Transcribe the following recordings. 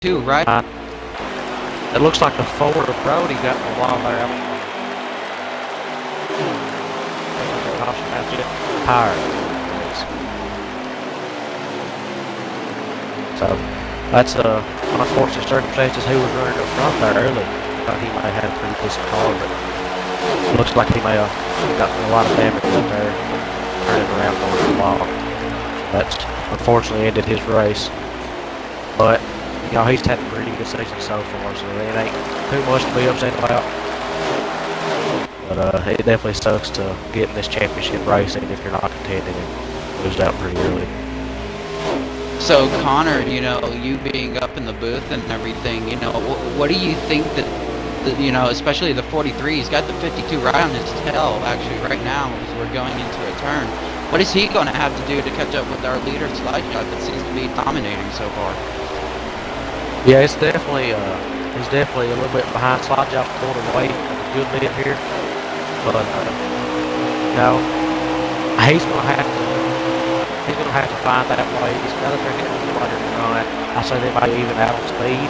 Two, right? It looks like the Ford or Brody got the wall there. Tire. So that's unfortunate circumstances. He was running up front there early. Thought he might have a pretty decent car, but it looks like he may have gotten a lot of damage up there, turning around going to the wall. That's unfortunately ended his race. But you know, he's had a pretty good season so far, so it ain't too much to be upset about. But it definitely sucks to get in this championship racing if you're not contending and lose out pretty early. So Connor, you know, you being up in the booth and everything, you know, what do you think that, you know, especially the 43, he's got the 52 right on his tail actually right now as we're going into a turn. What is he going to have to do to catch up with our leader Slide Shot that seems to be dominating so far? Yeah, it's definitely he's definitely a little bit behind. Slide Shot pulled away a good bit here, but you know, he's going to have to find that way. He's got to get on the ladder to run. I say they might even out on speed,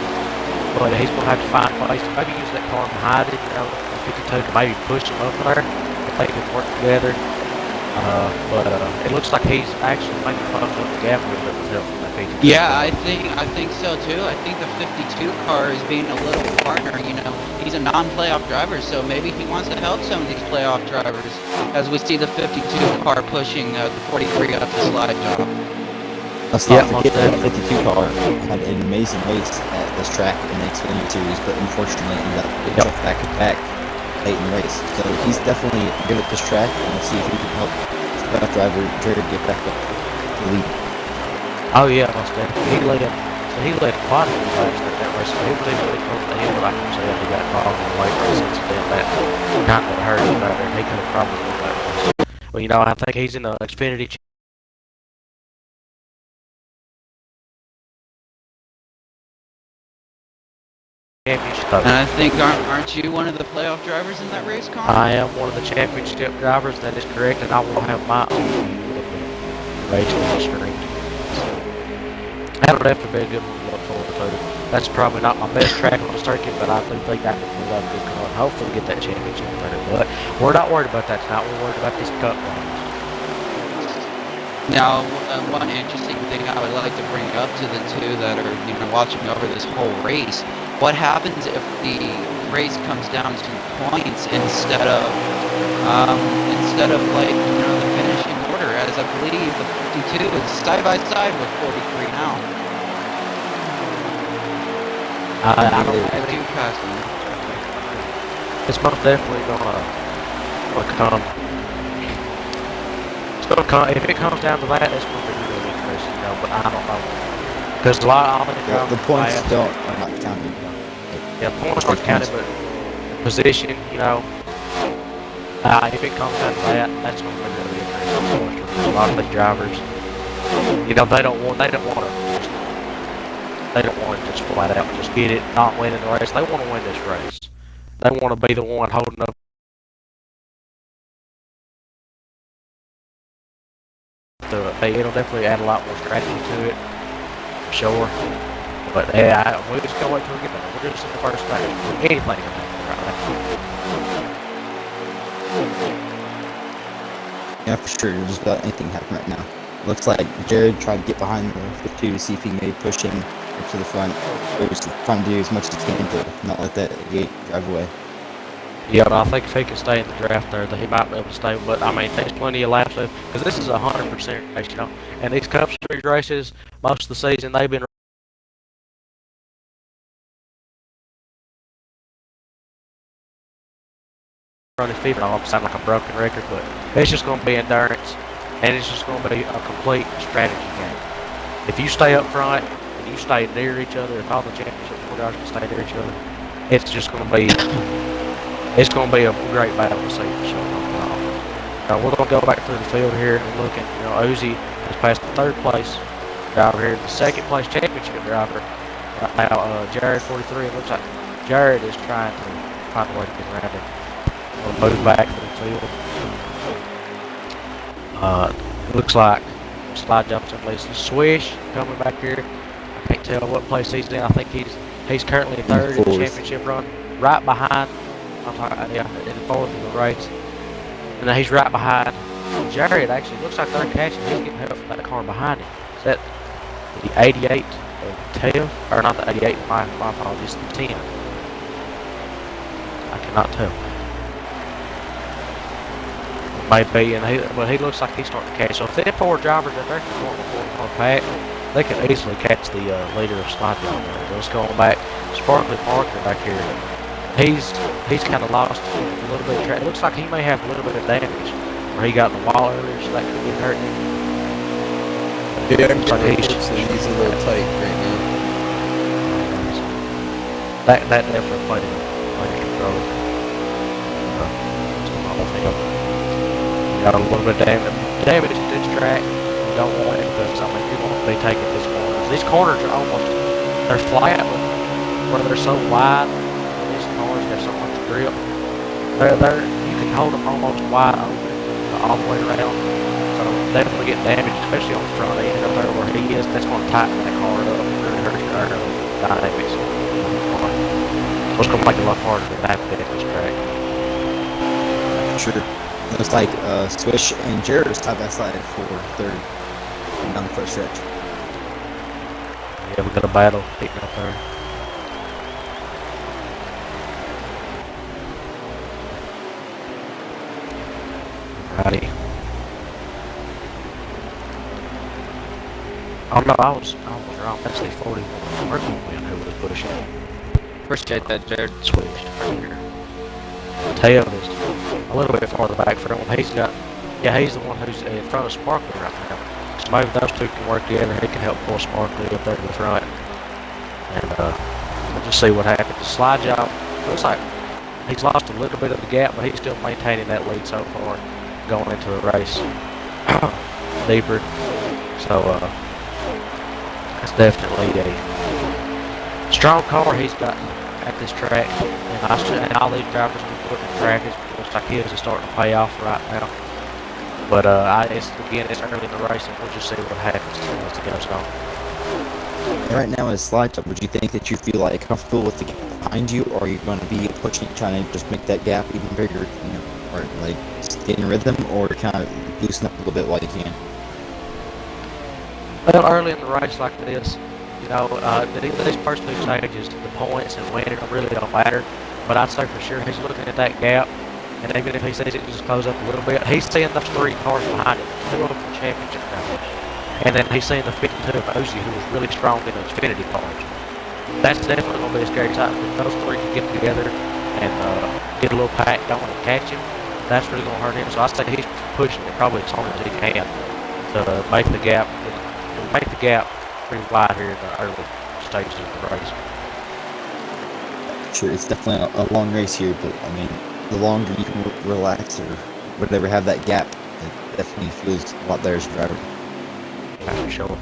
but he's going to have to find ways to maybe use that car behind it, you know, the 52 to maybe push him up there if they can work together. But it looks like he's actually maybe closed up the gap a little bit with help from that 52. Yeah, I think so too. I think the 52 car is being a little partner, you know. He's a non-playoff driver, so maybe he wants to help some of these playoff drivers as we see the 52 car pushing the 43 up the slide job. Let's not forget that 52 car had an amazing race at this track in the Xfinity Series, but unfortunately ended up getting chucked back to back late in the race. So he's definitely good at this track, and let's see if he can help his playoff driver Jared get back up to the lead. Oh yeah, most definitely. He led quite a few laps in that race. So he was even really close to the end, but like I said, he got involved in the late race incident that kind of hurt him out there, and he could have probably won that race. Well, you know, I think he's in the Xfinity championship. And I think, aren't you one of the playoff drivers in that race, Connor? I am one of the championship drivers, that is correct, and I will have my own race on the screen. That'll definitely be a good one to look forward to. That's probably not my best track on the circuit, but I do think I can pull out a good car and hopefully get that championship there. But we're not worried about that tonight. We're worried about this cup runs. Now, one interesting thing I would like to bring up to the two that are, you know, watching over this whole race: what happens if the race comes down to points instead of like, you know, the finishing order? As I believe the 52 is side by side with 43 now. I don't think it's most definitely gonna come. If it comes down to that, it's going to be really interesting, you know, but I don't know. Because a lot of the points are not counted. Yeah, points aren't counted, but position, you know, if it comes down to that, that's going to be really interesting for a lot of these drivers. You know, they don't want to just flat out just get it, not winning the race. They want to win this race. They want to be the one holding up. It'll definitely add a lot more strategy to it, for sure. But yeah, we just can't wait till we get there. We're just in the first stage. Anything can happen right now. Yeah, for sure. Just about anything happen right now. Looks like Jared tried to get behind the 52 to see if he can maybe push him up to the front. Or just trying to do as much as he can to not let that 88 drive away. Yeah, but I think if he can stay in the draft there, that he might be able to stay. But I mean, there's plenty of laps left because this is a 100% race, you know. And these Cup Series races, most of the season they've been running 50. I don't sound like a broken record, but it's just going to be endurance, and it's just going to be a complete strategy game. If you stay up front and you stay near each other, if all the championship drivers can stay near each other, it's just going to be. It's going to be a great battle to see for sure. We're going to go back through the field here and look at, you know, Uzi has passed the third place driver here, the second place championship driver. Right now, Jared 43, it looks like Jared is trying to find a way to get around him. We'll move back to the field. It looks like Slide Jumps in place. Swish coming back here. I can't tell what place he's in. I think he's currently third in the fourth. championship run, right behind. I'm talking, yeah, in fourth in the race, and then he's right behind Jared. Actually, looks like they're catching. He's getting help from that car behind him. Is that the 88 of Tev, or not the 88? My apologies, the 10. I cannot tell. Maybe, and he looks like he's starting to catch. So if they have 4 drivers that they're going before the car pack, they can easily catch the leader of slide down there. Let's go back. Sparkly Parker back here. He's kind of lost a little bit of track. It looks like he may have a little bit of damage where he got in the wall earlier, so that could be hurting him. Yeah, Looks like he's a little tight right now. That definitely played a role. Got a little bit of damage to this track. You don't want it because, I mean, you won't be taking these corners. These corners are almost, they're flat, but where they're so wide, these corners have so much grip. You can hold them almost wide open all the way around. So definitely get damaged, especially on the front end up there where he is. That's going to tighten that car up and really hurt your aerodynamics. So it's going to make it a lot harder to navigate this track. Sure. Looks like Swish and Jared are side by side for third down the first stretch. Yeah, we got a battle picking up there. Alrighty. Oh no, I was wrong. That's the 40 Merkel win who was pushing. Appreciate that, Jared. Switched right here. Tev is a little bit farther back from him. He's the one who's in front of Sparkly right now. So maybe those two can work together. He can help pull Sparkly up there to the front. And we'll just see what happens. The slide job looks like he's lost a little bit of the gap, but he's still maintaining that lead so far going into the race. Deeper. So that's definitely a strong car he's got at this track. And all these drivers are putting the track. It looks like his is starting to pay off right now. But it's early in the race, and we'll just see what happens as it goes on. And right now, as slide job, would you think that you feel like comfortable with the gap behind you, or are you going to be pushing, trying to just make that gap even bigger, or like getting rhythm, or kind of loosen up a little bit while you can? Well, early in the race like this, these first 2 stages, the points and winning really don't matter. But I'd say for sure he's looking at that gap, and even if he sees it just close up a little bit, he's seeing those 3 cars behind him, 2 of them championship drivers. And then he's seeing the 52 of Ozzy, who was really strong in those Xfinity cars. That's definitely going to be a scary sight. If those 3 can get together and get a little pack going and catch him, that's really going to hurt him. So I say he's pushing it probably as hard as he can to make the gap pretty wide here in the early stages of the race. Sure, it's definitely a long race here, but I mean, the longer you can relax or whatever, have that gap, it definitely feels a lot better as a driver. Yeah, for sure.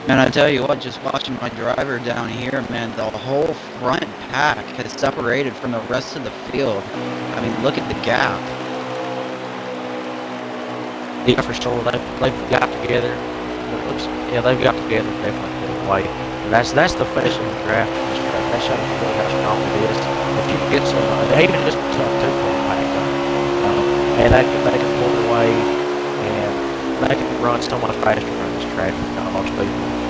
Man, I tell you what, just watching my driver down here, man, the whole front pack has separated from the rest of the field. I mean, look at the gap. Yeah, for sure. They've got together. They've got together definitely in a way. And that's the finish of the draft. That shows really how strong it is. If you can get some, even just a 2-point pack, and they can pull away, and they can run so much faster around this track than most people.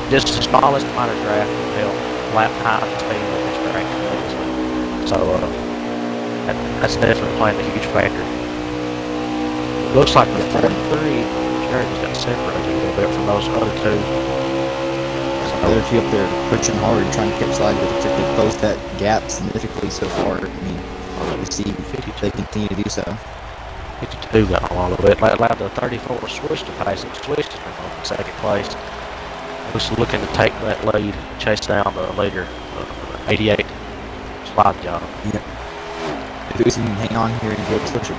Just the smallest amount of draft will help lap time and speed of this track tremendously. So that's definitely playing a huge factor. Looks like the 43 Jared's got separated a little bit from those other 2. The other 2 up there pushing hard, trying to catch slide, but they've closed that gap significantly so far. I mean, we see they continue to do so. 52 got a little bit. Allowed the 34 Swish to pass him. Swish has been in second place. Looks looking to take that lead and chase down the leader, 88 slide job. Yep. If Uzi can hang on here and go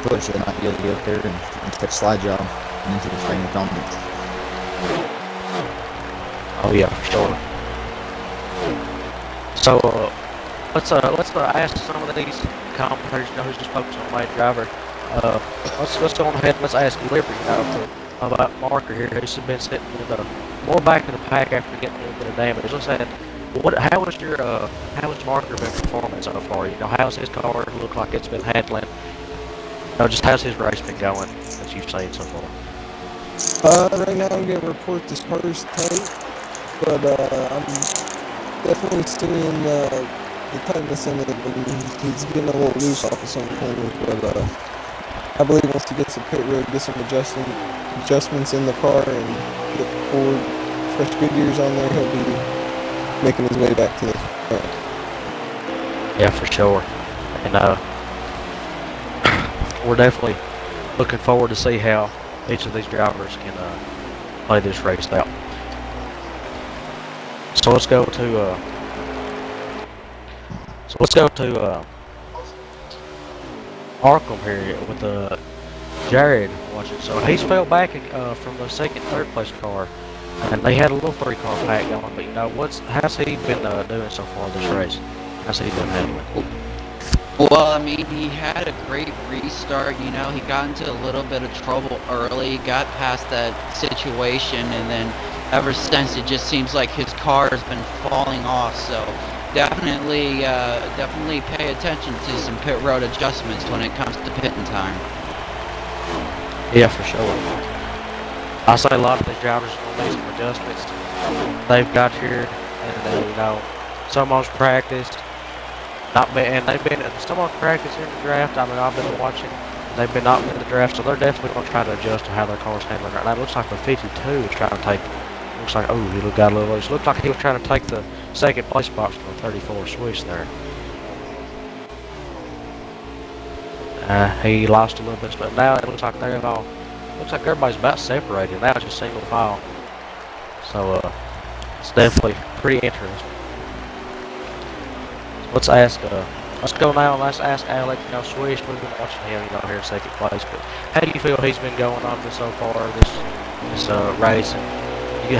push, they might be able to get up there and catch slide job and into the frame of dominance. Oh yeah, for sure. So let's ask some of these commentators, you know, who's just focused on main driver. Uh, let's go on ahead and let's ask Liberty, you know, about Marker here, who's been sitting in the more back in the pack after getting a little bit of damage. Let's ask, how has Marker been performing so far? You know, how's his car look like it's been handling? You know, just how's his race been going as you've seen so far? Right now I'm getting report this car's tight, but I'm definitely seeing the tightness in it, and he's getting a little loose off of some corners, but I believe once he gets to pit road, get some adjustments in the car, and get forward fresh good gears on there, he'll be making his way back to the front. Yeah, for sure. And we're definitely looking forward to see how each of these drivers can play this race out. So let's go to Arkham here with Jared watching. So he's fell back from the second, third place car, and they had a little 3-car pack going. But you know, how's he been doing so far this race? How's he been handling? Well, I mean, he had a great restart, you know, he got into a little bit of trouble early, got past that situation, and then ever since it just seems like his car has been falling off, so definitely pay attention to some pit road adjustments when it comes to pitting time. Yeah, for sure. I say a lot of these drivers are going to need some adjustments. They've got here, and you know, someone's practiced. They've been someone's practiced in the draft. I mean, I've been watching. They've been not in the draft, so they're definitely going to try to adjust to how their car's handling right now. It looks like the 52 is trying to take. Looks like he got a little loose. Looks like he was trying to take the second place spot from the 34 Swiss there. He lost a little bit, but now it looks like everybody's about separated. Now it's just single file. So it's definitely pretty interesting. Let's go now and let's ask Alex, you know, Swish, we've been watching him, you know, here in second place, but how do you feel he's been going on so far this race? And do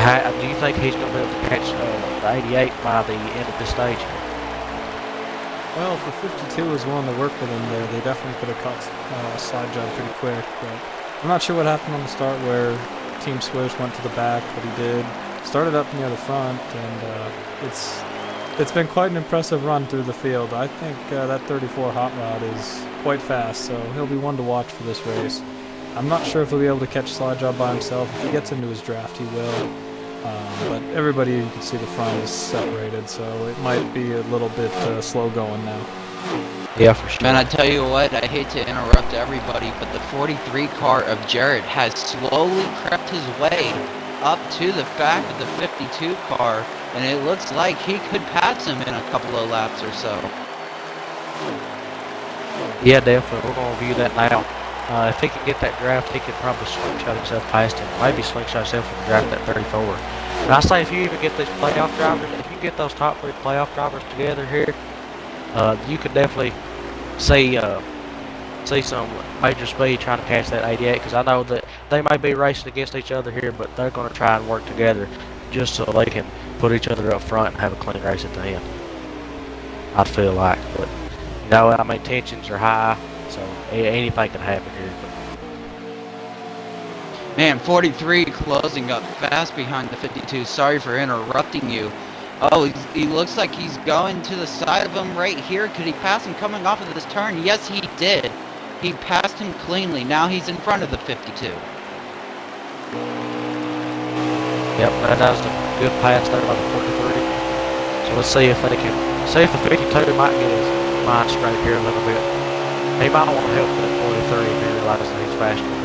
you think he's going to be able to catch the 88 by the end of this stage here? Well, if the 52 was willing to work with him there, they definitely could have caught a slide job pretty quick, but I'm not sure what happened on the start where Team Swish went to the back, but he did. Started up near the front, and it's been quite an impressive run through the field. I think that 34 Hot Rod is quite fast, so he'll be one to watch for this race. I'm not sure if he'll be able to catch Slide Job by himself. If he gets into his draft, he will. But everybody, you can see the front is separated, so it might be a little bit slow going now. Yeah, for sure. Man, I tell you what, I hate to interrupt everybody, but the 43 car of Jared has slowly crept his way up to the back of the 52 car, and it looks like he could pass him in a couple of laps or so. Yeah, definitely. We're going to review that now. If he can get that draft, he could probably slingshot himself past him. Maybe slingshot himself from the draft at 34. And I say if you even get these playoff drivers, if you get those top 3 playoff drivers together here, you could definitely see some major speed trying to catch that 88, because I know that they may be racing against each other here, but they're going to try and work together just so they can put each other up front and have a clean race at the end. I'd feel like, but you know, I mean, tensions are high, so anything can happen here. Man, 43 closing up fast behind the 52. Sorry for interrupting you. Oh, he looks like he's going to the side of him right here. Could he pass him coming off of this turn? Yes, he did. He passed him cleanly. Now he's in front of the 52. Yep, that was a good pass there by the 43. So let's see if they can, see if the 52 might get his mind straight here a little bit. He might want to help that 43 if he realizes that he's faster than him.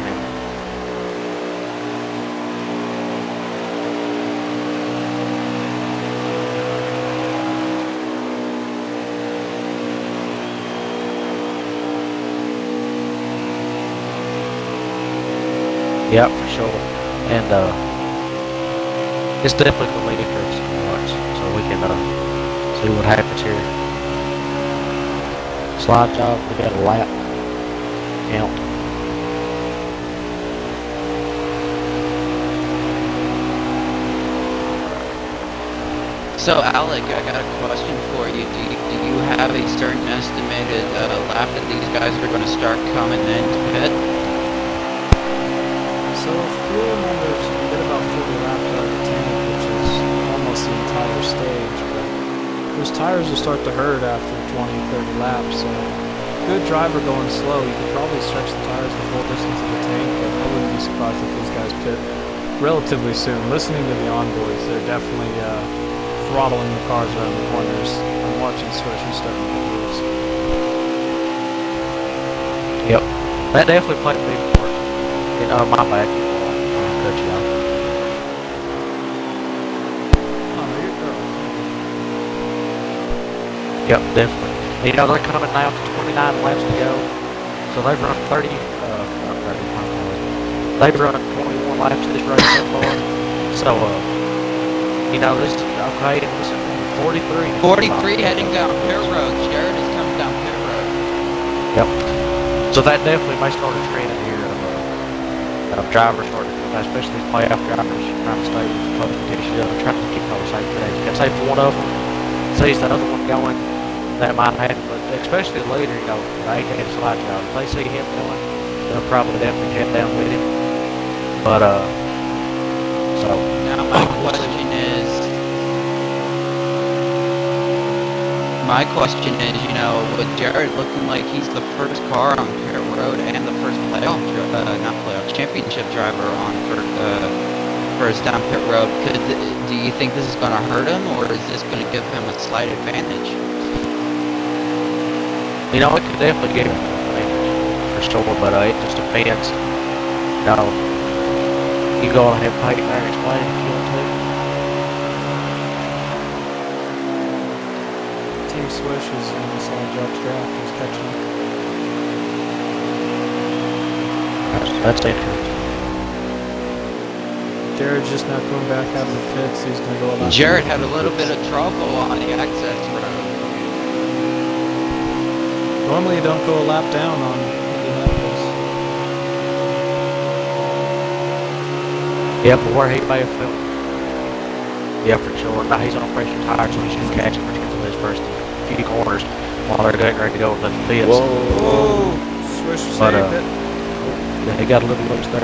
Yep, for sure. And it's definitely going to be interesting to watch, so we can see what happens here. Slide job, we got a lap count. So Alec, I got a question for you. Do you have a certain estimated lap that these guys are going to start coming into pit? So fuel numbers, you get about 40 laps out of the tank, which is almost the entire stage, but those tires will start to hurt after 20, 30 laps, so good driver going slow, you could probably stretch the tires the full distance of the tank, but I wouldn't be surprised if these guys pit relatively soon. Listening to the onboards, they're definitely throttling the cars around the corners. I'm watching Swish, he's starting to get loose. Yep. That definitely played a big part. My bad. I'll cut you off. Oh, no, you're girl. Yep, definitely. You know, they're coming now to 29 laps to go. So they've run 30, they've run 21 laps this race so far. So, you know, this is okay. This is 43. 43 heading down pit road. Jared is coming down pit road. Yep. So that definitely may start a trend here of drivers starting, especially playoff drivers, trying to stay close to each other, trying to keep on the same page. You can say if one of them sees the other one going, that might happen, but especially later, you know, they can slide job. If they see him going, they'll probably definitely head down with him. But, so. Now my question is, you know, with Jared looking like he's the first car on pit road and the first championship driver on first down pit road, do you think this is going to hurt him, or is this going to give him a slight advantage? You know, it could definitely give him an advantage, for sure, but it just depends. You know, you go ahead and Peyton there and explain if you want to. TeamSwish is in the side jobs draft, he's catching up. That's interesting. Jared's just now coming back out of the pits, he's going to go about. Jared had a little bit of trouble on the access road. Normally you don't go a lap down on Indianapolis. Yeah, but where he may have felt. Yeah, for sure. Now he's on fresher tires, so he should catch him for his first few corners while they're getting ready to go to the pits. Whoa! Swish saved it. Yeah, he got a little loose there.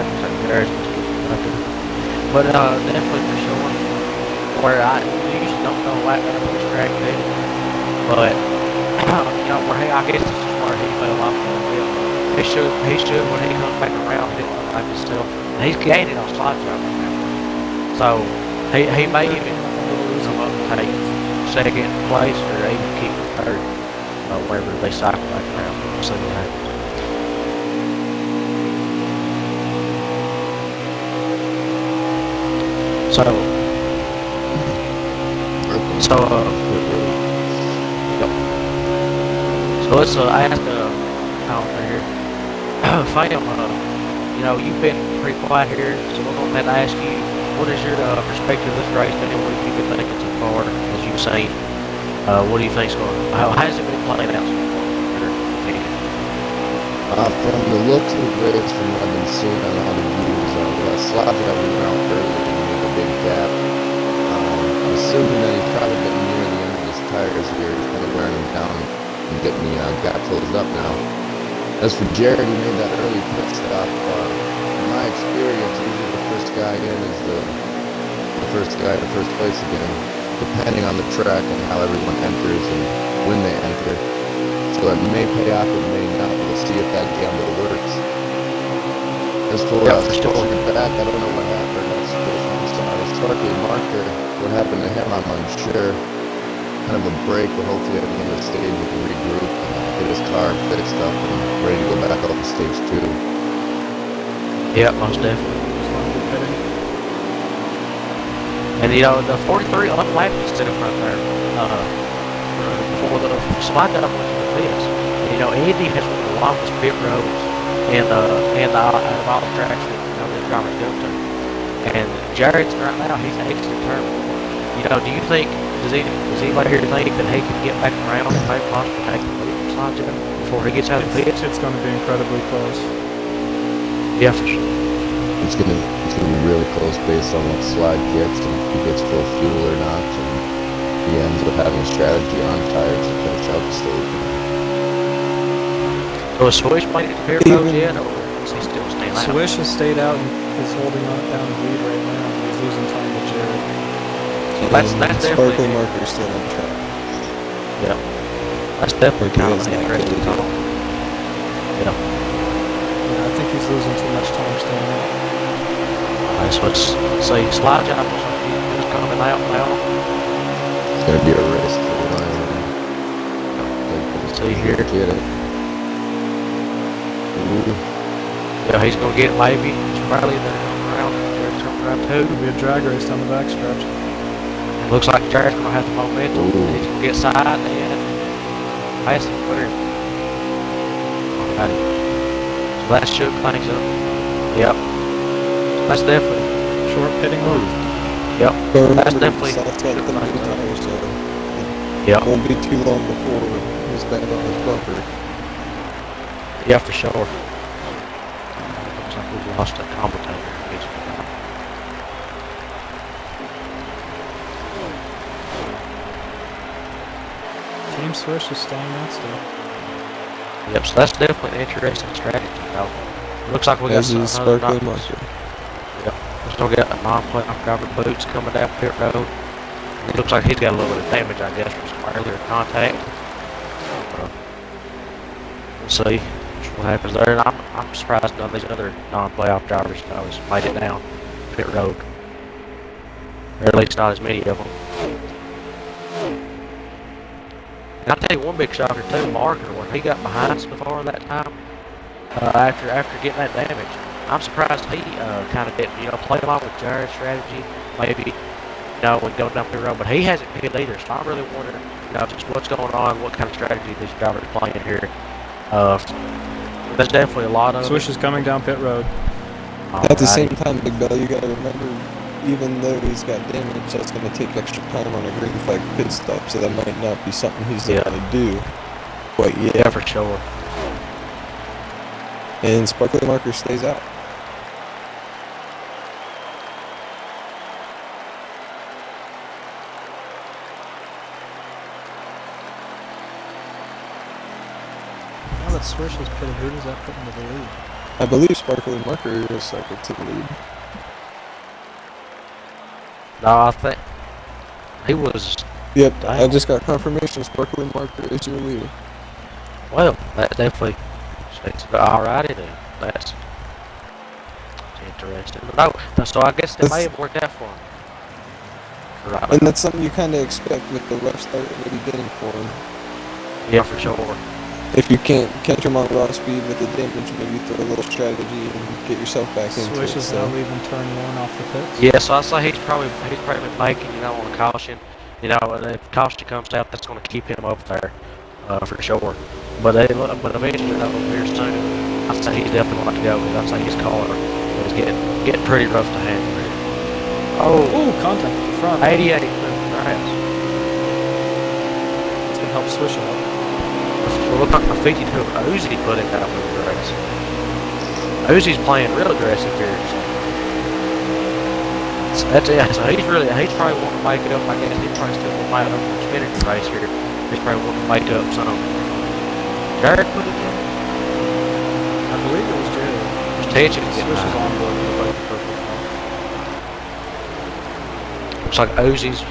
But definitely for sure. Where I usually don't know what this track is, but you know, where I guess this is where he fell off a little bit. He should when he comes back around, he look like himself. And he's gaining on slide job right now. So he may even come up and take second place or even keep third wherever they cycle back around. We'll see what happens. So let's ask out there, Fam, you know, you've been pretty quiet here, so we're going to have to ask you, what is your perspective of this race, and what have you been thinking so far, as you've seen? What do you think's going on? How has it been playing out so far? From the looks of the race, from what I've been seeing on all the views, Slodge got me around early and made a big gap. I'm assuming that he's probably getting near the end of his tires here. He's kind of wearing them down and getting the gap closed up now. As for Jared, he made that early pit stop. In my experience, usually the first guy in is the first guy to first place again, depending on the track and how everyone enters and when they enter. So it may pay off, it may not. We'll see if that gamble works. As for Storking back, I don't know what happened. As far as Marker, what happened to him, I'm unsure. Kind of a break, but hopefully at the end of the stage we can regroup and get his car fixed up and ready to go back up to stage 2. Yeah, most definitely. And you know, the 43 unlapped is in front there. Before the slide up went to the pits. You know, Andy has one of the longest pit roads and out of all the tracks that the drivers go to. And Jared's right now, he's exiting turn 4. You know, do you think, does anybody here think that he can get back around and maybe possibly take the lead from slide job before he gets out of the pits? It's going to be incredibly close. Yeah, for sure. It's gonna be really close based on what Slide gets and if he gets full fuel or not. And he ends up having a strategy on tires to finish out the stage. So is Swish playing at the pit roads yet, or is he still staying out? Swish has stayed out and is holding on down the lead right now. He's losing time to Jared. So that's Sparkly definitely marker still on track. yeah. That's definitely kind of an interesting call. Yeah. Yeah, I think he's losing too much time staying out. Alright, so let's see. Slide job looks like he's coming out now. It's going to be a race to the line. Let's see here. Get it. Ooh. Yeah, he's gonna get it maybe. It's probably around two. It'll be a drag race down the backstretch. It looks like Jared's gonna have the momentum. Ooh. He's gonna get side and pass him clear. Alrighty. So that shook things up. Yep. That's definitely Short pitting move. Yep. But remember, That's definitely South's got shook the new things up. tires, so Yep. it won't be too long before he's back on his bumper. Yeah, for sure. Looks like we've lost a commentator. TeamSwish is staying out still. Yep, so that's definitely an interesting strategy. Now, looks like we got As some is other Sparkly knockouts. marker. Yep. We're still got a non-plate covered boots coming down pit road. It looks like he's got a little bit of damage, I guess, from some earlier contact. We'll see what happens there. And I'm surprised none of these other non-playoff drivers made it down pit road. Or at least not as many of them. And I'll tell you one big shocker too, Marker, when he got behind us before that time, after getting that damage, I'm surprised he kind of didn't, play along with Jared's strategy, maybe, when going down the road, but he hasn't hit either, so I'm really wondering, just what's going on, what kind of strategy these drivers are playing here. There's definitely a lot of Swish is coming down pit road. At the same time, Big Bell, you gotta remember, even though he's got damage, that's gonna take extra time on a green flag pit stop, so that might not be something he's gonna do quite yet. Yeah, for sure. And Sparkly marker stays out. Now that Swish is pitted, who does that put into the lead? I believe Sparkly marker is cycled to the lead. No, I think he was. Yep, Damn. I just got confirmation Sparkly marker is your leader. Well, that definitely shakes it. Alrighty then. That's interesting. No, so I guess they may have worked out for him. Right. And that's something you kind of expect with the rough start at the beginning for him. Yeah, for sure. If you can't catch him on raw speed with the damage, maybe throw a little strategy and get yourself back into Swish it. is now leaving turn 1 off the pits. Yeah, so I say he's probably making, on a caution. And if caution comes out, that's going to keep him up there, for sure. But eventually, here soon, I say he's definitely going to go. I say his car is getting pretty rough to handle. Oh, contact at the front. 88 grass. It's going to help Swish out. Well, look like the 52 Uzi put him down with the grass. Uzi's playing real aggressive here. So that's it. So he's probably wanting to make it up. I guess he's probably still going to make it up for his finish race here. He's probably wanting to make up some. Jared put it in. I believe it was Jared. There's tension. Swish is on board with the purple car. Looks like Uzi's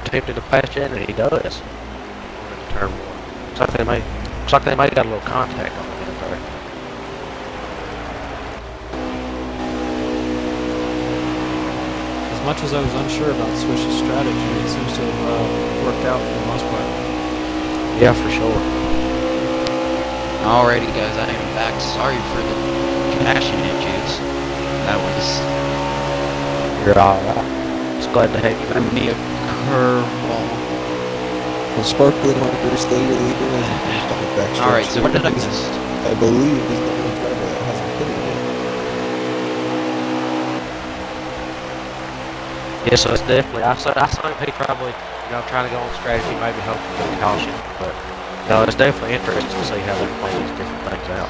tempted to pass Jared, and he does. Turn 1. Looks like they may got a little contact on the end there. As much as I was unsure about Swish's strategy, it seems to have worked out for the most part. Yeah, for sure. Alrighty, guys, I am back. Sorry for the connection issues. That was You're alright. Just glad to have you gonna be a curveball. Well, Sparkly marker is still your leader as he comes down the backstretch. Alright, so what did I miss? I believe he's the only driver that hasn't hit it yet. Yeah, so it's definitely, I saw he probably, trying to go on strategy, maybe hoping for caution, but, it's definitely interesting to see how they're playing these different things out.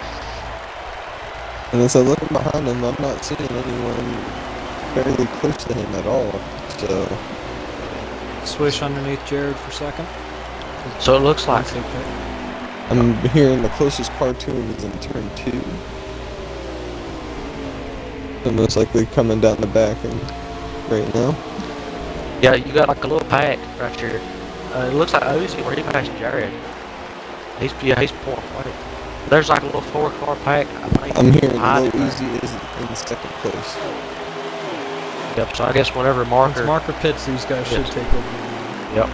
And as I look behind him, I'm not seeing anyone fairly close to him at all, so Swish underneath Jared for second. So it looks like Wednesday pit. I'm hearing the closest car to him is in turn 2. So most likely coming down the back and right now. yeah, you got like a little pack right here. It looks like Uzi where he passed Jared. He's pulling away. There's like a little 4-car pack. I think I'm hearing behind Low him there. Easy is in second place. Yep. So I guess whenever Once marker. marker pits, these guys should Yes. take over. Yep.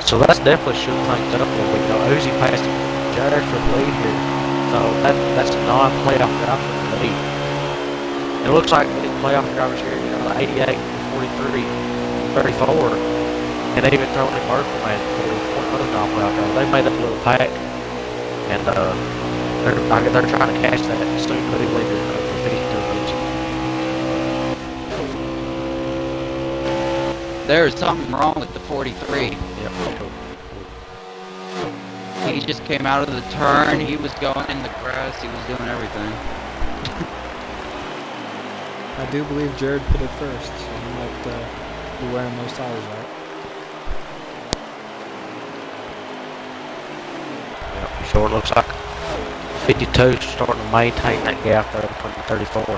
So that's definitely should things up a little bit. You know, Uzi passed Jared for the lead here. So that's a non-playoff driver for the lead. It looks like the playoff drivers here, you know, the 88, 43, 34, and they even thrown in Merkel man for one other non-playoff driver. They made up a little pack, and they're trying to catch that soon-to-be leader for 52 leads. There's something wrong with the 43. Yep. He just came out of the turn. He was going in the grass. He was doing everything. I do believe Jared pitted first, so he might be wearing those tires out. Yep. So it looks like 52 is starting to maintain that gap there between the 34.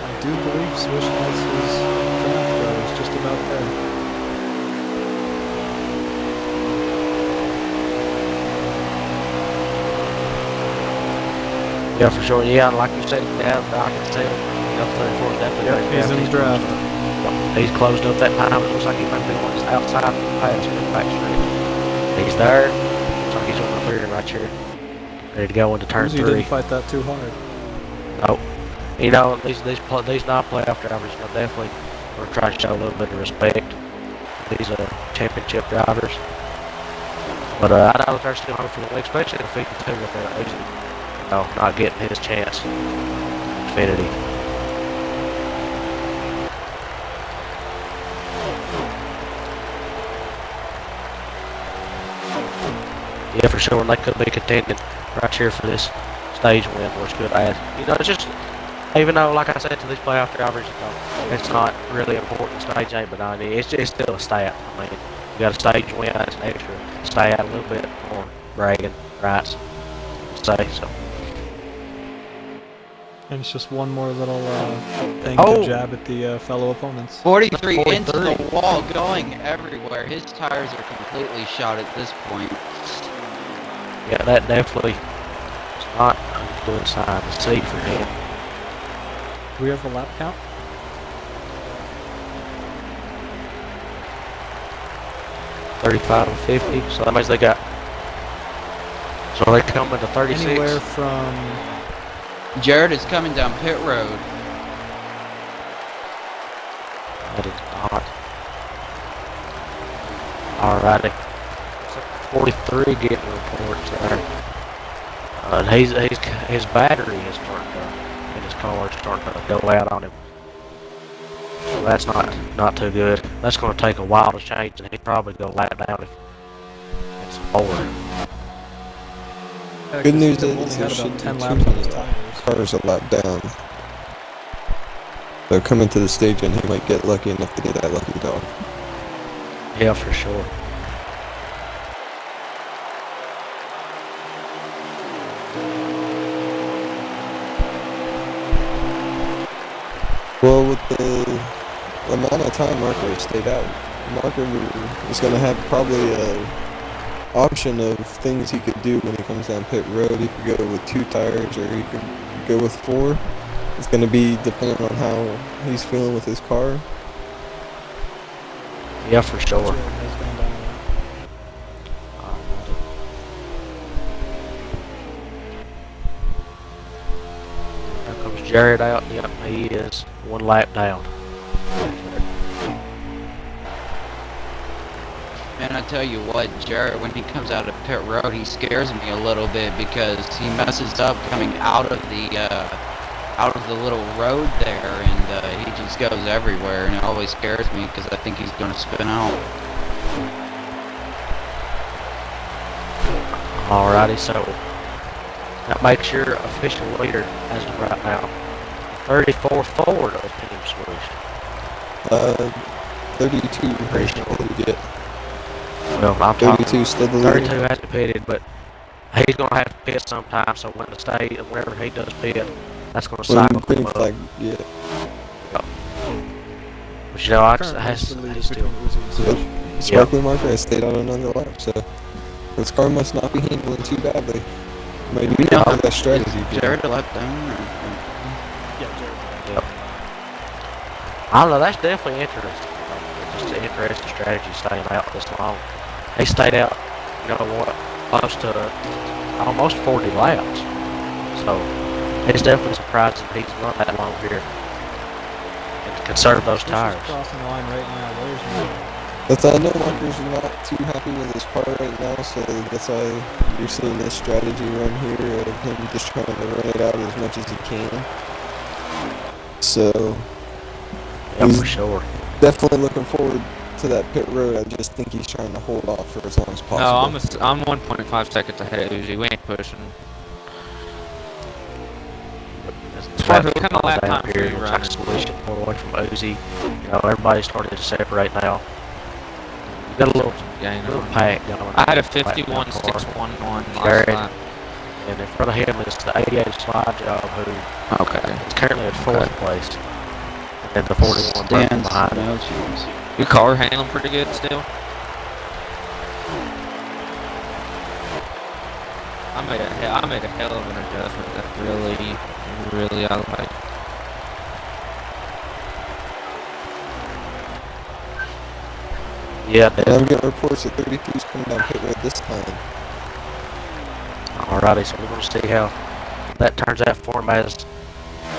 I do believe Swish has his draft drivers just about there. Yeah, for sure. Yeah, like you said, down, I can tell. F-34 is definitely Yep, he's in the draft. He's closed up that time. It looks like he might be on outside the pass back straight. He's there. Looks like he's on the clear right here. Ready to go into turn Uzi 3. didn't fight that too hard. Oh, you know, these non-playoff drivers, you know, definitely are trying to show a little bit of respect. These championship drivers. But I know they're still hopeful, especially the 52 with their Uzi. No, not getting his chance. Infinity. Yeah, for sure, and they could be contending right here for this stage win, which could add. You know, it's just, even though, like I said, to these playoff drivers, you know, it's not really important. Stage ain't but 90. It's still a stat. I mean, you got a stage win, that's an extra stat, a little bit more bragging rights. Say so. And it's just one more little thing Oh. to jab at the fellow opponents. 43 43. into the wall, going everywhere. His tires are completely shot at this point. Yeah, that definitely is not a good sign to see for him. Do we have a lap count? 35 and 50, so that means they got. So they're coming to 36. Anywhere from Jared is coming down pit road. That is not. Alrighty. 43 getting reports there. And his battery is starting to, in his car is starting to go out on him. So that's not too good. That's going to take a while to change, and he'd probably go lap down if it's forward. Good news He's is only there got should about be 10 too laps on many his tires. cars a lap down. So coming to the stage and he might get lucky enough to get that lucky dog. Yeah, for sure. Well, with the amount of time Marker stayed out, Marker is going to have probably a option of things he could do when he comes down pit road. He could go with 2 tires or he could go with 4. It's going to be depending on how he's feeling with his car. Yeah, for sure. Jared has gone down a lot. There comes Jared out. Yep, he is 1 lap down. And I tell you what, Jared, when he comes out of pit road, he scares me a little bit because he messes up coming out of the little road there, and he just goes everywhere, and it always scares me because I think he's going to spin out. Alrighty, so That makes your official leader as of right now 34 forward of Team Swoosh. 32 Pretty hasn't sure. pitted yet. Well, I'm talking 32 still the leader. 32 hasn't pitted, but he's going to have to pit sometime. So when the state, whenever he does pit, that's going to Well, cycle green him up. flag, yeah. But you know, I Currently, has the leader he's still. between Uzi and Swoosh. Sparkly marker has stayed on another lap, so this car must not be handling too badly. Maybe we know, have that strategy. Jared left down. Yeah, Jared. Yep. I don't know. That's definitely interesting. It's just an interesting strategy staying out this long. He stayed out, you know what, close to almost 40 laps. So it's definitely surprising he's run that long here and conserve those Swoosh tires. is crossing the line right now. Where's he? But I know markers are not too happy with his car right now, so that's why you're seeing this strategy run here of him just trying to run it out as much as he can. So Yeah, he's for sure. definitely looking forward to that pit road. I just think he's trying to hold off for as long as possible. No, I'm 1.5 seconds ahead of Uzi. We ain't pushing. Sparkle, what kind of lap down time here, are you looks like running? Swoosh and pulled away from Uzi. You know, everybody's starting to separate now. You got a little pack going. I had a Lap down car. 51.611 Jared. last lap. And in front of him is the 88 slide job, who Okay. is currently at fourth place. And then the 41 broken Stands, behind him. no shoes. Your car handling pretty good still? I made a hell of an adjustment that really I like. Yeah, And I'm getting reports that 32's coming down pit road this time. alrighty, so we're going to see how that turns out for him as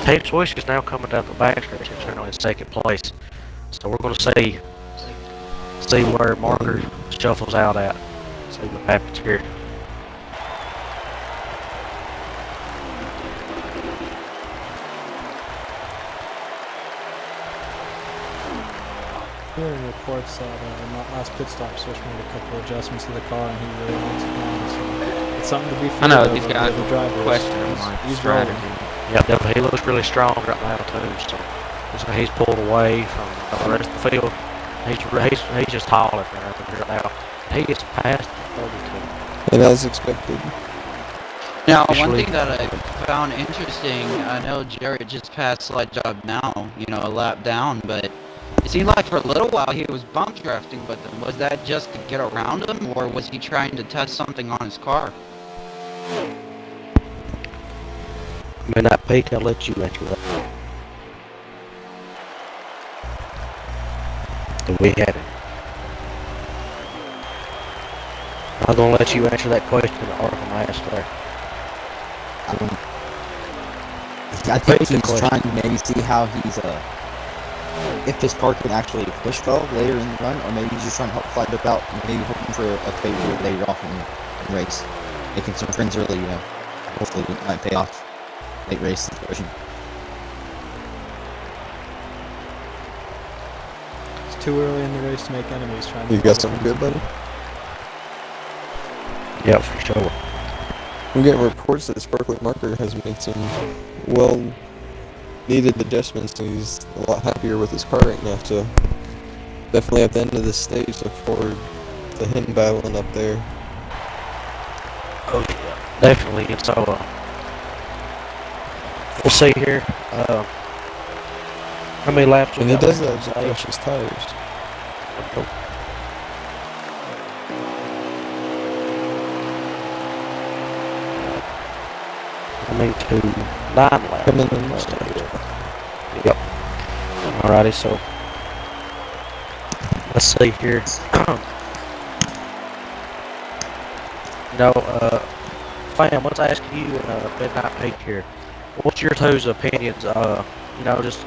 TeamSwish is now coming down the backstretch and currently in second place. So we're going to see where Marker shuffles out at. See what happens here. Hearing reports that in that last pit stop, Swoosh made a couple adjustments to the car, and he really wants it now. So it's something to be. I know feared these of guys the are drivers. questioning my He's strategy. rolling. Yep, he looks really strong right now too. So looks like he's pulled away from the rest of the field. He's just hauling right now. He gets past 32. And as expected. Now, one Officially- thing that I found interesting, I know Jared just passed slide job now, you know, a lap down, but it seemed like for a little while he was bump drafting with them. Was that just to get around him, or was he trying to test something on his car? I mean, that peak, I'll let you answer that. Do we have it? I'm gonna let you answer that question that Arkham asked there. I think Basic he's question. trying to maybe see how he's if his car can actually push well later in the run, or maybe he's just trying to help Flight Up out, maybe hoping for a favorite later off in the race, making some friends early. You know, hopefully it might pay off late race situation. It's too early in the race to make enemies. Trying to You got something good, buddy? Yeah, for sure. I'm getting reports that Sparkly Marker has made some well-needed adjustments, and he's a lot happier with his car right now, so definitely at the end of this stage, look forward to him battling up there. Oh yeah, definitely. And so we'll see here. How many laps? we And he got does left that on to the crush his tires. stage? Coming to 9 laps. Coming in on the last stage. year. Yep. Alrighty, so let's see here. Fam, let's ask you Midnight Peak here. What's your two's opinions? Just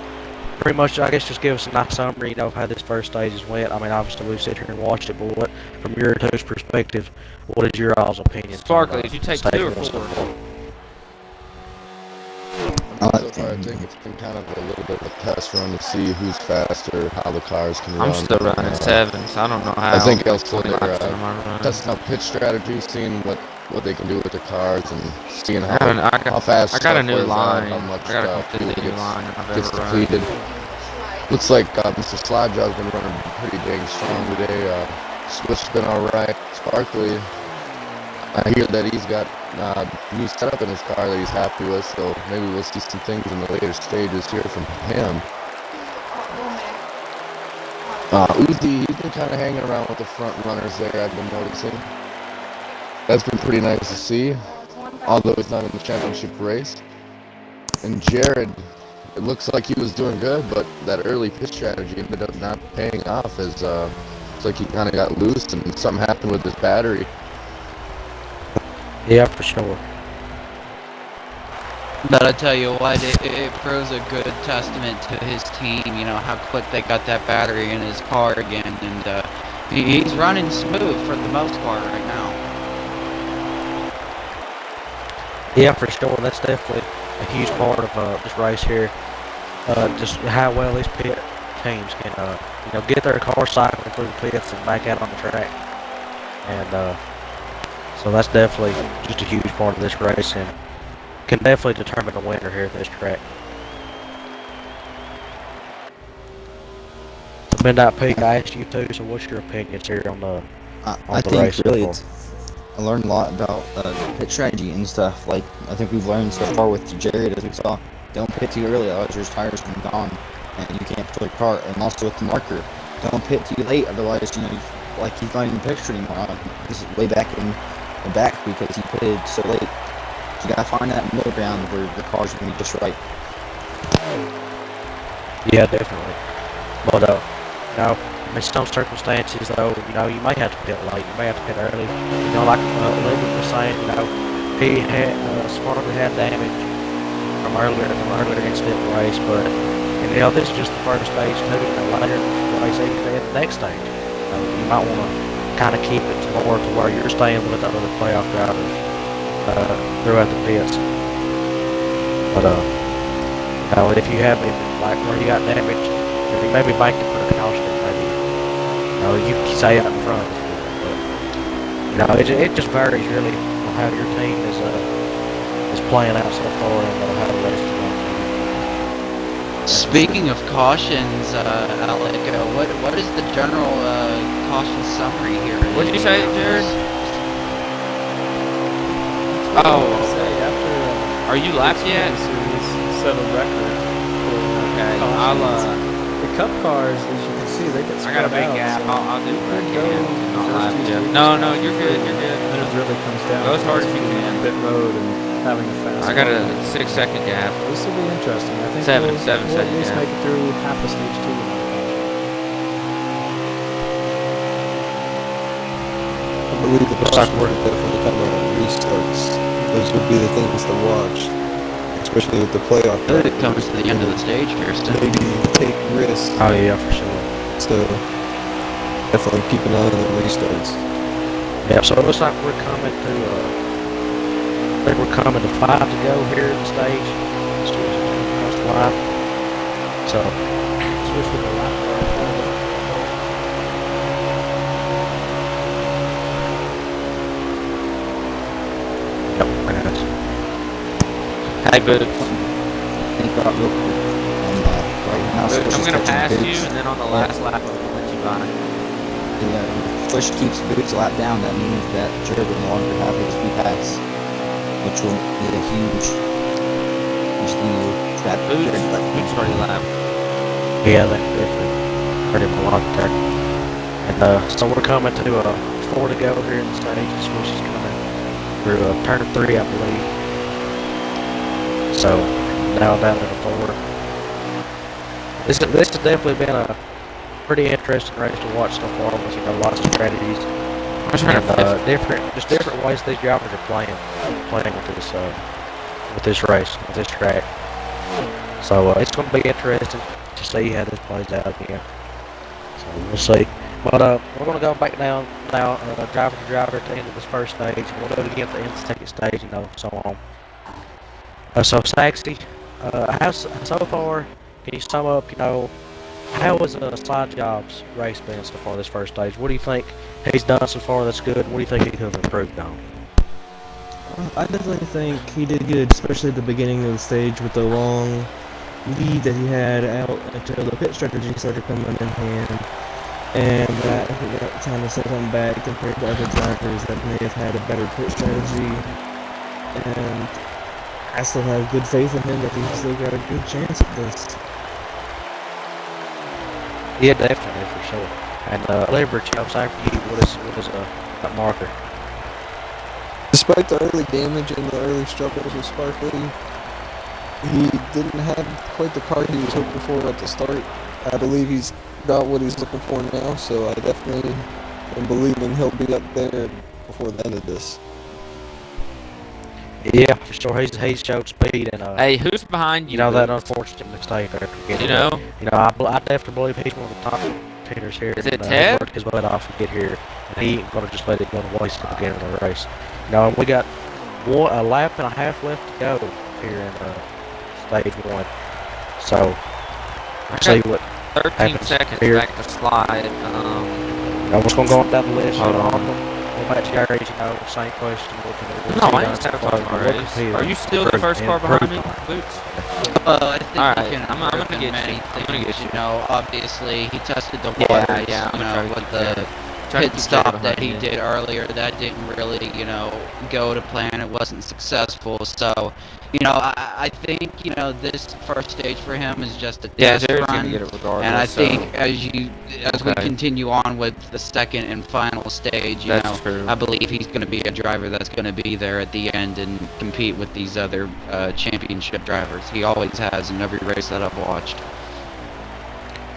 pretty much, I guess, just give us a nice summary, of how this first stage went. I mean, obviously we've sat here and watched it, but what, from your two's perspective, what is your all's opinions? Sparkly, on, did you take stage 2 or one so 4? far? So far, I think it's been kind of a little bit of a test run to see who's faster, how the cars can run. I'm still running 7, so I don't know how. I think I'll still 20 laps in am I running. testing out pitch strategy, seeing what what they can do with the cars and seeing I how fast got a stuff new wears out, line. how much I got a fuel completely new line than I've gets ever run. depleted. Looks like Mr. Slidejaw's been running pretty dang strong today. Swift's been alright. Sparkly, I hear that he's got new setup in his car that he's happy with, so maybe we'll see some things in the later stages here from him. Uzi, he's been kind of hanging around with the front runners there, I've been noticing. That's been pretty nice to see, although he's not in the championship race. And Jared, it looks like he was doing good, but that early pit strategy ended up not paying off as it's like he kind of got loose and something happened with his battery. Yeah, for sure. But I tell you what, it proves a good testament to his team, you know, how quick they got that battery in his car again, and he's running smooth for the most part right now. Yeah, for sure. That's definitely a huge part of this race here. Just how well these pit teams can, you know, get their car cycling through the pits and back out on the track. And so that's definitely just a huge part of this race and can definitely determine the winner here at this track. So Midnight Peak, I asked you too, so what's your opinions here on the I the think race? really I learned a lot about pit strategy and stuff. Like, I think we've learned so far with Jared, as we saw, don't pit too early, otherwise your tires can be gone and you can't control your car. And also with the marker, don't pit too late, otherwise, you know, like he's not in the picture anymore. He's way back in the back because he pitted so late. So you gotta find that middle ground where the car's gonna be just right. Yeah, definitely. But now, in some circumstances, though, you know, you may have to pit late, you may have to pit early. You know, like Ludwig was saying, you know, he had smartly had damage from earlier incident in the race, but and, you know, this is just the first stage too. You know, later in the race, even at the next stage, you might want to kind of keep it more to where you're staying with the other playoff drivers throughout the pits. But you know, if you have like where you got damage, if you maybe bank it for a caution, maybe you know you can stay out in front. But you know, it just varies really on how your team is playing out so far and how the race is going. Speaking of cautions, Alec, what is the general caution summary here? What did you say, Jared? Oh, are you lapped yet? Set a record. Okay, I'll The cup cars, as you can see, they get I got a spread big out, gap. so I'll do what I go can. the Not first lap two yet. stages. No, you're good. You're good. Then it really comes down Go as hard as to you can. pit road and having a fast. I got a car. 6-second gap. This will be interesting. I think Seven we'll at second least gap. make it through half of stage 2 without a caution. I believe the caution will definitely come out of restarts. Those would be the things to watch, especially with the playoff. It comes to the end of the stage, Kirsten. Maybe take risks. Oh yeah, for sure. So definitely keep an eye on the restarts. Yeah, so it looks like we're coming to I think we're coming to 5 to go here in the stage. That's live. So Switch with the lap car. yep, very nice. Hey, Boots. Think about real quick. And right now, Boots, Swish I'm is gonna touching pass Boots. you, and then on the last lap, I'm gonna let you by. If Swish keeps Boots lap down, that means that Jared will no longer have his free pass, which will be a huge thing to trap Boots, Jared. Boots already lapped. Yeah, that definitely hurt him a lot there. And so we're coming to 4 to go here in the stage. Swish is coming through turn 3, I believe. So now down to the 4. This has definitely been a pretty interesting race to watch so far. With, you know, lots of strategies and different ways these drivers are playing with this race, with this track. So it's going to be interesting to see how this plays out again. So we'll see. But we're going to go back down now, driver to driver at the end of this first stage. We'll do it again at the end of the second stage, you know, so on. So Saxy, so far, can you sum up, you know, how has Slide Job's race been so far this first stage? What do you think he's done so far that's good? What do you think he could have improved on? I definitely think he did good, especially at the beginning of the stage with the long lead that he had out until the pit strategy started coming in hand. And that kind of set him back compared to other drivers that may have had a better pit strategy. And I still have good faith in him that he's still got a good chance at this. Yeah, definitely, for sure. And Leverage, I'm sorry for you, what is that marker? Despite the early damage and the early struggles with Sparkley, he didn't have quite the car he was hoping for at the start. I believe he's got what he's looking for now, so I definitely am believing he'll be up there before the end of this. Yeah, for sure. He's showed speed and Hey, who's behind you? you know that unfortunate mistake there. I definitely believe he's one of the top contenders here. Is it and, Ted? He worked his butt off to get here, and he ain't gonna just let it go to waste at the beginning of the race. You know, we got a lap and a half left to go here in stage 1. So we'll see what 13 happens seconds here. back to slide. You know, what's gonna go on down the list? Hold on. What about Jerry's? You know, same question. No, I ain't sabotaging my race. Are you still the first car behind me, Boots? I think Alright, he can I'm gonna improve get many you. I'm gonna things, get you. know, obviously he tested the Yeah, waters, yeah, I'm you gonna know, try to with keep the Try to pit keep stop Jerry that behind he you. did earlier, that didn't really, you know, go to plan. It wasn't successful. So, you know, I think, you know, this first stage for him is just a Yeah, test Jerry's run. gonna get it regardless. And I so. think as we continue on with the second and final stage, you That's know, true. I believe he's going to be a driver that's going to be there at the end and compete with these other championship drivers. He always has in every race that I've watched.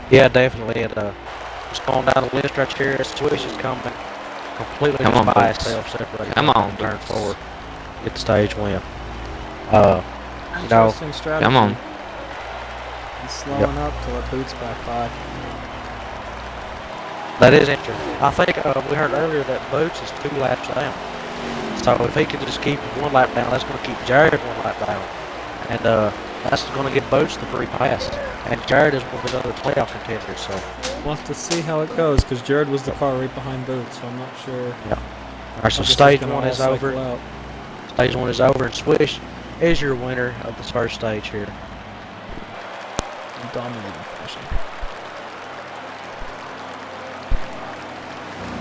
Yeah, definitely. And just going down the list right here, Swish is coming completely Come on, by Boots. itself, separated. Come on, turn Boots. forward, get the stage win. You know, Interesting strategy. Come on. He's slowing up to let Boots back by. that is interesting. I think we heard earlier that Boots is 2 laps down. So if he could just keep 1 lap down, that's going to keep Jared 1 lap down. And that's going to give Boots the free pass. And Jared is one of his other playoff contenders, so. We'll have to see how it goes, because Jared was the car right behind Boots, so I'm not sure. Yeah. All right, so how this stage gonna 1 all is cycle over. out. Stage 1 is over, and Swish is your winner of this first stage here. In dominating fashion.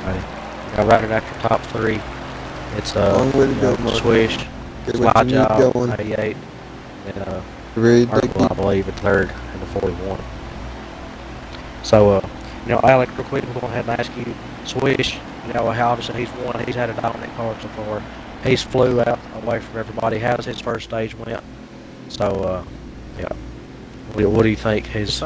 Alrighty. Now right after top 3, it's Long way to go, Mark. Swish, Get what Slide you need Job, going. 88, and Ready to Merkel, I keep believe, at 3rd in the 41. So, you know, Alec, real quick, we're going to have to ask you, Swish, you know, how obviously he's had a dominant car so far. He's flew out away from everybody. How's his first stage went? So, yeah. What do you think his...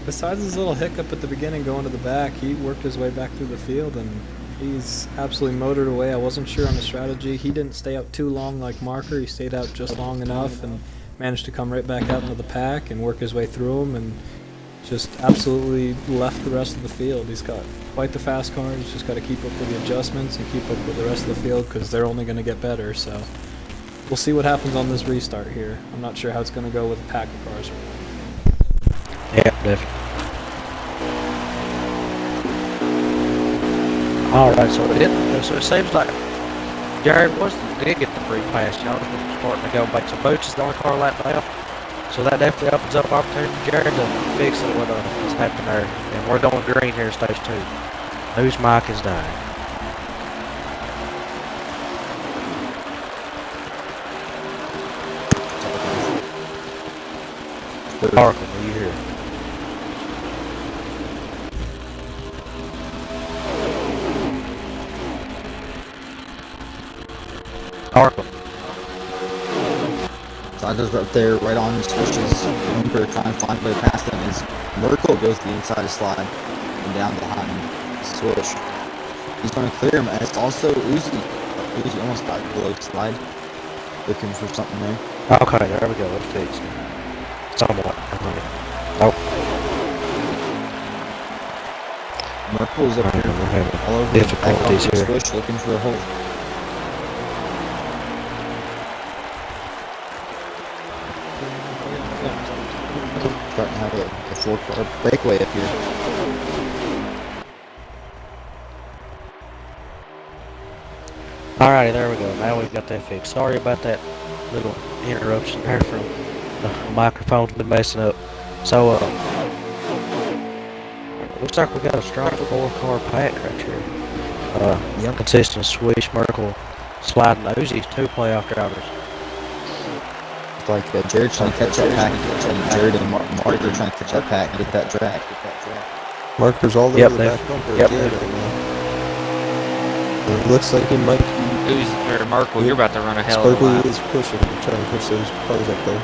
Besides his little hiccup at the beginning going to the back, he worked his way back through the field and he's absolutely motored away. I wasn't sure on the strategy. He didn't stay out too long like Marker. He stayed out just long enough and managed to come right back out into the pack and work his way through them and just absolutely left the rest of the field. He's got quite the fast car. He's just got to keep up with the adjustments and keep up with the rest of the field because they're only going to get better. So we'll see what happens on this restart here. I'm not sure how it's going to go with a pack of cars. Yeah, definitely. Alright, so it seems like Jared did get the free pass. Jones was starting to go back. So Boots is the only car lap down. So that definitely opens up opportunity for Jared to fix it what is happening there. And we're going green here in stage 2. Whose mic is dying? Parker, are you here? Parker. Saga's up there, right on Swish's bumper, trying to find a way past him. As Merkel goes to the inside of Slide and down behind Swish. He's going to clear him, and it's also Uzi. Uzi almost got below Slide, looking for something there. Okay, there we go. Let's fix it. Somewhat. Nope. Merkel's up here, We're having all over the back difficulties of here. Swish, looking for a hole. Starting to have a four-car breakaway up here. Alrighty, there we go. Now we've got that fixed. Sorry about that little interruption there from the microphone's been messing up. So, looks like we got a strong 4-car pack right here. Consisting of Swish, Merkel, Slide, and Uzi's 2 playoff drivers. It's like Jared trying to catch that pack, and Jared and Mark are trying to catch that pack and get that track. Marker's all the way to the back bumper of Jared right now. It looks like he might be. Merkel, you're about to run a hell of a lap. Sparkly is pushing to try and push those cars up there.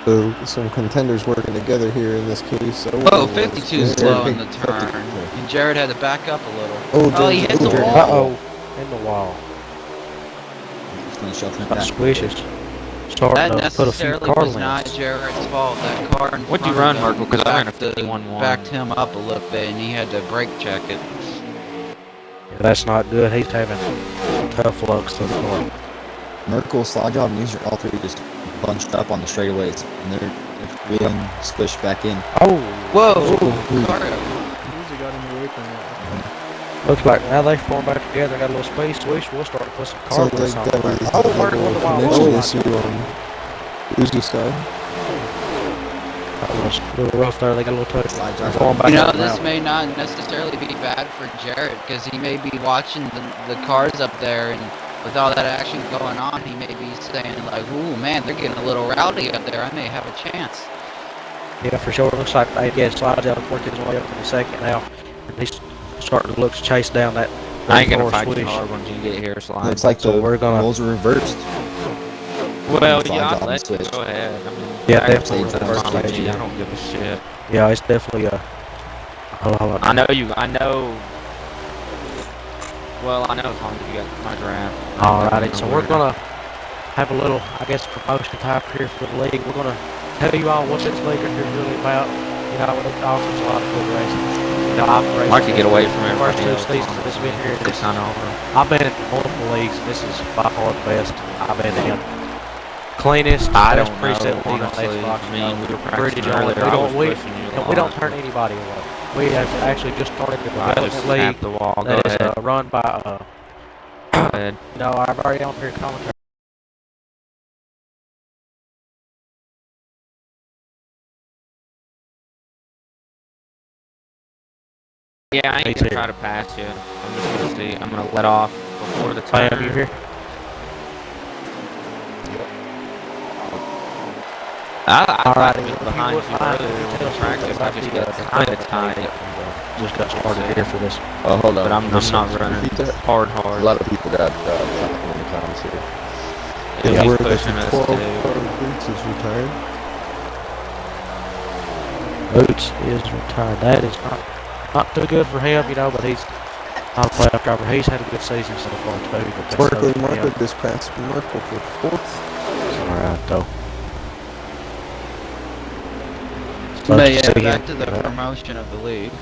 So some contenders working together here in this case. Whoa, 52's slow in the turn. And Jared had to back up a little. Oh, he hit the wall. Uh-oh, in the wall. That Swishes. That Starting to put a few necessarily car was not lengths. Jared's fault. That car in What'd you front run, of him Merkel? 'Cause I ran a 51.1. backed him up a little bit, and he had to brake check it. Yeah, that's not good. He's having tough luck so far. Merkel, Slide Job, and these are all three just bunched up on the straightaways, and they're being squished back in. Oh! Whoa! Uzi got in the apron. Looks like now they form back together, got a little space swish. We'll start to put some car Sounds lengths like on that there. was Oh, a Merkel little with the wall. connection Oh, issue on Uzi's side. that was a little rough there. They got a little touch. Slide Job. Form back up This now. may not necessarily be bad for Jared, because he may be watching the cars up there, and with all that action going on, he may be saying like, ooh man, they're getting a little rowdy up there, I may have a chance. Yeah, for sure. It looks like they get Slides out and work his way up in the second now. He's starting to look to chase down that. I ain't gonna 4 fight you swish. hard once you get here, Slide. Looks like So the we're gonna- roles are reversed. Well, Slide yeah, Job I'll let you switch. go ahead. I mean, Yeah, I definitely can reverse follow stage, me. yeah. I don't give a shit. Yeah, it's definitely a. Hold on. I know you. I know. Well, I know Tom, you got my draft. Alrighty, so we're gonna have a little, I guess, promotion type here for the league. We're gonna tell you all what this league is really about. You know, it offers a lot of good racing. You know, I've raced. I could get away from the first everybody 2 else. seasons that's been here. It's not over. I've been in multiple leagues. This is by far the best I've been in. Cleanest, I best don't preset know, league on honestly. Xbox. I mean, we were British practicing only. earlier. I was We pushing you a we don't lot. turn anybody away. We have actually just started the I development just league tapped the wall. Go that is ahead. run by Go ahead. you know, I've already on here commentary. Yeah, I ain't He's gonna here. try to pass you. I'm just gonna see. I'm gonna let off before the Bam, time. you here? I Alright, thought it was if you behind wouldn't you mind, earlier if you in tell us practice. I about just the, got kind of tight. Just got started here for this. Oh, hold on. But I'm not running Repeat that. hard. A lot of people got talking in the comments here. Yeah, Where he's the pushing us 12 too. car Boots is retired. Boots is retired. That is not too good for him, you know, but he's not a playoff driver. He's had a good season so far too. But that's Berkeley so, Market yeah. this past Merkel for 4th. Alright, though. But yeah, back to the promotion of the league.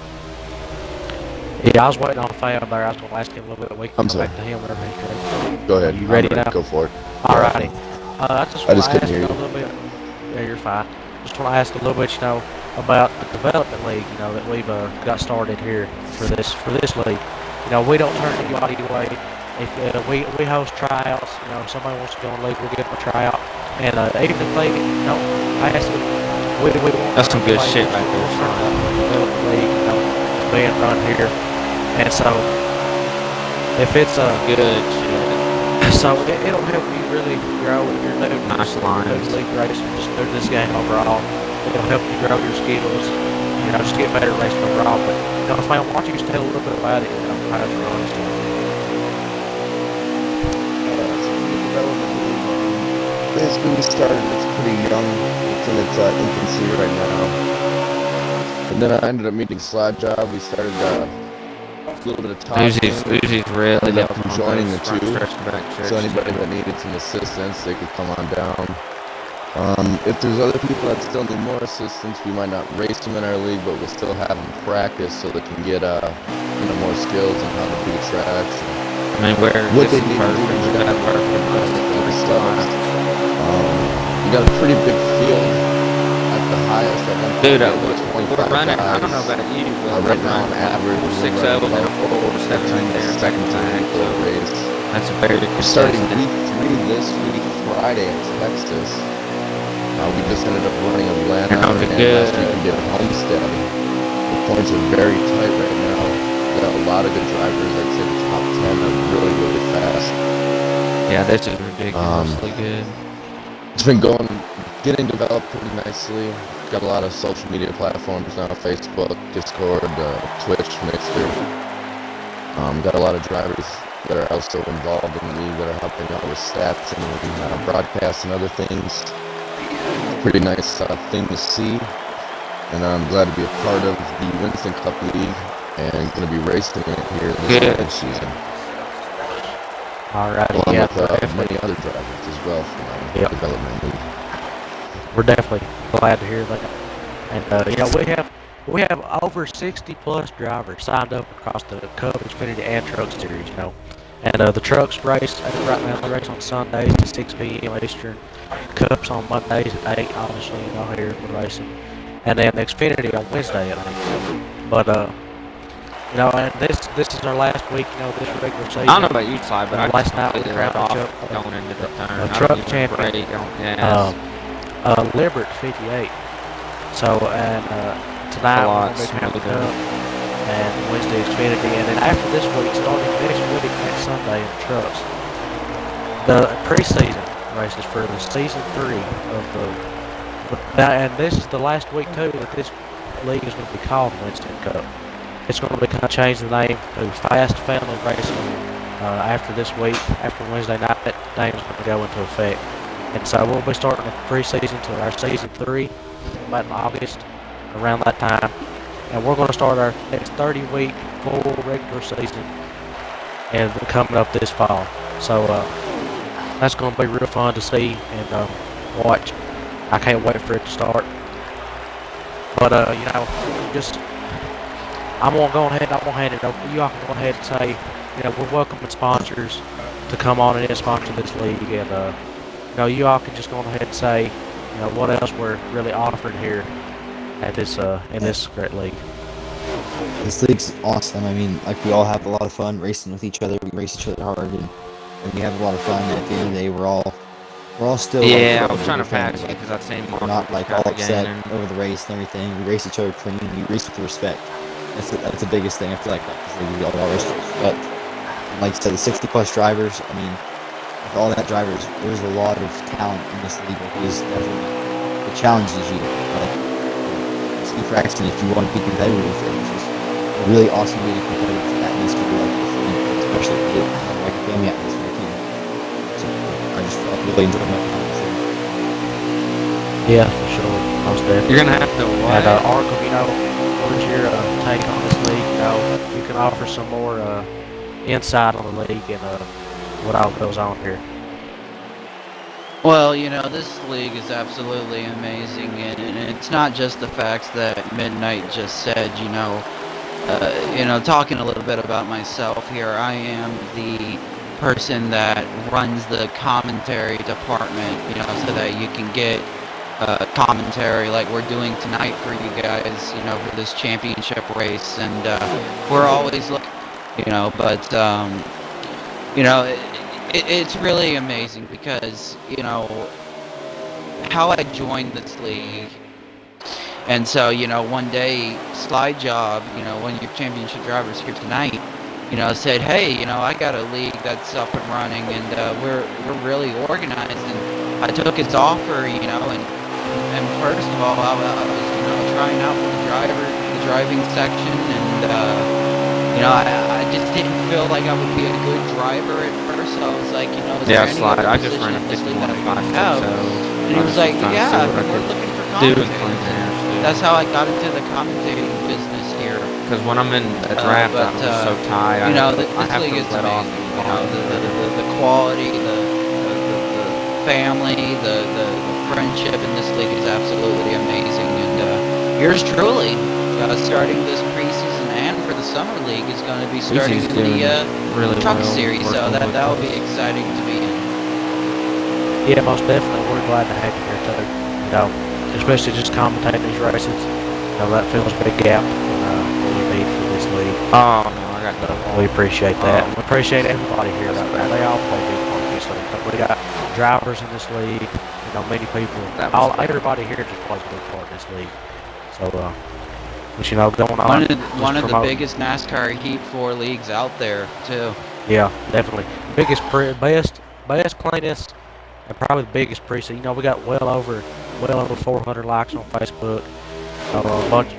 Yeah, I was waiting on Fab there. I was going to ask him a little bit. We can I'm come sorry. back to him whenever he's ready. Go ahead. You ready I'm now? Go for it. Alrighty. I just I want just to couldn't ask hear you a you. little bit. Yeah, you're fine. Just want to ask a little bit, you know, about the development league, you know, that we've got started here for this league. You know, we don't turn anybody away. If we host tryouts, you know, if somebody wants to go in the league, we'll give them a tryout. And even if they, you know, ask them, we won't. That's some good shit right there, We'll turn son. the development league, you know, it's being run here. And so, if it's Good shit. so it'll help you really grow if you're new to Nice this lines. league racing, just through this game overall. It'll help you grow your skills, you know, just get better at racing overall. But you know, if I want you to tell a little bit about it, you know, how it's run and stuff. Basically, we started, it's pretty young. It's in its infancy right now. And then I ended up meeting Slide Job. We started a little bit of talking. Uzi's really Ended up helping on joining those the front two. stretch and back stretch. So anybody that needed some assistance, they could come on down. If there's other people that still need more assistance, we might not race them in our league, but we'll still have them practice so they can get more skills on how to do the tracks. I mean, What this they is need to do perfect. is We got that perfect. stuff. We got a pretty big field at the highest at one Dude, point was 25 we're running. I guys. don't know about you, but Right now, on average, we're 4.60 running and then a about 4.7 right there. second to back, week for a so race. that's a very We're starting consistent. week 3 this week, Friday in Texas. We just ended up running Atlanta, How's it and good? last week we did Homestead. The points are very tight right now. We got a lot of good drivers. I'd say the top 10 are really, really fast. Yeah, this is ridiculously good. It's been getting developed pretty nicely. Got a lot of social media platforms now: Facebook, Discord, Twitch, Mixer. Got a lot of drivers that are also involved in the league that are helping out with stats and broadcasts and other things. Pretty nice thing to see, and I'm glad to be a part of the Winston Cup League and going to be racing it here this season. Alrighty, Along yeah, with many other drivers as well from our development league. we're definitely glad to hear that. And you know, we have over 60 plus drivers signed up across the Cup, Xfinity, and Truck Series. You know, and the trucks race right now. They race on Sundays at 6 p.m. Eastern. Cups on Mondays at 8. Obviously, you know, here we're racing, and then the Xfinity on Wednesday at 8. But you know, and this is our last week. You know, this regular season. I don't know about you, Ty, but I last night we completely crowned let the off truck, going into the turn. a truck champion. Brake on gas. Liberty 58. So, and tonight A lot we're going to be crowned the smoother. Cup, and Wednesday Xfinity, and then after this week, starting next week, next Sunday in the trucks, the preseason races for the season 3 of the. And this is the last week too that this league is going to be called Winston Cup. It's going to be kind of change the name to Fast Family Racing after this week, after Wednesday night. That name is going to go into effect. And so we'll be starting the preseason to our season 3 about in August, around that time. And we're going to start our next 30-week full regular season and coming up this fall. So that's going to be real fun to see and watch. I can't wait for it to start. But you know, just I'm gonna go ahead. I'm gonna hand it over. You all can go ahead and say, you know, we're welcoming sponsors to come on and sponsor this league, and you know, you all can just go ahead and say, you know, what else we're really offering here at this in this great league. This league's awesome. I mean, like, we all have a lot of fun racing with each other. We race each other hard, and we have a lot of fun. And at the end of the day, we're all still. Yeah, like, I was trying to family. patch you because I've seen We're Mark not like all upset again. over the race and everything. We race each other clean. We race with respect. That's the biggest thing I feel like about this league. We all race with respect. And like I said, the 60 plus drivers. I mean, with all that drivers, there's a lot of talent in this league. It challenges you. Like, Steve Fraxton, if you want to be competitive, it's just a really awesome way to be competitive. That needs to be like this league, especially if you get like a family atmosphere too. So I really enjoyed my time. Yeah, for sure. Most definitely. You're gonna have to what? And Arkham, you know, what is your take on this league? You know, you can offer some more insight on the league and what all goes on here. Well, you know, this league is absolutely amazing, and it's not just the facts that Midnight just said. You know, talking a little bit about myself here, I am the person that runs the commentary department, you know, so that you can get commentary like we're doing tonight for you guys, you know, for this championship race, and we're always looking, you know, but you know, it's really amazing because, you know, how I joined this league. And so, you know, one day, Slide Job, you know, one of your championship drivers here tonight, you know, said, hey, you know, I got a league that's up and running, and we're really organized. And I took his offer, you know, and first of all, I was, you know, trying out for the driving section, and you know, I just didn't feel like I would be a good driver at first. So I was like, you know, is there any Slide. other I just ran a position in this league 51 that I can have? And he was like, yeah, we're looking for commentators. That's how I got into the commentating business here. Because when I'm in a draft, I'm just so tired. You know, this league is amazing. You know, the quality, the family, the friendship in this league is absolutely amazing. And yours truly, starting this preseason and for the summer league, is going to be starting in the really truck series. So that will be exciting to be in. Yeah, most definitely. We're glad to have you here too. You know, especially just commentating these races. You know, that fills a big gap in what we need for this league. Oh no, I got another one. We appreciate that. We appreciate everybody here right now. They all play a big part in this league. But we got drivers in this league. You know, many people. Everybody here just plays a big part in this league. So, but you know, going on. One of the biggest NASCAR Heat 4 leagues out there too. Yeah, definitely. Best, cleanest, and probably the biggest precinct. You know, we got well over 400 likes on Facebook. A bunch,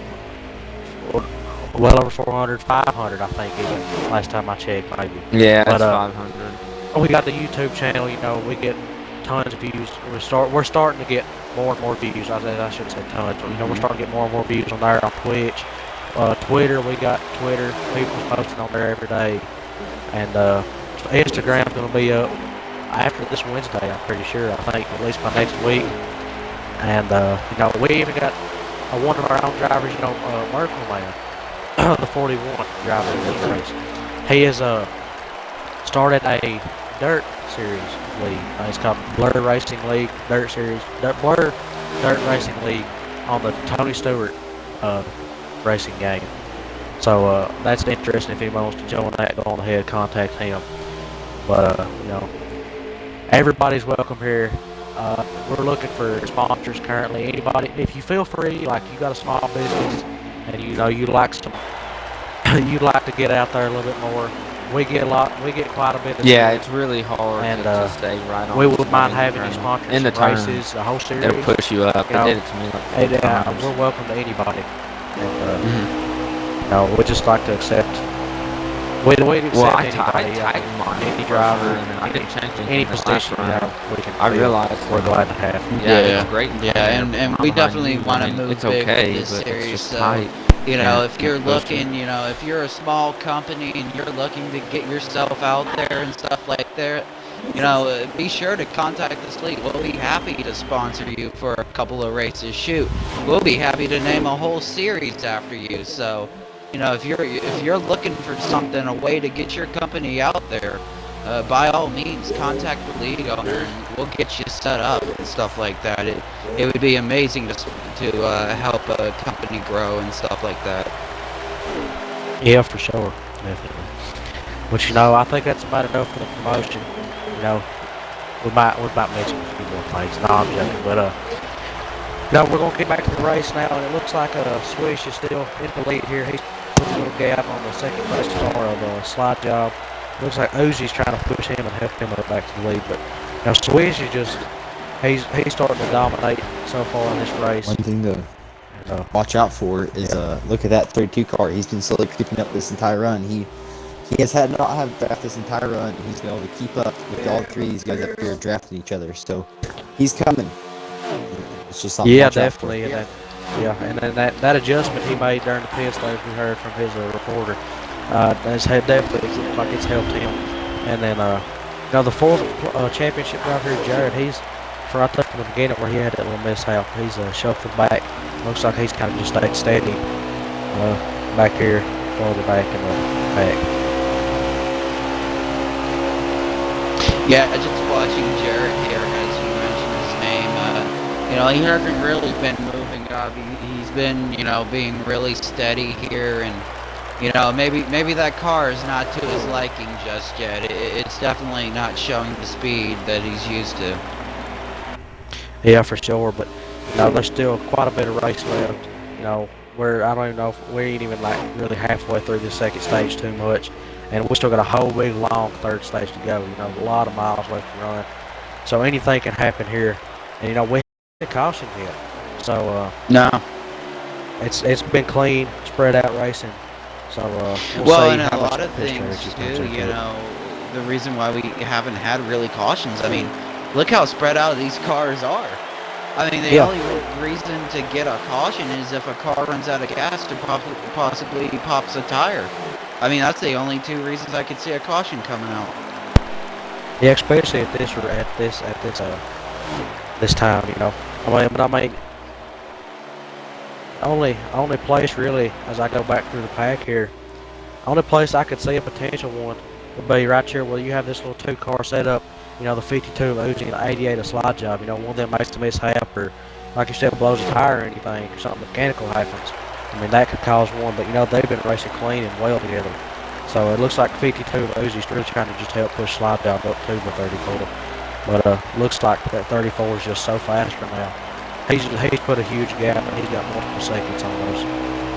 well over 400, 500, I think, even last time I checked, maybe. Yeah, but, 500. We got the YouTube channel. You know, we get tons of views. We're starting to get more and more views. I shouldn't say tons, but you know, we're starting to get more and more views on there on Twitch, Twitter. We got Twitter. People posting on there every day, and Instagram's gonna be up after this Wednesday. I'm pretty sure. I think at least by next week. And you know, we even got one of our own drivers. You know, Merkel Man, the 41 driver in this race. He has started a dirt series league. It's called Blur Racing League, Dirt Series, Blur Dirt Racing League on the Tony Stewart racing game. So that's interesting. If anyone wants to join that, go on ahead, contact him. But you know, everybody's welcome here. We're looking for sponsors currently. Anybody, if you feel free, like you got a small business and you know you'd like to get out there a little bit more. We get quite a bit of yeah, it's really hard and, to stay right on. We would mind having you sponsor in the races, the whole series. It'll push you up. You know, it did it to me like 4 times. We're welcome to anybody. And, you know, we just like to accept. We'd accept anybody, any driver, any position. You know, we can. I realize we're glad to have. Yeah, it's great. Yeah, and we definitely want to move big with this series. So, you know, if you're looking, you know, if you're a small company and you're looking to get yourself out there and stuff like that, you know, be sure to contact this league. We'll be happy to sponsor you for a couple of races. Shoot, we'll be happy to name a whole series after you. So, you know, if you're looking for something, a way to get your company out there, by all means, contact the league owner and we'll get you set up and stuff like that. It would be amazing to help a company grow and stuff like that. Yeah, for sure, definitely. But you know, I think that's about enough for the promotion. You know, we might mention a few more things. No, I'm joking, but no, we're gonna get back to the race now, and it looks like Swish is still in the lead here. He's putting a little gap on the second place car of Slide Job. Looks like Uzi's trying to push him and help him up back to the lead, but now Swish is just he's starting to dominate so far in this race. One thing to watch out for is look at that 32 car. He's been slowly creeping up this entire run. He has not have draft this entire run. He's been able to keep up with all three of these guys up here drafting each other. So he's coming. It's just something. Yeah, definitely. And then that adjustment he made during the pit stop, we heard from his reporter. Definitely looks like it's helped him. And then, you know, the fourth championship driver here, Jared, he's right there from the beginning where he had that little mishap. He's shuffled back. Looks like he's kind of just stayed steady back here, farther back in the back. Yeah, just watching Jared here, as you mentioned his name, you know, he hasn't really been moving up. He's been, you know, being really steady here, and you know, maybe that car is not to his liking just yet. It's definitely not showing the speed that he's used to. Yeah, for sure. But you know, there's still quite a bit of race left. You know, I don't even know if we ain't even like really halfway through the second stage too much, and we still got a whole big long third stage to go. You know, a lot of miles left to run. So anything can happen here, and you know, we haven't cautioned yet. So no, it's been clean, spread out racing. So, well, and a lot of things too, you know, the reason why we haven't had really cautions, I mean, look how spread out these cars are. I mean, the only reason to get a caution is if a car runs out of gas or possibly pops a tire. I mean, that's the only two reasons I could see a caution coming out. Yeah, especially at this time, you know. I mean, only place really, as I go back through the pack here, only place I could see a potential one would be right here where you have this little two-car setup. You know, the 52 of Uzi and the 88 of Slide Job. You know, one of them makes a mishap, or like you said, blows a tire or anything, or something mechanical happens, I mean, that could cause one. But, you know, they've been racing clean and well together. So it looks like 52 Uzi's really trying to just help push Slide Job up to the 34. But looks like that 34 is just so fast right now. He's put a huge gap, and he's got multiple seconds on those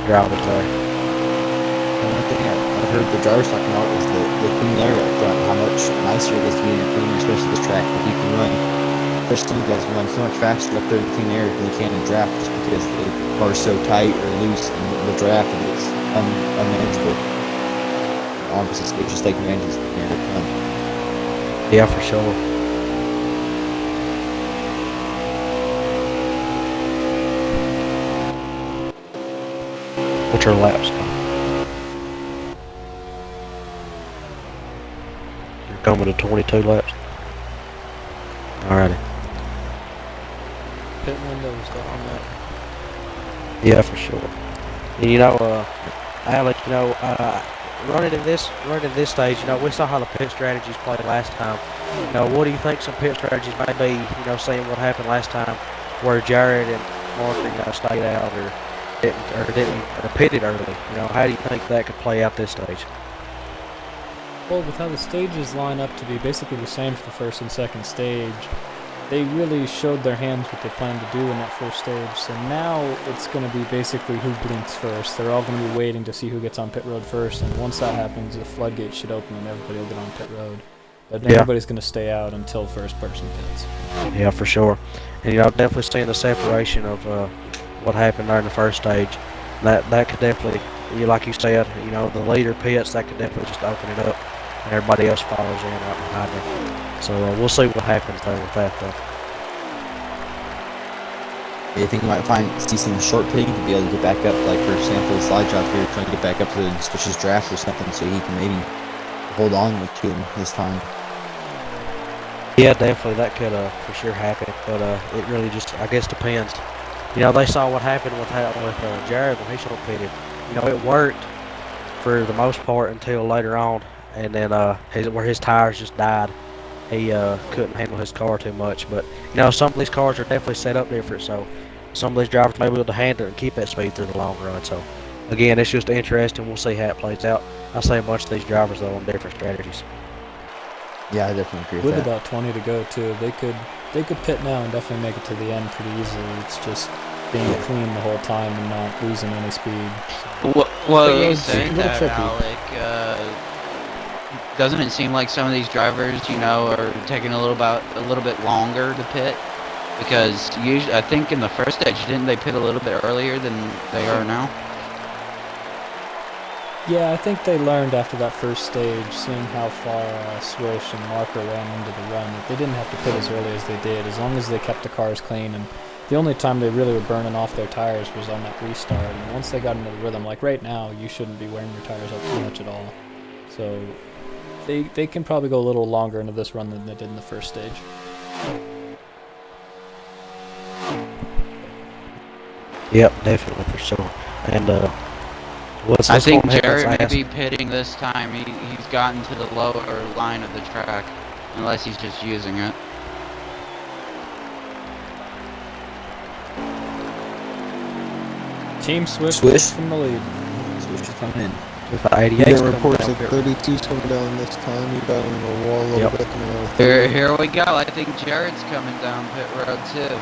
drivers there. And one thing I've heard the drivers talking about is the clean air up front, how much nicer it is to be in the clean, especially this track. Like you can run, especially you guys run so much faster up there in clean air than you can in draft, just because the car's so tight or loose in the draft and it's unmanageable. Opposite speed, just take advantage of the clean air up front. Yeah, for sure. What's your laps? You're coming to 22 laps. Alrighty. Pit window is on that. Yeah, for sure. And you know, Alec, you know, running in this stage, you know, we saw how the pit strategies played last time. You know, what do you think some pit strategies may be? You know, seeing what happened last time, where Jared and Marker, you know, stayed out or pitted early. You know, how do you think that could play out this stage? Well, with how the stages line up to be basically the same for the first and second stage, they really showed their hands what they planned to do in that first stage. So now it's going to be basically who blinks first. They're all going to be waiting to see who gets on pit road first, and once that happens, the floodgates should open and everybody will get on pit road. But everybody's going to stay out until first person pits. Yeah, for sure. And, you know, definitely seeing the separation of what happened there in the first stage. That could definitely, like you said, you know, the leader pits, that could definitely just open it up, and everybody else follows in right behind them. So we'll see what happens there with that, though. You think you might see some short pitting to be able to get back up, like for example, the Slide Job here trying to get back up to the Swish's draft or something, so he can maybe hold on to him this time. Yeah, definitely, that could for sure happen, but it really just, I guess, depends. You know, they saw what happened with Jared when he short pitted. You know, it worked for the most part until later on, and then where his tires just died. He couldn't handle his car too much. But, you know, some of these cars are definitely set up different, so some of these drivers may be able to handle it and keep that speed through the long run. So, again, it's just interesting. We'll see how it plays out. I see a bunch of these drivers, though, on different strategies. Yeah, I definitely agree with With that. about 20 to go, too, they could pit now and definitely make it to the end pretty easily. It's just being clean the whole time and not losing any speed. Well, you saying that, Alec, doesn't it seem like some of these drivers, you know, are taking a little bit longer to pit? Because usually, I think in the first stage, didn't they pit a little bit earlier than they are now? Yeah, I think they learned after that first stage, seeing how far Swish and Marker ran into the run, that they didn't have to pit as early as they did, as long as they kept the cars clean. And the only time they really were burning off their tires was on that restart. And once they got into the rhythm, like right now, you shouldn't be wearing your tires out too much at all. So they can probably go a little longer into this run than they did in the first stage. Yep, definitely, for sure. And I think Jared may be pitting this time. He's gotten to the lower line of the track, unless he's just using it. Team Swish from the lead. Swish is coming in. With the 88. Yeah, reports that 32's coming down this time. He got in the wall a little bit. Here we go. I think Jared's coming down pit road too.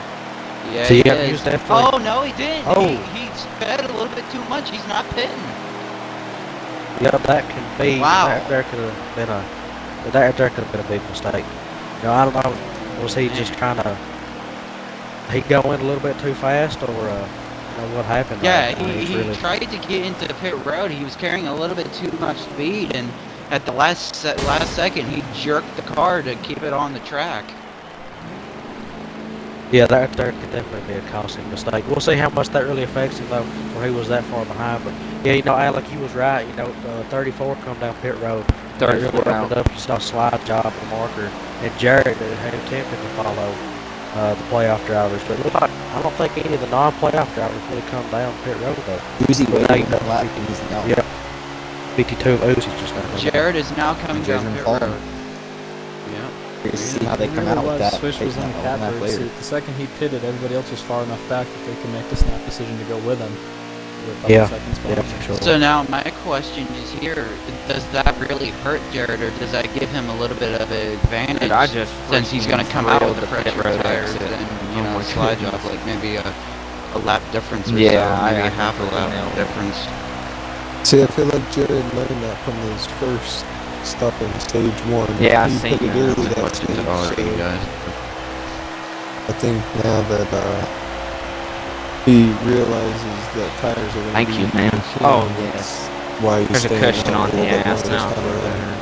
Yeah, so he is. Oh no, he didn't. Oh. He sped a little bit too much. He's not pitting. Yeah, that can be. Wow. There could have been a big mistake. You know, I don't know. Was he just trying to? He go in a little bit too fast, or you know, what happened? Yeah, he tried to get into pit road. He was carrying a little bit too much speed, and at the last second, he jerked the car to keep it on the track. Yeah, there could definitely be a costly mistake. We'll see how much that really affects him, though, where he was that far behind. But, yeah, you know, Alec, you was right. You know, 34 come down pit road. 34 really down. opened up. You saw Slide Job and Marker. And Jared had attempted to follow the playoff drivers. But it looked like, I don't think any of the non-playoff drivers really come down pit road, though. Uzi waiting that lap and he's out. Yeah. 52 of Uzi's just not. Jared is now coming down Jared's pit falling. road. Yeah. Curious to see how It they come really out with was. that. Swish was in the catbird later. seat. The second he pitted, everybody else was far enough back that they could make the snap decision to go with him. With a couple Yeah, seconds yeah, behind. for sure. So now my question is here: does that really hurt Jared, or does that give him a little bit of an advantage? Dude, I just since he's going to come out with the freaking fresh road tires exit. and Oh my slide goodness. job, like maybe a lap difference or Yeah, so, maybe I half a completely lap nailed it. difference. See, I feel like Jared learned that from his first stop in stage 1. Yeah, I he seen pitted that. early I've been that watching stage, it already, so guys. I think now that he realizes that tires are going to Thank be you, man. key, Oh, that's why he's There's a staying cushion out on a the little bit ass more now. this time around.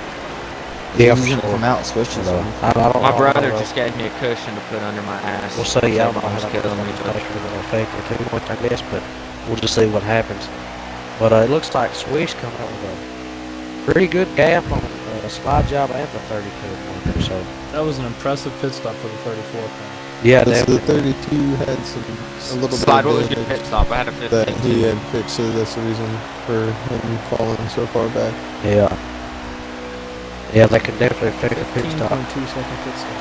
Yeah, he's for gonna sure. come out and switch this But, one. I don't My know, brother I just gave me a cushion to put under my ass. We'll see. I don't know how Almost that's killing me, but going to affect it too much, I guess, but we'll just see what happens. But it looks like Swish coming out with a pretty good gap on the slide job and the 32 marker. So That was an impressive pit stop for the 34 car. yeah, The definitely. 32 had a little Slide, bit what was of your damage pit stop? I had a 15. that he had fixed, so that's the reason for him falling so far back. Yeah. Yeah, that can definitely affect the pit 15.2 stop. second pit stop.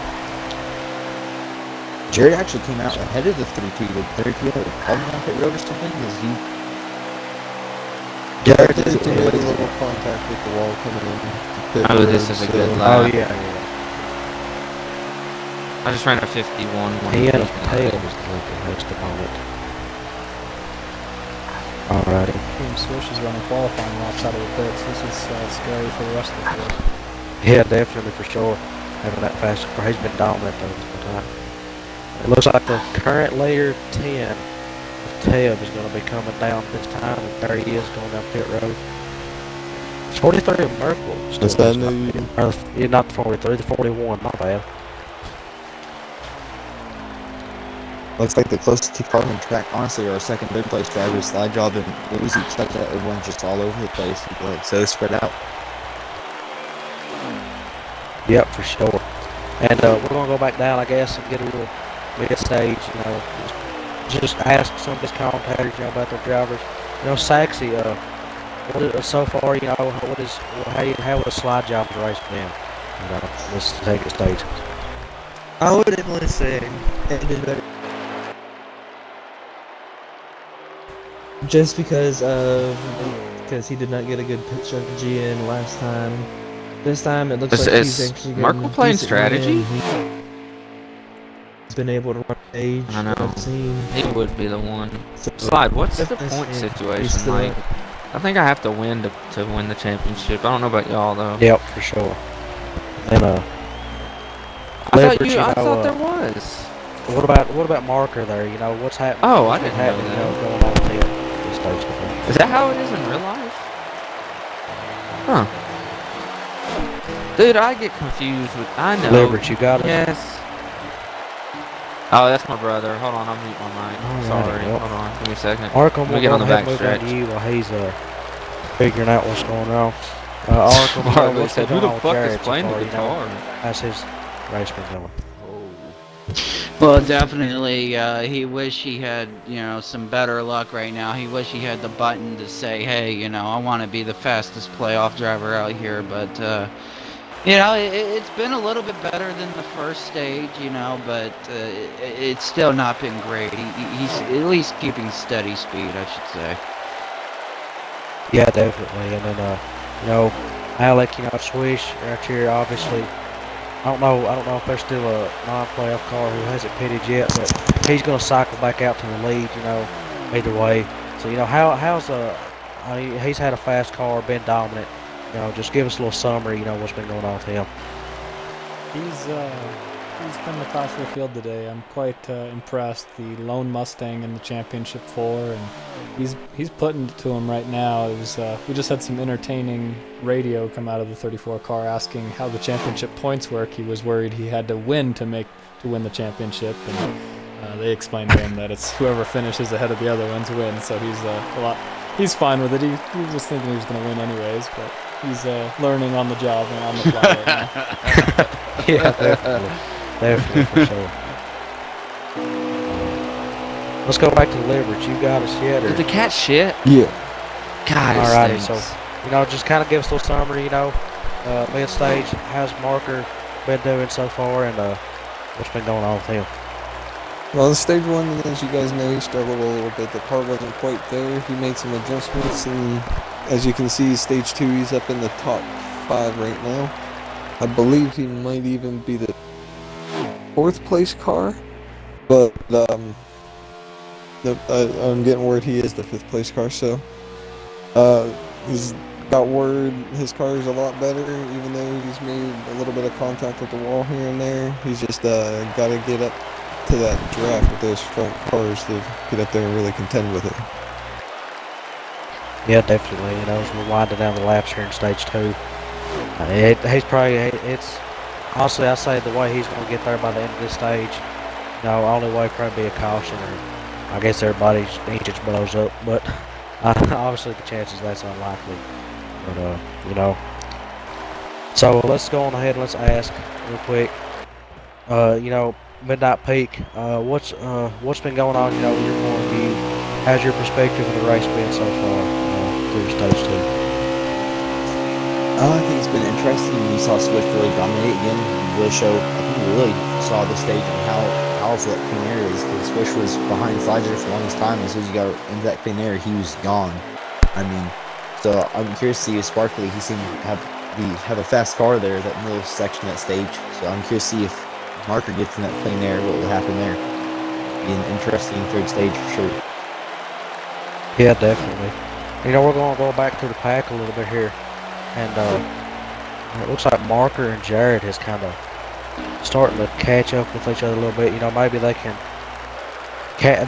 Jared actually came out ahead of the 32. The 32 had a problem on pit road or something because he. Jared did a little contact with the wall coming in. to pit Oh, road, this is a good so- lap. Oh yeah, yeah. I just ran a 51. He had a tail was looking next opponent. Alrighty. TeamSwish is running qualifying laps out of the pits. This is scary for the rest of the field. Yeah, definitely for sure. Having that fast car, he's been dominant though this whole time. It looks like the current layer 10 of Teb is going to be coming down this time, and there he is going down pit road. 43 of Merkel. Is that new? Yeah, not the 43, the 41, my bad. Looks like the closest two cars on track, honestly, are second, third place drivers. Slide job and lose each other. Everyone's just all over the place. Like, so spread out. Yep, for sure. And we're going to go back down, I guess, and get a little mid-stage, you know, just ask some of these commentators, you know, about their drivers. You know, Saxy, what is, so far, you know, how the slide jobs race been? You know, this second stage. I would definitely say it did better. Just because he did not get a good pit strategy in last time. This time it looks like he's Is actually Merkel getting playing decent strategy? momentum. He's been able to run stage. I know. I've seen. He would be the one. So, Slide, what's the definitely point seen- situation he's still- like? I think I have to win to win the championship. I don't know about y'all though. Yep, for sure. And Leverage, I you know, thought there was. what about Marker there? You know, what's happening? Oh, I what's been didn't know happening, that. you know, going on with him this stage. Is that how it is in real life? Huh. Dude, I get confused with. I know. Leverage, you got it. Yes. Oh, that's my brother. Hold on, I'll mute my mic. Alright, Sorry. well. Hold on. Give me a second. Arkham Let me will get go on the ahead back and move on stretch. to you while he's figuring out what's going on. Arkham, Marley what's said, going "Who on the with fuck Jared is so playing far, the you know? guitar?" How's his race been going? Well, definitely, he wish he had, you know, some better luck right now. He wish he had the button to say, hey, you know, I want to be the fastest playoff driver out here, but, you know, it's been a little bit better than the first stage, you know, but it's still not been great. He's at least keeping steady speed, I should say. Yeah, definitely. And then, you know, Alec, you know, Swish right here, obviously. I don't know if there's still a non-playoff car who hasn't pitted yet, but he's going to cycle back out to the lead, you know, either way. So, you know, he's had a fast car, been dominant. You know, just give us a little summary, you know, what's been going on with him. He's been the class of the field today. I'm quite impressed. The lone Mustang in the championship 4, and he's putting it to him right now. It was we just had some entertaining radio come out of the 34 car asking how the championship points work. He was worried he had to win to win the championship, and they explained to him that it's whoever finishes ahead of the other ones wins. So he's fine with it. He was thinking he was going to win anyways, but he's learning on the job and on the fly right now. Yeah, definitely for sure. Let's go back to Leverage. You got us yet? Or? Did the cat shit? Yeah. God, Alrighty, it so stinks. you know, just kind of give us a little summary. You know, mid stage, how's Marker been doing so far, and what's been going on with him? Well, the stage 1, as you guys know, he struggled a little bit. The car wasn't quite there. He made some adjustments, and as you can see, stage 2, he's up in the top 5 right now. I believe he might even be the 4th place car, but I'm getting word he is the 5th place car, so he's got word his car is a lot better, even though he's made a little bit of contact with the wall here and there. He's just got to get up to that draft with those front cars to get up there and really contend with it. Yeah, definitely. You know, as we're winding down the laps here in stage 2, he's probably, it's, honestly, I say the way he's going to get there by the end of this stage, you know, only way probably be a caution, or I guess everybody's engine blows up, but obviously the chances that's unlikely. But, you know, so let's go on ahead and let's ask real quick, you know, Midnight Peak, what's been going on, you know, your point of view? How's your perspective of the race been so far through stage 2? I think it's been interesting. We saw Swift really dominate again. Really show. I think we really saw the stage and how powerful that clean air is. Because Swift was behind Slider for the longest time. As soon as you got into that clean air, he was gone. I mean, so I'm curious to see with Sparkly. He seemed to have a fast car there, that middle section of that stage. So I'm curious to see if Marker gets in that clean air, what will happen there. Be an interesting 3rd stage for sure. Yeah, definitely. You know, we're going to go back to the pack a little bit here. And it looks like Marker and Jared is kind of starting to catch up with each other a little bit. You know, maybe they can.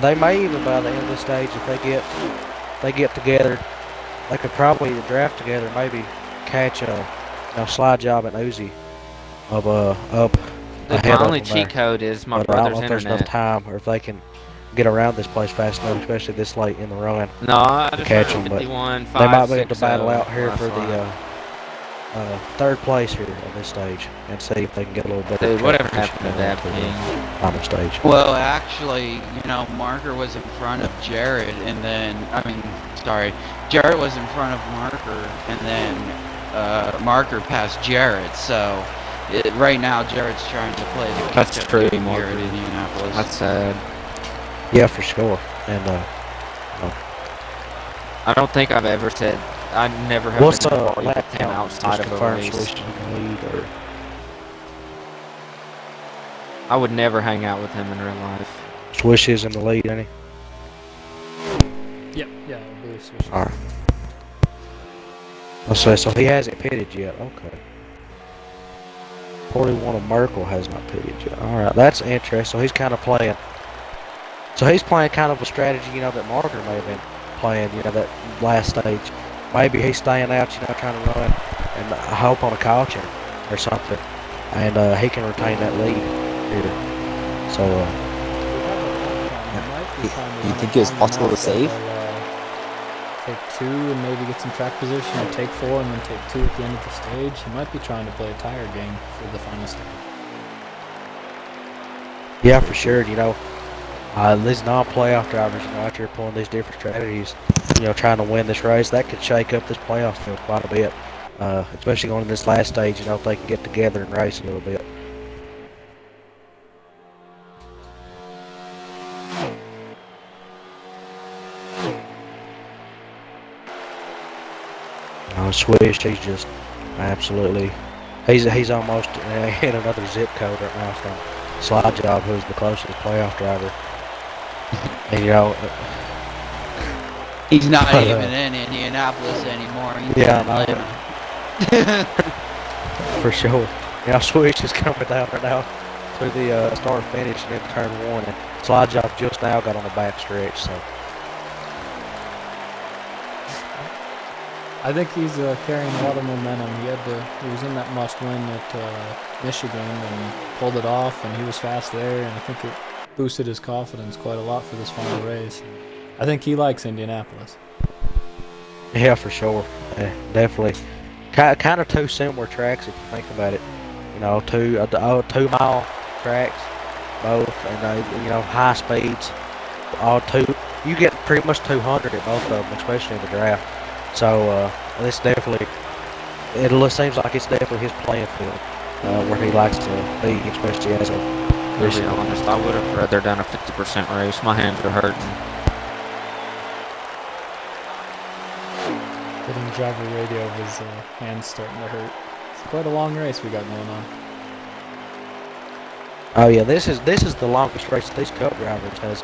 They may even by the end of the stage, if they get together, they could probably draft together. Maybe catch Slide Job and Uzi up The only cheat code is my but I don't brother's know if there's enough internet. time, or if they can get around this place fast enough, especially this late in the run. No, I to just catch heard them, but 51, they 5, might be able 6, to battle 0 out here last for the line. 3rd place here on this stage, and see if they can get a little bit Dude, of whatever track happened to position that going ping? into the final stage. Well, actually, you know, Marker was in front of Jared, and then, Jared was in front of Marker, and then Marker passed Jared, so right now Jared's trying to play the That's catch-up true, game here Marker. at Indianapolis. That's sad. Yeah, for sure. And I don't think I've ever said I never have what's been in a party lap with him count? outside Just of a confirm race. Swish in the lead, or I would never hang out with him in real life. Swish is in the lead, ain't he? Yep, yeah, I believe Swish. All right. Let's say so. He hasn't pitted yet. Okay. 41 of Merkel has not pitted yet. All right, that's interesting. So he's kind of playing. So he's playing kind of a strategy, you know, that Marker may have been playing, you know, that last stage. Maybe he's staying out, you know, trying to run and hope on a caution or something, and he can retain that lead here. So, Do you think it was possible to save? Take 2 and maybe get some track position, or take 4 and then take 2 at the end of the stage. He might be trying to play a tire game for the final stage. yeah, for sure, you know, these non-playoff drivers, you know, out here pulling these different strategies, you know, trying to win this race, that could shake up this playoff field quite a bit, especially going to this last stage, you know, if they can get together and race a little bit. Swish, he's just absolutely, he's almost in another zip code right now from Slide Job, who's the closest playoff driver. And you know, He's not even in Indianapolis anymore. He's yeah, in Atlanta. for sure. You know, Swish is coming down right now through the start finish and then turn 1, and Slide Job just now got on the back stretch, so. I think he's carrying a lot of momentum. He was in that must-win at Michigan and pulled it off, and he was fast there, and I think it boosted his confidence quite a lot for this final race. I think he likes Indianapolis. Yeah, for sure. Definitely. Kind of 2 similar tracks if you think about it. You know, 2-mile tracks, both, and you know, high speeds. All 2. You get pretty much 200 at both of them, especially in the draft. So this definitely, seems like it's definitely his playing field. where he likes to be, especially as a To be honest, I would have rather done a 50% race. My hands are hurting. Getting driver radio of his hands starting to hurt. It's quite a long race we got going on. Oh yeah, this is the longest race these Cup drivers has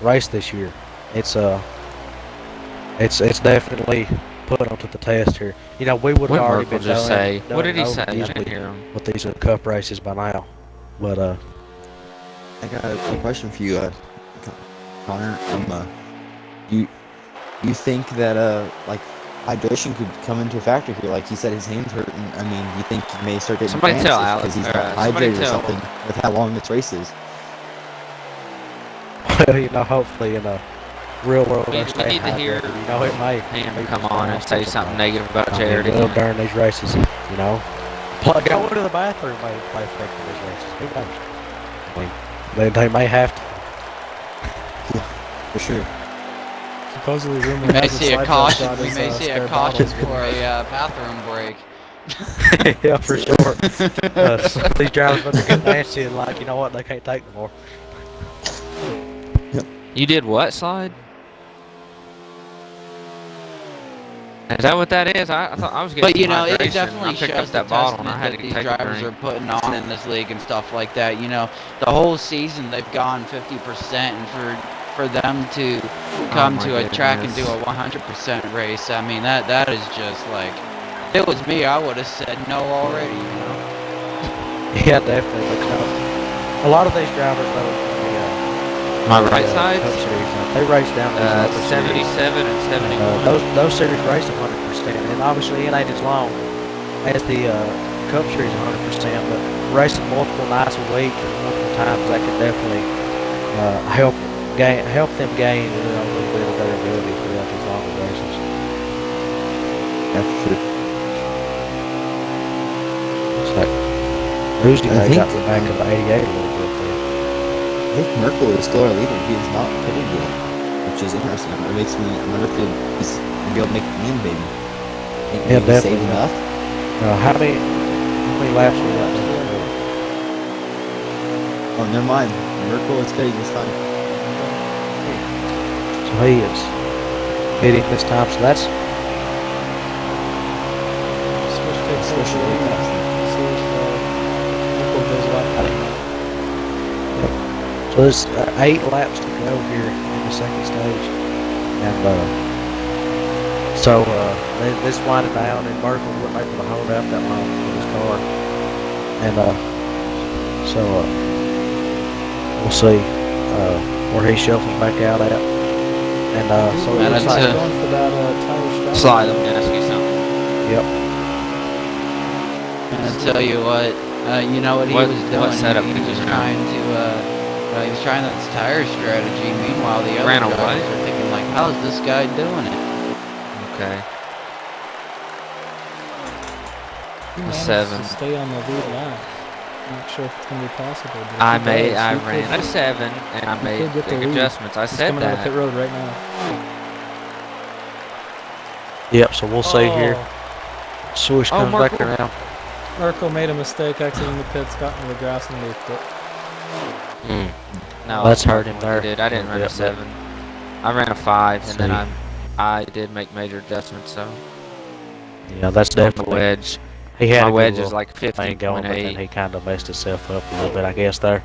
raced this year. It's definitely put onto the test here. You know, we would have already been just say. done What did he over say? I easily didn't hear him. with these Cup races by now. But I got a question for you, Connor. You think that like hydration could come into a factor here? Like he said, his hands hurt, and I mean, you think he may start getting Somebody tell cramps Alex, because he's or, not somebody hydrated or tell- something with how long this race is. well, you know, hopefully in a real world We they're staying need to hear hydrated. You know, it may him come on and say something negative about Charity. Well, during these races, you know. Go into the bathroom may affect these races. Who knows? I mean, they may have to. Yeah, for sure. Supposedly, rumor We may has it see a Slide caution. got We his, may see a spare caution bottles for getting- a bathroom break. Yeah, for sure. Some of these drivers better get nasty and like, you know what, they can't take no more. You did what, Slide? Is that what that is? I thought I was getting But you some know, it hydration. definitely I picked shows up that the bottle and I testament had that to these take a drivers drink. are putting on in this league and stuff like that. You know, the whole season they've gone 50%, and for them to come my to a track and do goodness. a 100% race, I mean that is just like, if it was me, I would have said no already. You know. Yeah, definitely. But, you know, a lot of these drivers, though, My right side? Cup series, they race down these other 77 series. and 71. Those series race 100%, and obviously it ain't as long as the Cup Series 100%, but racing multiple nights a week or multiple times, that could definitely help them gain, you know, a little bit of their ability throughout these longer races. That's true. It's like Tuesday I they got think- the back of the 88 a little bit there. I think Merkel is still our leader. He is not pitted yet, which is interesting. It makes me. I wonder if he's gonna be able to make the end, baby. Think Yeah, maybe he saved definitely. enough. How many laps we got there? Oh, never mind. Merkel is pitting this time. So he is hitting this time, so that's Switch takes Switch over it the up. lead. Nickel goes left. So there's 8 laps to go here in the second stage, and this winding down, and Merkel wasn't able to hold out that long with his car, and we'll see where he shuffles back out at, and so it Man, looks that's like, a- Going for that tire strap. Slide, let me ask you something. yep, And I tell you what, you know what he What- was what doing. setup He did was you trying to, he was trying that tire strategy. Meanwhile, the other Ran drivers away? are thinking like, how is this guy doing it? Okay. He managed 7. to stay on the lead lap. I'm not sure if it's going to be possible. But if I he made, does, I he could ran a get- 7, and I he made could get the big lead. adjustments. I He's said coming out of that. pit road right now. yep. So we'll see here. Swish Oh, comes back Merkel. around. Merkel made a mistake exiting the pits, got into the grass and looped it. No, That's I hurt him there. I didn't run a Yep. 7. I ran a 5, and then See. I did make major adjustments. So Yeah, that's on the definitely. wedge, He had my a good wedge is little like thing going, but then 50.8. he kind of messed himself up a little bit, I guess, there.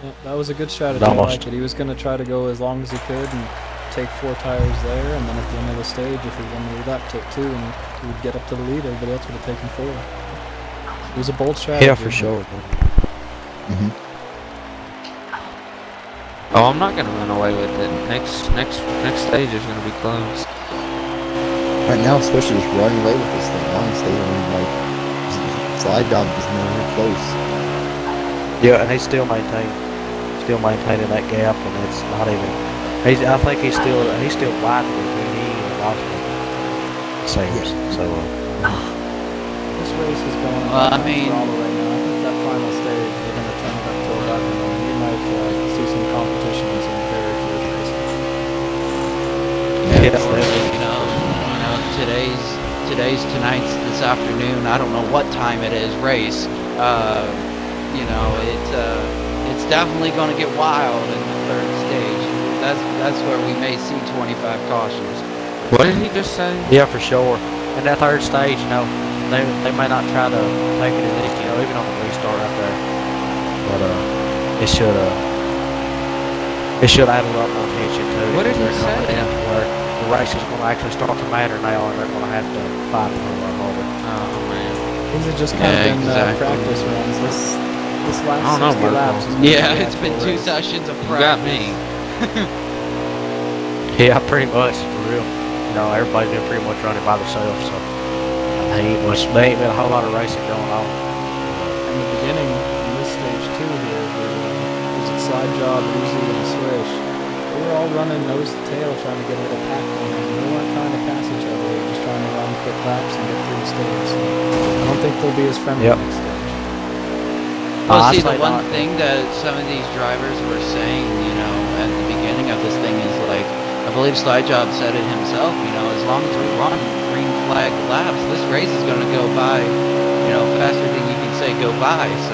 Yeah, that was a good strategy. I Almost. like it. He was going to try to go as long as he could and take 4 tires there, and then at the end of the stage, if he won the lap, take 2, and he would get up to the lead. Everybody else would have taken 4. It was a bold strategy. Yeah, for sure. Mm-hmm. Oh, I'm not gonna run away with it. Next stage is gonna be close. Right now, Swish is running away with this thing. Honestly, I mean, like, slide job is nowhere close. Yeah, and he's still maintaining that gap, and it's not even. I think he's still widening between he and Austin. It seems. So This race is going Well, I on mean- throttle right now. I think that final stage, they're going to turn it up to 11, and we might see some competition in some very fierce racing. Yeah, You know, tonight's, this afternoon, I don't know what time it is, race. You know, it's definitely going to get wild in the third stage. That's where we may see 25 cautions. What did he just say? Yeah, for sure. In that third stage, you know, they may not try to take it as easy, you know, even on the restart out there. But it should add a lot more tension to it. What did he say? Where the race is going to actually start to matter now, and they're going to have to fight for a lot harder. Oh man. These are just kind of been practice runs. This last I don't know, 60 laps. Marco. Yeah, it's been 2 sessions of You got practice. me. Yeah, pretty much, for real. You know, everybody's been pretty much running by themselves, so there ain't been a whole lot of racing going on. In the beginning, in this stage 2 here, was it Slide Job, Uzi, and Swish? They were all running nose to tail trying to get a little pack going on. They weren't trying to pass each other. They were just trying to run quick laps and get through the stage. So I don't think they'll be as friendly next stage. Well, see, the I'd say one not. thing that some of these drivers were saying, you know, at the beginning of this thing is like, I believe Slidejob said it himself, you know, as long as we run green flag laps, this race is going to go by, you know, faster than you can say go by. So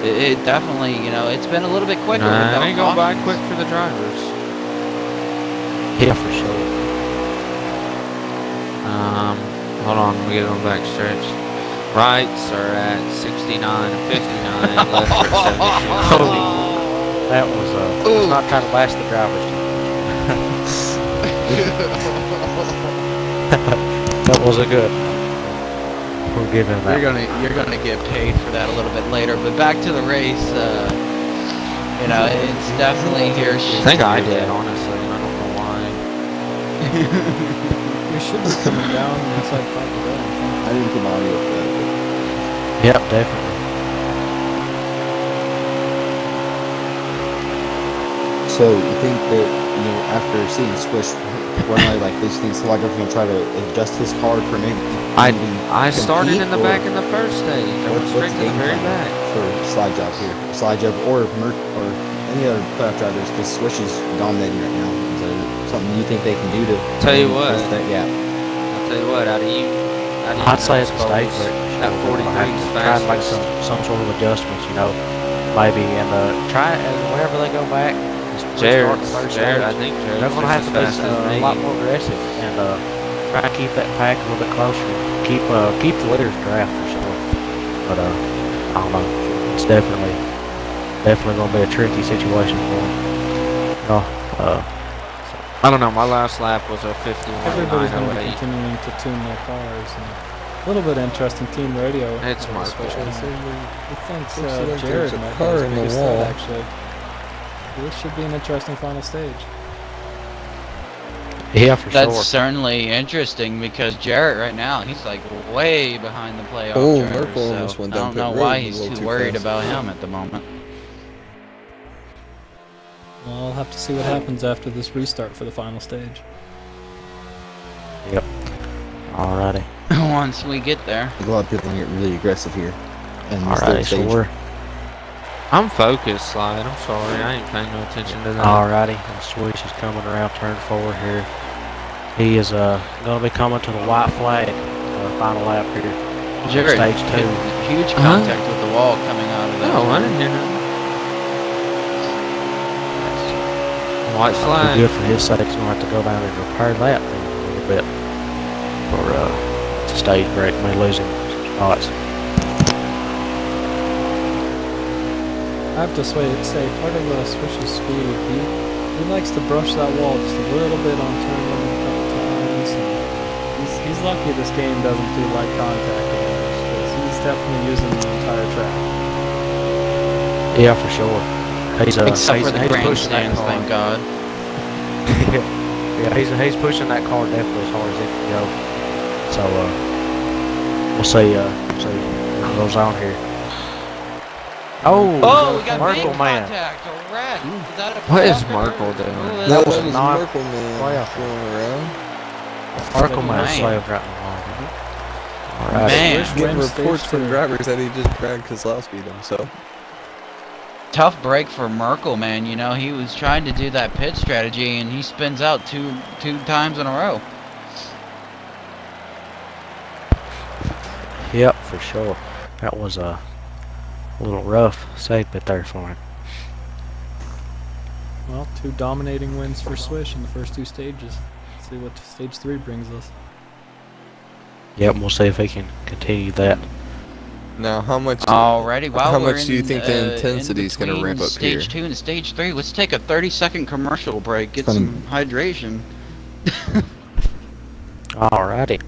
it definitely, you know, it's been a little bit quicker. Nah, it without ain't going by cautions. quick for the drivers. Yeah, for sure. Hold on, let me get on the back stretch. Rights are at 69 and 59. Left are at 72. That was let's not try to blast the drivers. That wasn't good. We'll give him that. You're gonna get paid for that a little bit later. But back to the race, you know, it's definitely here. I think I did, honestly. I don't know why. We should be coming down inside 5 to go. I didn't put my audio up there. Yep, definitely. So you think that, you know, after seeing Swish run away like this, you think Slider's going to try to adjust his car for maybe I started in the or back in the first stage. I went straight to the very back. for Slide Job here? Slide Job or or any other playoff drivers, because Swish is dominating right now. Is there something you think they can do to Tell you maybe what. close that gap? I'll tell you what, out of you, I'd say it's a stage break. That 43 is Try to make fastest. some sort of adjustments, you know, maybe, and try and whenever they go back. Jared, They're I think Jared's going to have to be as fast as a me. lot more aggressive and try to keep that pack a little bit closer. Keep the leaders draft for sure. But I don't know. It's definitely going to be a tricky situation for them. I don't know, my last lap was a 51.908. Everybody's going to be continuing to tune their cars. And a little bit interesting team radio. It's Marco. He thinks Looks like Jared there's a might car have in his the biggest wall. threat, actually. This should be an interesting final stage. Yeah, for That's sure. certainly interesting because Jarrett right now, he's like way behind the playoff Oh, drivers, Merkel almost so went I down don't pit know road why a he's little too too worried fast. about him at the moment. Well, I'll have to see what happens after this restart for the final stage. Yep. Alrighty. Once we get there. I think a lot of people get really aggressive here. And this Alrighty, third so stage. I'm focused, Slide. I'm sorry, I ain't paying no attention to that. Alrighty, and Swish is coming around turn 4 here. He is going to be coming to the white flag final lap here. Jared, Stage 2. huge contact with the wall coming out of that. No, I didn't hear nothing. White Not flag. too good for his sake. He's going to have to go down and repair that thing a little bit. For it's a stage break, may losing some spots. I have to say, part of Swish's speed, he likes to brush that wall just a little bit on turn 1 a couple times. And he's lucky this game doesn't do light contact damage, because he's definitely using the entire track. Yeah, for sure. He's Except for the he's pushing that grandstands, car. thank God. Yeah, he's pushing that car definitely as hard as it can go. So we'll see what goes on here. Oh, we got Merkel big man. contact, a wreck. Is that a What is playoff Merkel or- doing? Ooh, That was was not Merkel man playoff. going around. Merkel man Man. slaved right along. Alright. Man. Swish Getting wins reports stage from 2. drivers that he just dragged Kozlowski them, so. Tough break for Merkel, man. You know, he was trying to do that pit strategy, and he spins out two times in a row. Yep, for sure. That was A little rough segment there for him. Well, 2 dominating wins for Swish in the first 2 stages. Let's see what stage 3 brings us. Yep, we'll see if he can continue that. Now, how much? Alrighty, well, how we're much do you in, think the intensity is going to between ramp up here? Stage 2 and Stage 3. Let's take a 30-second commercial break, get Funny. some hydration. Alrighty.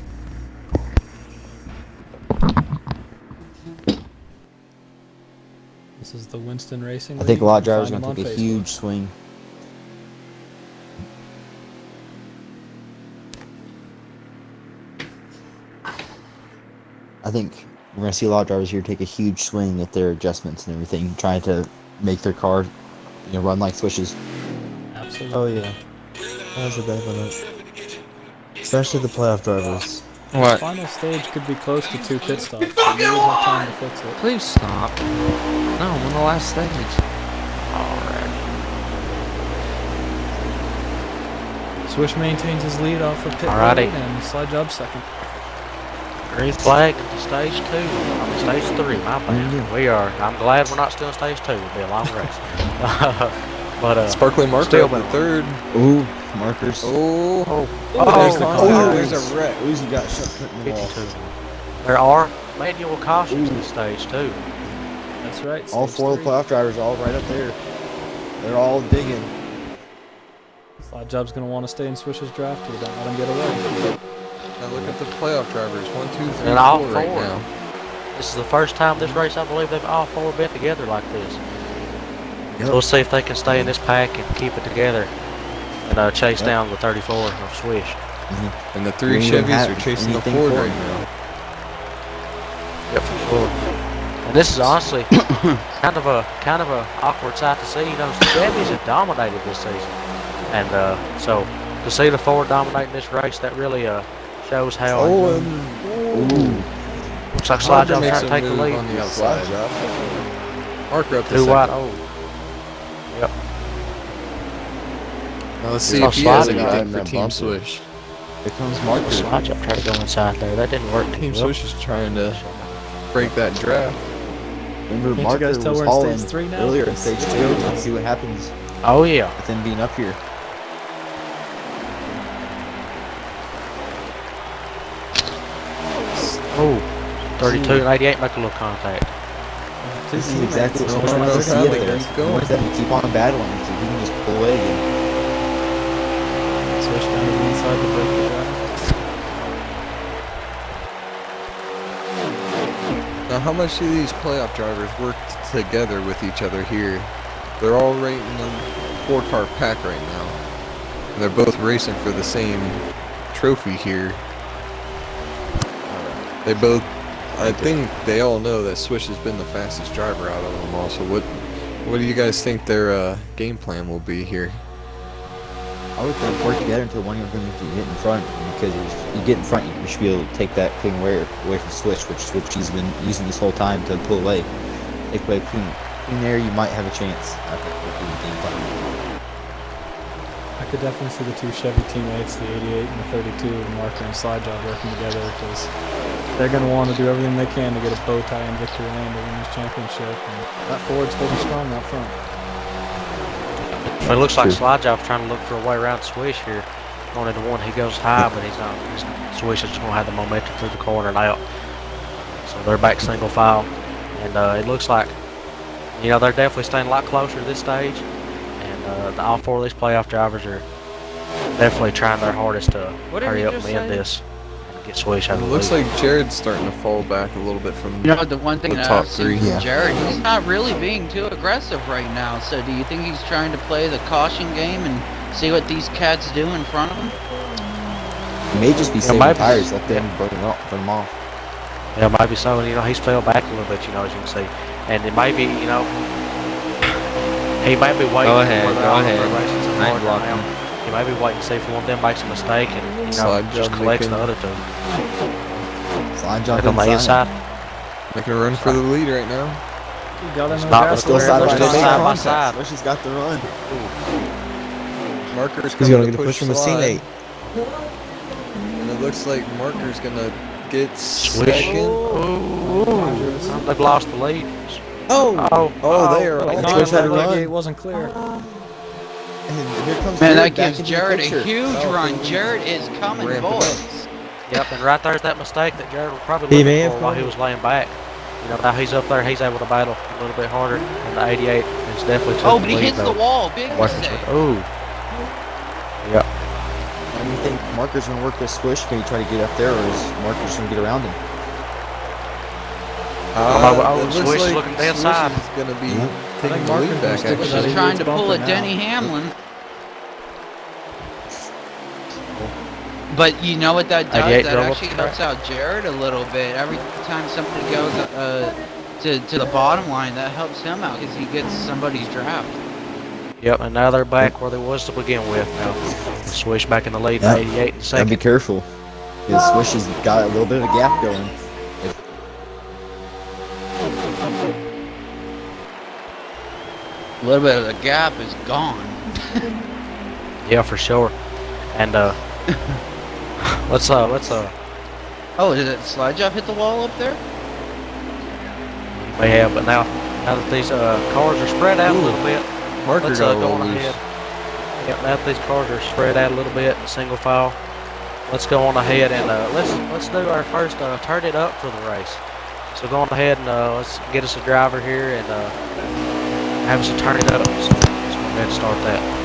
This is the Winston Racing. I think a lot of drivers are Find going to them take on a Facebook. huge swing. I think we're going to see a lot of drivers here take a huge swing at their adjustments and everything, trying to make their car, run like Swish's. Absolutely. Oh yeah, that's a definite. Especially the playoff drivers. The What? final stage could be close to 2 pit stops, so you will have time to fix it. Please stop. No, I'm on the last stage. Swish maintains his lead off of pit road Alrighty. and slide job second. Green flag to stage 2. I mean, stage 3, my bad. We are. I'm glad we're not still in stage 2. It'll be a long race. But Sparkly marker still up in been- third. Ooh, markers. Oh, there's the the contact. There's a wreck. Uzi got shut in the wall. 52. There are manual cautions in stage 2. That's right. All stage 4 of the 3. playoff drivers all right up there. They're all digging. Slide job's going to want to stay in Swish's draft here. Don't let him get away. Now look at the playoff drivers. 1, 2, 3, And all 4 right four. now. This is the first time this race, I believe, they've all 4 been together like this. Yep. So we'll see if they can stay in this pack and keep it together and chase Yep. down the 34 of Swish. And the 3 We don't Chevys have are chasing the anything Ford for right them. now. Yep, for sure. And this is honestly kind of a awkward sight to see. You know, the Chevys have dominated this season, and so to see the Ford dominating this race, that really shows how. Oh, and Ooh. Looks like Slide Job's makes trying to a take the move lead. on the outside. Marker up to 2 second. wide. Oh, yep. Now let's see Oh, if he has Slide anything riding for that Team bumper. Swish. Here comes Marker. Slide Job tried to go inside there. That didn't work. Team too well. Swish is trying to break that draft. Remember, Can't you Marker guys tell was we're in hauling stage 3 now? earlier in stage 2. Let's see what happens Oh yeah. with him being up here. Oh, 32 and 88 make a little contact. This is exactly what Going we're around to see the it alley, there. he's going. Wants them to keep on battling so he can just pull away again. Swish down to the inside to break the draft. Now, how much do these playoff drivers work together with each other here? They're all right in the 4-car pack right now. And they're both racing for the same trophy here. They both, I think they all know that Swish has been the fastest driver out of them all. So what do you guys think their game plan will be here? I would think work together until one of them can get in front, because if you get in front, you should be able to take that clean away from Switch, which he's been using this whole time to pull away. Take away clean air, you might have a chance. I think with the game plan. I could definitely see the 2 Chevy teammates, the 88 and the 32, Marker and Slide Job working together, because they're going to want to do everything they can to get a bow tie in victory lane to win this championship. And that Ford's holding strong out front. But it looks like True. Slide Job's trying to look for a way around Swish here. Going into one, he goes high, but he's not. Swish is just going to have the momentum through the corner and out. So they're back single file. And it looks like, you know, they're definitely staying a lot closer to this stage. And all 4 of these playoff drivers are definitely trying their hardest to What did hurry you up and just end say? this. And get Swish out It of the looks lead. like Jared's starting to fall back a little bit from You know, the one thing the that top I've seen 3. from Yeah. Jared, he's not really being too aggressive right now. So do you think he's trying to play the caution game and see what these cats do in front of him? He may just be saving maybe. tires, let them burn them off. Yeah, maybe so. And, you know, he's fell back a little bit, you know, as you can see. And it may be, you know, he may be waiting Go ahead, for go ahead. some I ain't harder blocking. now. He may be waiting to see if one of them makes a mistake and, you know, Slide just job collects the making- other 2. Slide jump Like on the inside. making a run for the lead right now. You got in Not gas Still They're side by still side. side by side. Switch has got the run. Marker's He's gonna coming get to a push from his Slide. teammate. And it looks like Marker's gonna get Swish. second. They've lost the lead. Oh, they are Like, all Connor Swish had to looked like run. it wasn't clear. And here comes Man, Jared that back gives into the Jared a picture. huge Oh, run. cool. Jared is coming, Ramping up. boys. Yep, and right there's that mistake that Jared was probably He may looking have for while he caught was laying back. You know, now he's up there, he's able to battle a little bit harder, and the 88 is definitely took Oh, the but he lead, hits the though. wall. Big mistake. Ooh. Yep. And you think Marker's going to work this swish? Can he try to get up there, or is Marker just going to get around him? It looks Swish like looking dead Swish side. is going to be Yeah. taking think the lead Markins back, was sticking Swish that actually. is trying to huge pull a bumper Denny now. Hamlin. But you know what that does? 88 That drove up actually the helps out Jared a little bit. Every time somebody goes to the bottom line, that helps him out because he gets somebody's draft. Yep, and now they're back where they was to begin with now. Swish back in the lead, Yeah. 88 and Gotta second. be careful. Because Swish has got a little bit of a gap going. A little bit of the gap is gone. Yeah, for sure. And let's Oh, did that slide job hit the wall up there? may have, but now that these cars are spread out a little bit, Marker let's got a go little on loose. ahead. Yep, now that these cars are spread out a little bit, single file, let's go on ahead and let's do our first turn it up for the race. So go on ahead and let's get us a driver here and have us a turn it up. So let's go ahead and start that.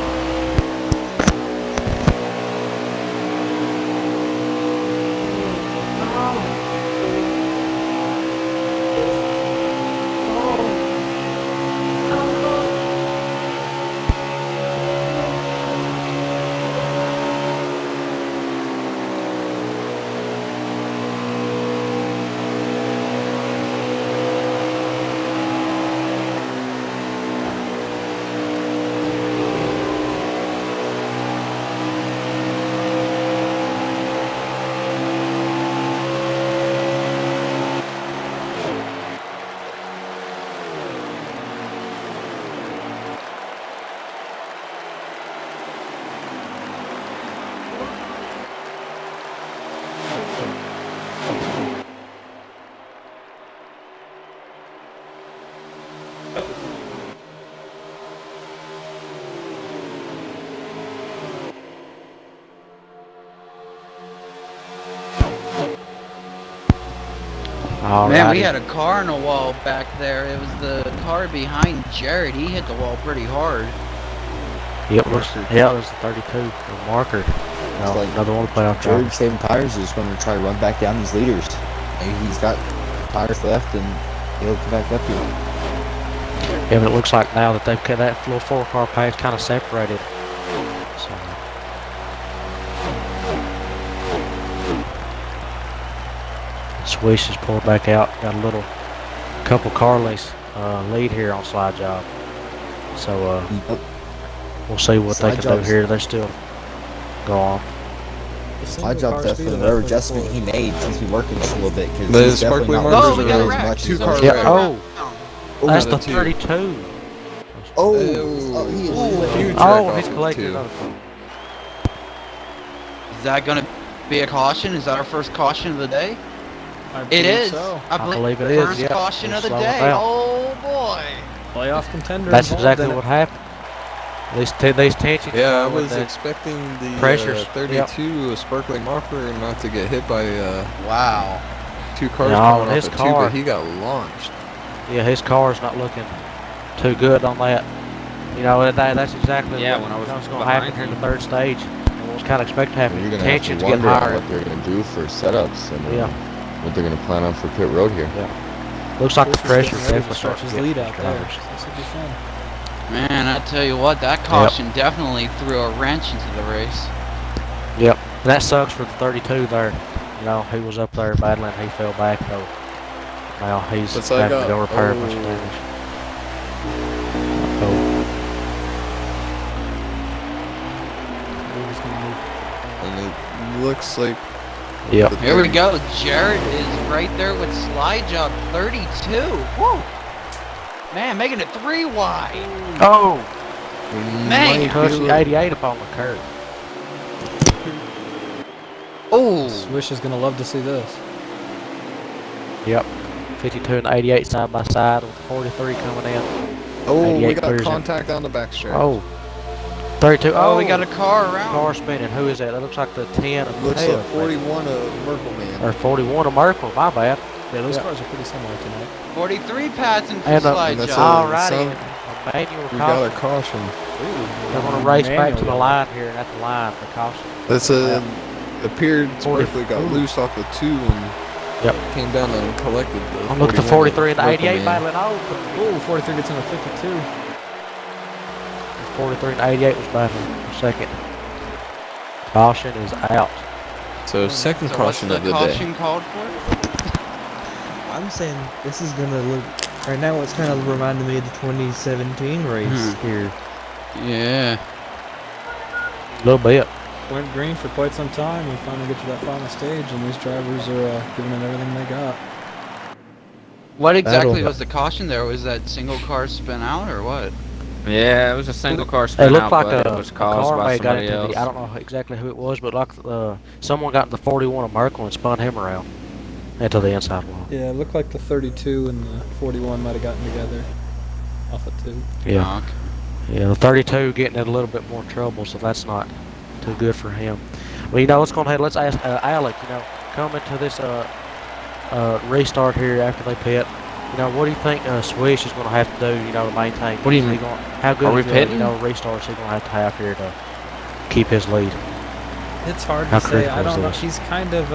Man, we Alrighty. had a car in a wall back there. It was the car behind Jared. He hit the wall pretty hard. Yep, it was the 32, the marker. No, like another one to play off Jared driver. saving tires is going to try to run back down these leaders. Maybe he's got tires left and he'll come back up here. Yeah, but it looks like now that they've got that little 4-car pace kind of separated. So, Swish has pulled back out. Got a little couple car lengths lead here on slide job. So we'll see what Slide they can job's- do here. They're still going. Slide job definitely another adjustment he made since we working just a little bit. Cause The he's definitely sparkly not markers Oh, working we got a as wreck. much Two as car he Yeah, wreck. was. That's got the a two. 32. Oh, Oh, he is. huge Oh, wreck he's off of collected two. another car. Is that going to be a caution? Is that our first caution of the day? I It believe is. So. I believe it the is, First yeah. caution We're of the slowing day. down. Oh boy. Playoff contender. That's involved exactly in it. what happened. These tensions. Yeah, I with was that- expecting the pressures. 32 sparkling marker not to get hit by Wow. two cars No, coming off his at two, car- but he got launched. Yeah, his car's not looking too good on that. You know, that's exactly Yeah, what when I was going to behind happen here in the third stage. And what was kind of expected to happen. You're gonna have to Tensions get wonder on higher. what they're gonna do for setups and Yeah. what they're gonna plan on for pit road here. Looks like the Swish is pressure getting ready definitely to stretch starts his to get lead these out there. drivers. This will be fun. Man, I tell you what, that caution definitely threw a wrench into the race. Yep. And that sucks for the 32 there. You know, he was up there battling. He fell back though. Now he's Looks like having to go repair a bunch of oh. damage. Oh, He's gonna move. And it looks like yep. the Here we go. Jared is right there with slide job 32. Woo! Man, making it 3 wide. Oh, Man. he touched the 88 up on the curve. Oh. Swish is gonna love to see this. Yep. 52 and the 88 side by side with the 43 coming in. Oh, we 88 got clears in. contact on the backstretch. Oh. 32. Oh, we got a car around. Car spinning. Who is that? That looks like the 10 of Looks Tail. like 41 of Merkle Man. Or 41 of Merkle. My bad. Yeah, those cars are pretty similar tonight. 43 passing for And, slide that's job. Alrighty. son- Manual We got a caution. caution. They're going to race back to the manual. line here, and at the line for caution. That's appeared Sparkly got Ooh. loose off of 2 and Yep. came down and collected the I'm looking at the 43 and the 88 Merkle Man. battling. Oh, Ooh, 43 gets in a 52. 43 and 88 was battling for second. Caution is out. So second So caution what's of the the caution day. called for? I'm saying this is gonna look. Right now, it's kind of reminding me of the 2017 race here. Yeah. A little bit. Went green for quite some time. We finally get to that final stage, and these drivers are giving it everything they got. What exactly That'll- was the caution there? Was that single car spin out or what? Yeah, it was a single car It spin looked out, like but a it was caused car by may have got somebody into else. the. I don't know exactly who it was, but like someone got in the 41 of Merkle and spun him around into the inside wall. Yeah, it looked like the 32 and the 41 might have gotten together off of 2. Yeah. Oh, okay. Yeah, the 32 getting in a little bit more trouble, so that's not too good for him. Well, you know, let's go ahead. Let's ask Alec. You know, coming to this restart here after they pit. You know, what do you think Swish is going to have to do? You know, to maintain. What do you is he mean? Gonna, how good Are we of a, pitting? you know restarts he going to have here to keep his lead? It's hard How to say. critical I is don't know. this? He's kind of,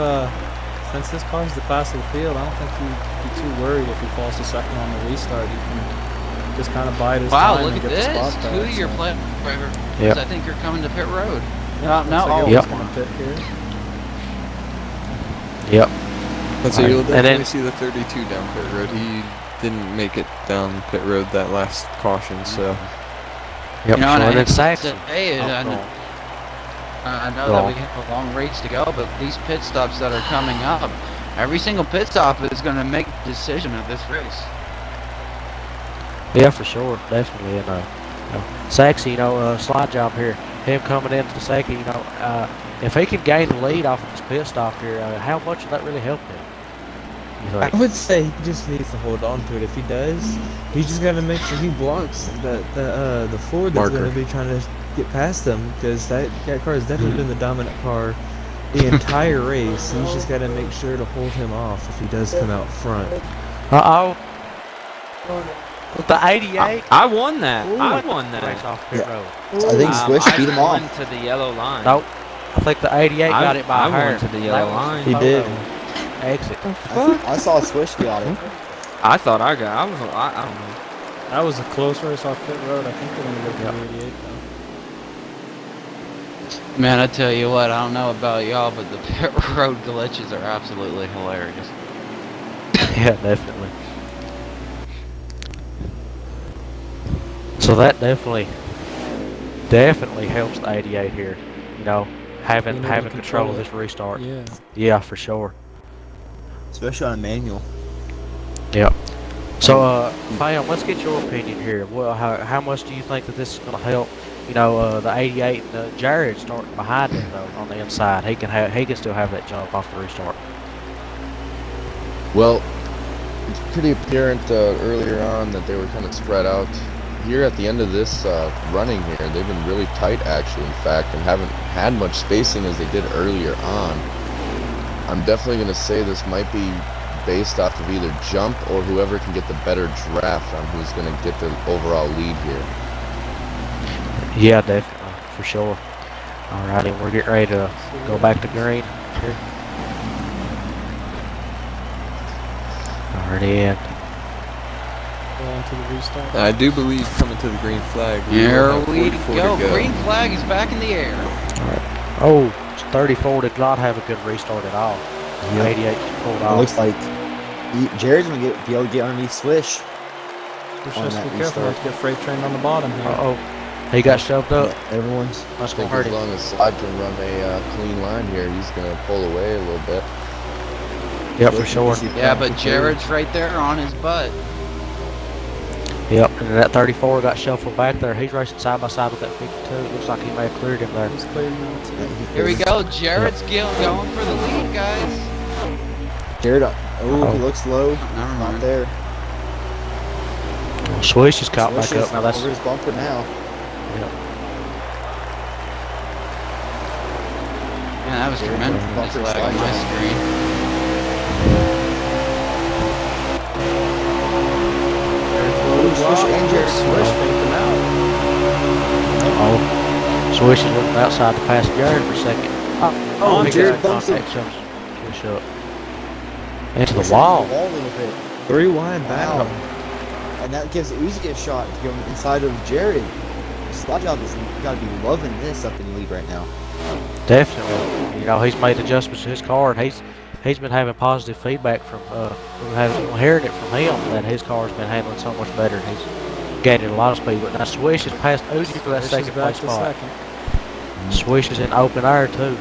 since this car's the class of the field, I don't think he'd be too worried if he falls to second on the restart. He can just kind of bide his Wow, time look and at get the this. spot back. 2-year so. play driver. Yep. I think you're coming to pit road. Yeah, No, looks like Yep. he's gonna pit here. Yep. So you'll And definitely then- see the 32 down pit road. He didn't make it down pit road that last caution, so Yep. You know, so and I and then hate to Saxon. say it, Oh, I go know- on. I know Go that on. we have a long race to go, but these pit stops that are coming up, every single pit stop is going to make the decision of this race. Yeah, for sure, definitely. And Saxy, you know, slide job here. Him coming into the second, you know, if he can gain the lead off of this pit stop here, how much would that really help him? You I think? would say he just needs to hold on to it. If he does, he's just gotta make sure he blocks the Ford that's Marker. gonna be trying to get past him, because that car has definitely been the dominant car the entire race. He's just gotta make sure to hold him off if he does come out front. Uh-oh. With the 88. I won that. Ooh. I won that. Race off pit Yeah. road. So I think Swish I beat him won off. to the yellow line. Nope. I think the 88 got it by I her. won to the That yellow was line. the He did. photo. Exit. I saw Swish get it. I thought I got. I don't know. That was a close race off pit road. I think they're gonna go for Yep. the 88 though. Man, I tell you what, I don't know about y'all, but the pit road glitches are absolutely hilarious. Yeah, definitely. So that definitely helps the 88 here. You know, having Being able to control of control this restart. Yeah. Yeah, for sure. Especially on a manual. Yep. So, Fam, let's get your opinion here. Well, how much do you think that this is going to help? You know, the 88 and Jared starting behind him though on the inside. He can still have that jump off the restart. Well, it's pretty apparent earlier on that they were kind of spread out. Here at the end of this running here, they've been really tight actually, in fact, and haven't had much spacing as they did earlier on. I'm definitely going to say this might be based off of either jump or whoever can get the better draft on who's going to get the overall lead here. Yeah, definitely, for sure. Alrighty, we're getting ready to go back to green here. Already in. Go on to the restart. I do believe coming to the green flag. Here will have we 44 go. to Green flag is back in the air. Oh, 34 did not have a good restart at all. Yep. 88 just pulled It off. looks like Jared's gonna be able to get underneath Swish. Just on be that careful. restart. Let's get freight trained on the bottom here. Uh-oh. He got shoved up. Yeah, everyone's. That's I going think to hurt as him. long as Slide can run a clean line here, he's going to pull away a little bit. Yep, for sure. Yeah, but Jared's right there on his butt. Yep, and that 34 got shuffled back there. He's racing side by side with that 52. It looks like he may have cleared him there. He's cleared now too. Here we go. Jared's going for the lead, guys. Jared, Oh, he looks low. Never Not mind. there. Well, Swish is caught Swish back is up. Now that's over his bumper now. Yeah, that was Jared tremendous bumper lag on slide my down. screen. Swish and Jared Swish faked him out. oh, Swish is looking outside to pass Jared for a second. Oh, he Jared got bumps him. contact. Jumps Swish up into Swish the wall. into the wall a little bit. 3 wide back. Wow. And that gives Uzi a shot to go inside of Jared. Slide job has got to be loving this up in the lead right now. Definitely. You know, he's made adjustments to his car, and he's been having positive feedback from hearing it from him that his car's been handling so much better, and he's gaining a lot of speed. But now Swish has passed Uzi for that Swish is second back place to spot. second. Swish is in open air too.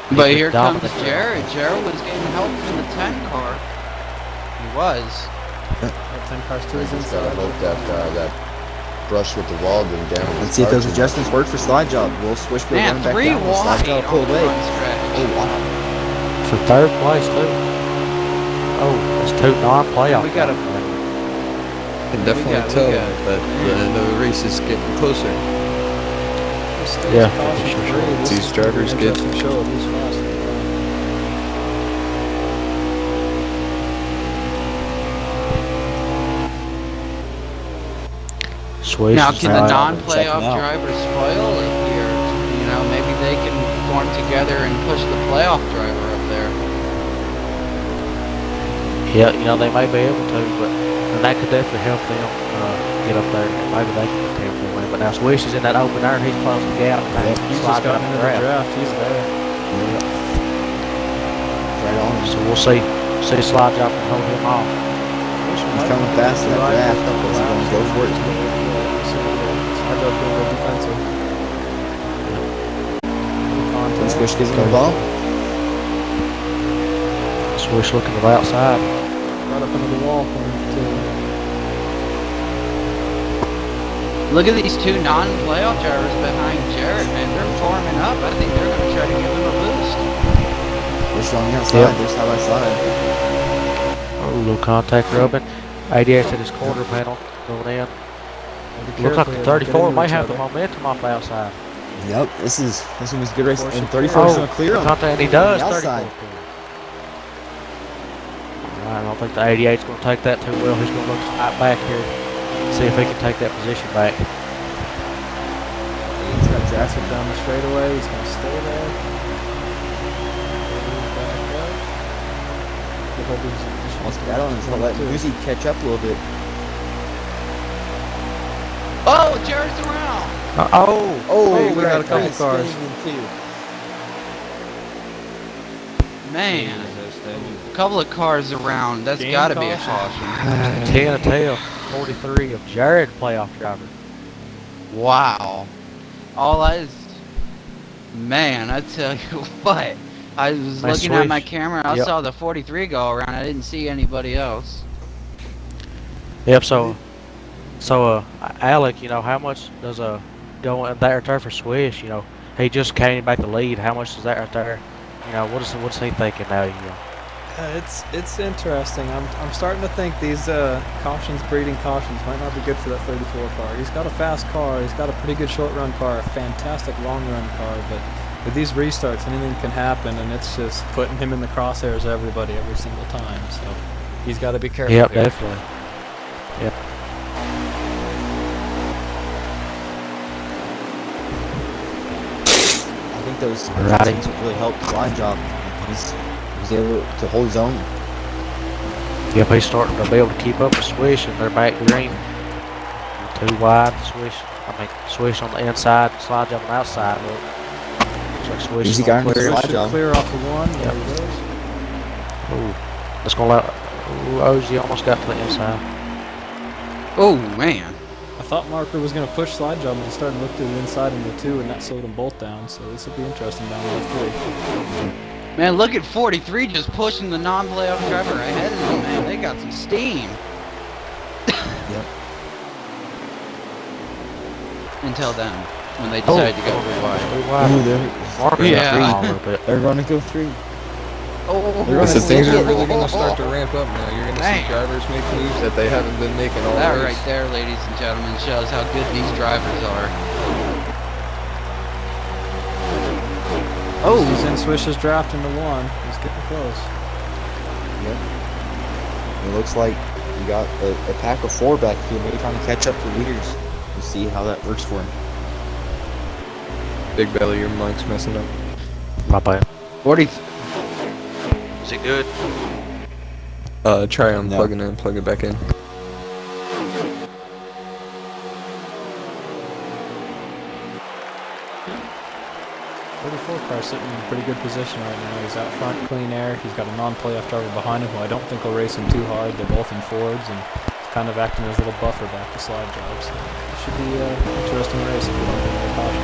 He's But been here comes dominant. Jared. Jared was getting help from the 10 car. He was. That 10 cars to I his just gotta inside. hope that that brush with the wall didn't damage. Let's see if those adjustments work for slide job. Will Swish go Man, running back 3 down? Will slide wide job on pull the away? front stretch. Oh wow! For third place too. Oh, that's 2 non-playoff. We gotta- guys. You can definitely got- we tell got- that the race is getting closer. Yeah, Caution sure, free. This These is gonna be drivers an get- interesting show of who's fast. Swish Now, is can the now- non-playoff out. drivers spoil it here? You know, maybe they can form together and push the playoff driver up there. Yeah, you know, they may be able to, but and that could definitely help them get up there. Maybe they can potentially win. But now Swish is in that open air. He's closing the gap. And Yep. He's slide just gotten down into the the draft. draft. He's there. Right on. So we'll see slide drop and hold him off. He's coming fast to that draft. Is he going to go for it? I go for the defensive. When Swish gives him a bump. Swish looking to the outside. Right up into the wall for him too. Look at these 2 non-playoff drivers behind Jared, man. They're forming up. I think they're going to try to give him a boost. Swish on the outside. Yep. They're side by side. Oh, a little contact rubbing. 88 at his quarter panel going in. Looks like the 34 may have the momentum off the outside. Yep. This is gonna be a good race. And 34 Oh, is going to clear him. contact, and he does. On the 34. outside. Alright, I don't think the 88 is going to take that too well. He's going to look right back here. See if he can take that position back. He's got drafted down the straightaway. He's going to stay there. Back up. The whole position. Wants to battle and he's going to let Uzi catch up a little bit. Oh, Jared's around. Oh, we got a couple he's cars. spinning in two. Man, a couple of cars around. That's Game got to be a caution. caution. 10 to tail. 43 of Jared, playoff driver. Wow. All I is, man, I tell you what. I was Nice looking at my switch. camera. I Yep. saw the 43 go around. I didn't see anybody else. Yep, so Alec, you know, how much does go in that right there for Swish? You know, he just came back to lead. How much is that right there? You know, what's he thinking now? You know? It's interesting. I'm starting to think these cautions, breeding cautions, might not be good for that 34 car. He's got a fast car. He's got a pretty good short run car, a fantastic long run car. But with these restarts, anything can happen, and it's just putting him in the crosshairs of everybody every single time. So he's got to be careful. Yep, here. definitely. Yep. I think those Alrighty. things really helped slide job. He's able to hold his own. Yep, he's starting to be able to keep up with Swish, and they're back green. Too wide, Swish on the inside, slide job on the outside. Looks like Swish is Easy gonna guy. clear. Slide Should job. clear off the one. Yep. There he goes. Ooh, that's gonna let. Ooh, Ozzy almost got to the inside. Oh, man. I thought Marker was going to push slide job, but he started looking to the inside in the 2, and that slowed them both down. So this will be interesting down the 3. Man, look at 43 just pushing the non-playoff driver ahead of them, man. They got some steam. Yep. Until then, when they decide to go 3 wide. Too wide. Ooh, Marker Yeah. got green a little bit. they're going to go 3. They're So gonna things see are it. really going to start to ramp up now. You're going to see Damn. drivers make moves that they haven't been making all That race. right there, ladies and gentlemen, shows how good these drivers are. Oh, he's in Swish's draft into one. He's getting close. Yep. It looks like you got a pack of 4 back here, maybe trying to catch up to leaders. We'll see how that works for him. Big belly, your mic's messing up. My bad. 40. Is it good? Try unplugging it and plug it back in. 34 car sitting in a pretty good position right now. He's out front, clean air. He's got a non-playoff driver behind him who I don't think will race him too hard. They're both in Fords and kind of acting as a little buffer back to slide jobs. It should be an interesting race if we don't get any caution.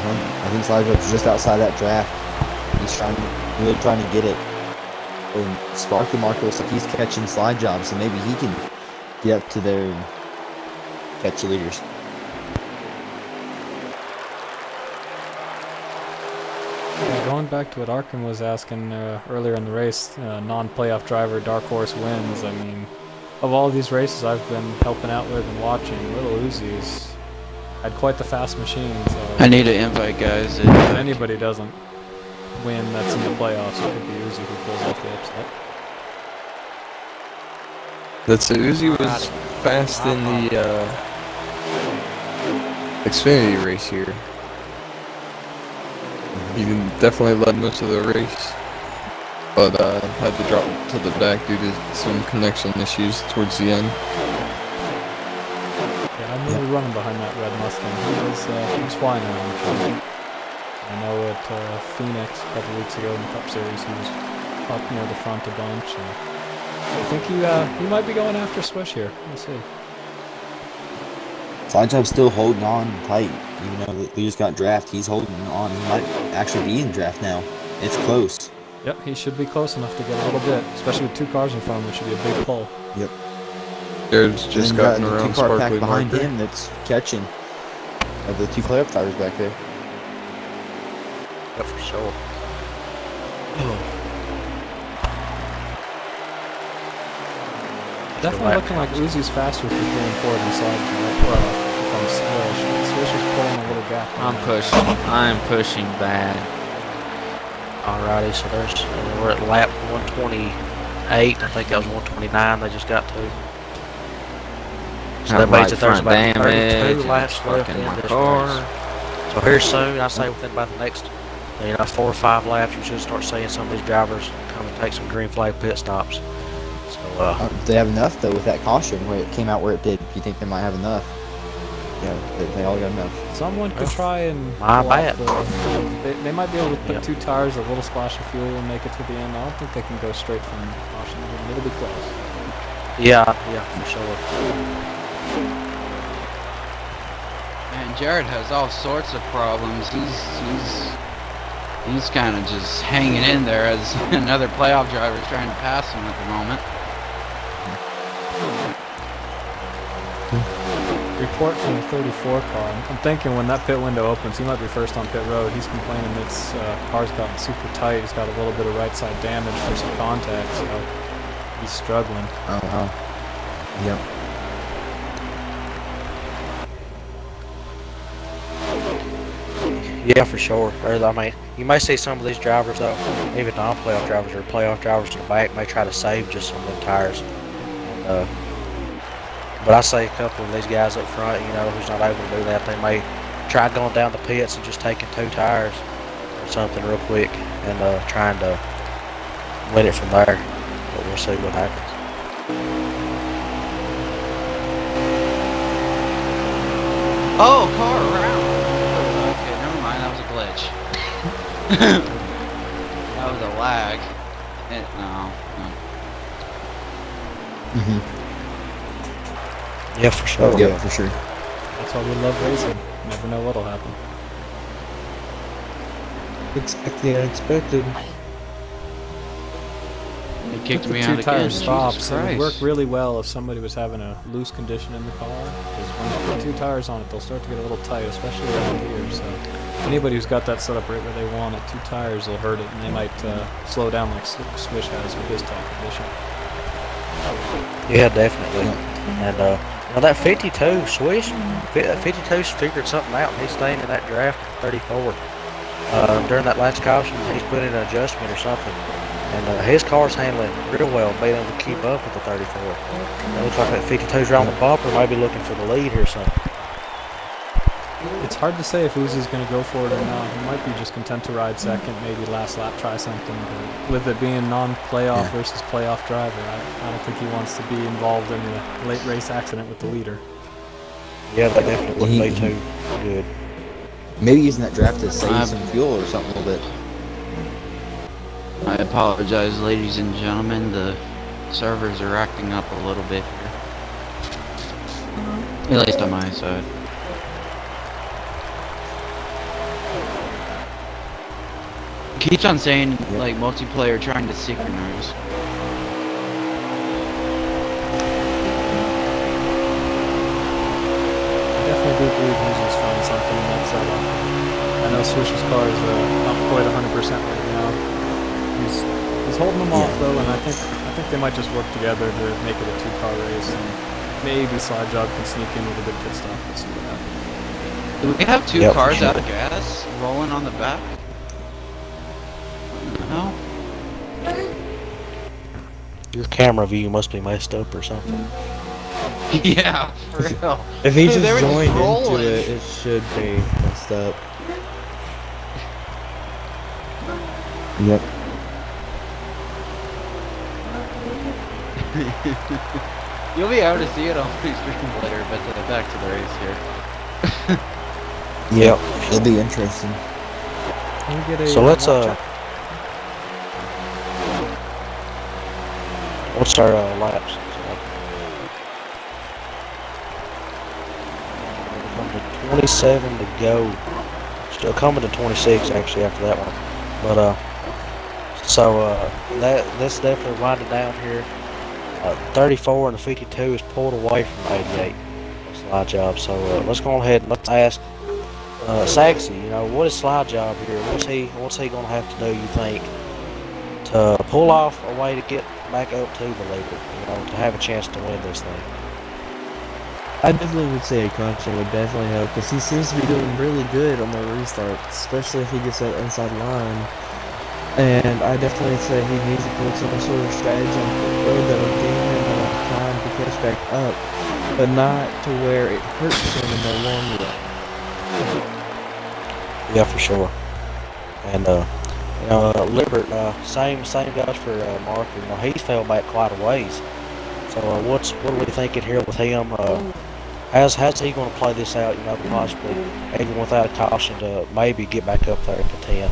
I think Slidejob's just outside that draft. He's really trying to get it. And Sparky Mark looks like he's catching Slidejobs, so maybe he can get up to there and catch the leaders. Going back to what Arkin was asking earlier in the race, non-playoff driver, dark horse wins. I mean, of all these races I've been helping out with and watching, Little Uzi's had quite the fast machine. So I need to invite guys. if anybody doesn't win that's in the playoffs, it could be Uzi who pulls off the upset. That's Uzi was fast in the Xfinity race here. He definitely led most of the race, but had to drop to the back due to some connection issues towards the end. Yeah, I'm really running behind that red Mustang. He was flying around the track. I know at Phoenix a couple weeks ago in the Cup Series, he was up near the front a bunch. And I think he might be going after Swish here. We'll see. Slidejob's still holding on tight, even though the leaders got draft. He's holding on. He might actually be in draft now. It's close. Yep, he should be close enough to get a little bit, especially with 2 cars in front of him. It should be a big pull. Yep. Jared's just And gotten the around 2-car pack Sparkly behind Marker. him that's catching. Of the 2 playoff drivers back there. Yeah, for sure. Definitely looking like Uzi's faster with the 3 and 4 than Slide. Well, from Swish. Swish is pulling a little gap. I'm pushing. I'm pushing bad. Alrighty, so we're at lap 128. I think that was 129 they just got to. So that Right means that there's front about damage, 32 laps left fucking in my this car. race. So here soon, I say within about the next 4 or 5 laps, you should start seeing some of these drivers come and take some green flag pit stops. So They have enough though with that caution where it came out where it did. You think they might have enough? Yeah, they all got enough. Someone could try and My pull off bad. they might be able to put Yep. 2 tires, a little splash of fuel, and make it to the end. I don't think they can go straight from caution. It'll be close. yeah, for sure. Man, Jared has all sorts of problems. He's kind of just hanging in there as another playoff driver is trying to pass him at the moment. Report from the 34 car. I'm thinking when that pit window opens, he might be first on pit road. He's complaining that car's gotten super tight. He's got a little bit of right side damage for some contact, so he's struggling. Oh wow. Yep. Yeah, for sure. I mean, you may see some of these drivers, though, even non-playoff drivers or playoff drivers in the back, may try to save just some of them tires. And, but I say a couple of these guys up front, who's not able to do that, they may try going down the pits and just taking 2 tires or something real quick and trying to win it from there. But we'll see what happens. Oh, car around. Okay, never mind. That was a glitch. That was a lag. No. Yeah, for sure. Oh, yeah, for sure. That's why we love racing. You never know what'll happen. Expect the unexpected. He kicked me The out 2 again. tire Jesus stops. It would Christ. work really well if somebody was having a loose condition in the car. Because when you put 2 tires on it, they'll start to get a little tight, especially around here. So anybody who's got that set up right where they want it, 2 tires will hurt it, and they might slow down like Swish has with his tire condition. Yeah, definitely. And now that 52 Swish, 52's figured something out, and he's staying in that draft at 34. During that last caution, he's put in an adjustment or something, and his car's handling real well, being able to keep up with the 34. It looks like that 52's around the bumper, maybe looking for the lead here or something. It's hard to say if Uzi's going to go for it or not. He might be just content to ride second, maybe last lap try something. But with it being non-playoff versus playoff driver, I don't think he wants to be involved in a late race accident with the leader. Yeah, that definitely wouldn't be too good. Maybe using that draft to save some fuel or something a little bit. I apologize, ladies and gentlemen. The servers are acting up a little bit here. At least on my side. Keeps on saying, like, multiplayer trying to synchronize. I definitely do believe Uzi's found something in that setup. I know Swish's car is not quite 100% right now. He's holding them off though, and I think they might just work together to make it a 2-car race, and maybe Slide Job can sneak in with a good pit stop. We'll see what happens. Do we have 2 cars out of gas rolling on the back? No. Your camera view must be messed up or something. Yeah, for real. If he just They were joined into rolling. it, it should be messed up. Yep. You'll be able to see it on the stream later, but back to the race here. Yep. It'll be interesting. Can we get a, So let's what's our laps? So, 27 to go. Still coming to 26 actually after that one. But that's definitely winding down here. 34 and the 52 is pulled away from 88. Slide Job. So let's go ahead and let's ask Saxy. You know, what is Slide Job here? What's he gonna have to do? You think to pull off a way to get back up to the leader? You know, to have a chance to win this thing. I definitely would say a caution would definitely help, because he seems to be doing really good on the restart, especially if he gets that inside line. And I definitely say he needs to put some sort of strategy on the road that will give him enough time to catch back up, but not to where it hurts him in the long run. Yeah, for sure. And you know, Libert, same goes for Mark. You know, he's fell back quite a ways. So what are we thinking here with him? How's he going to play this out? You know, possibly even without a caution to maybe get back up there to 10.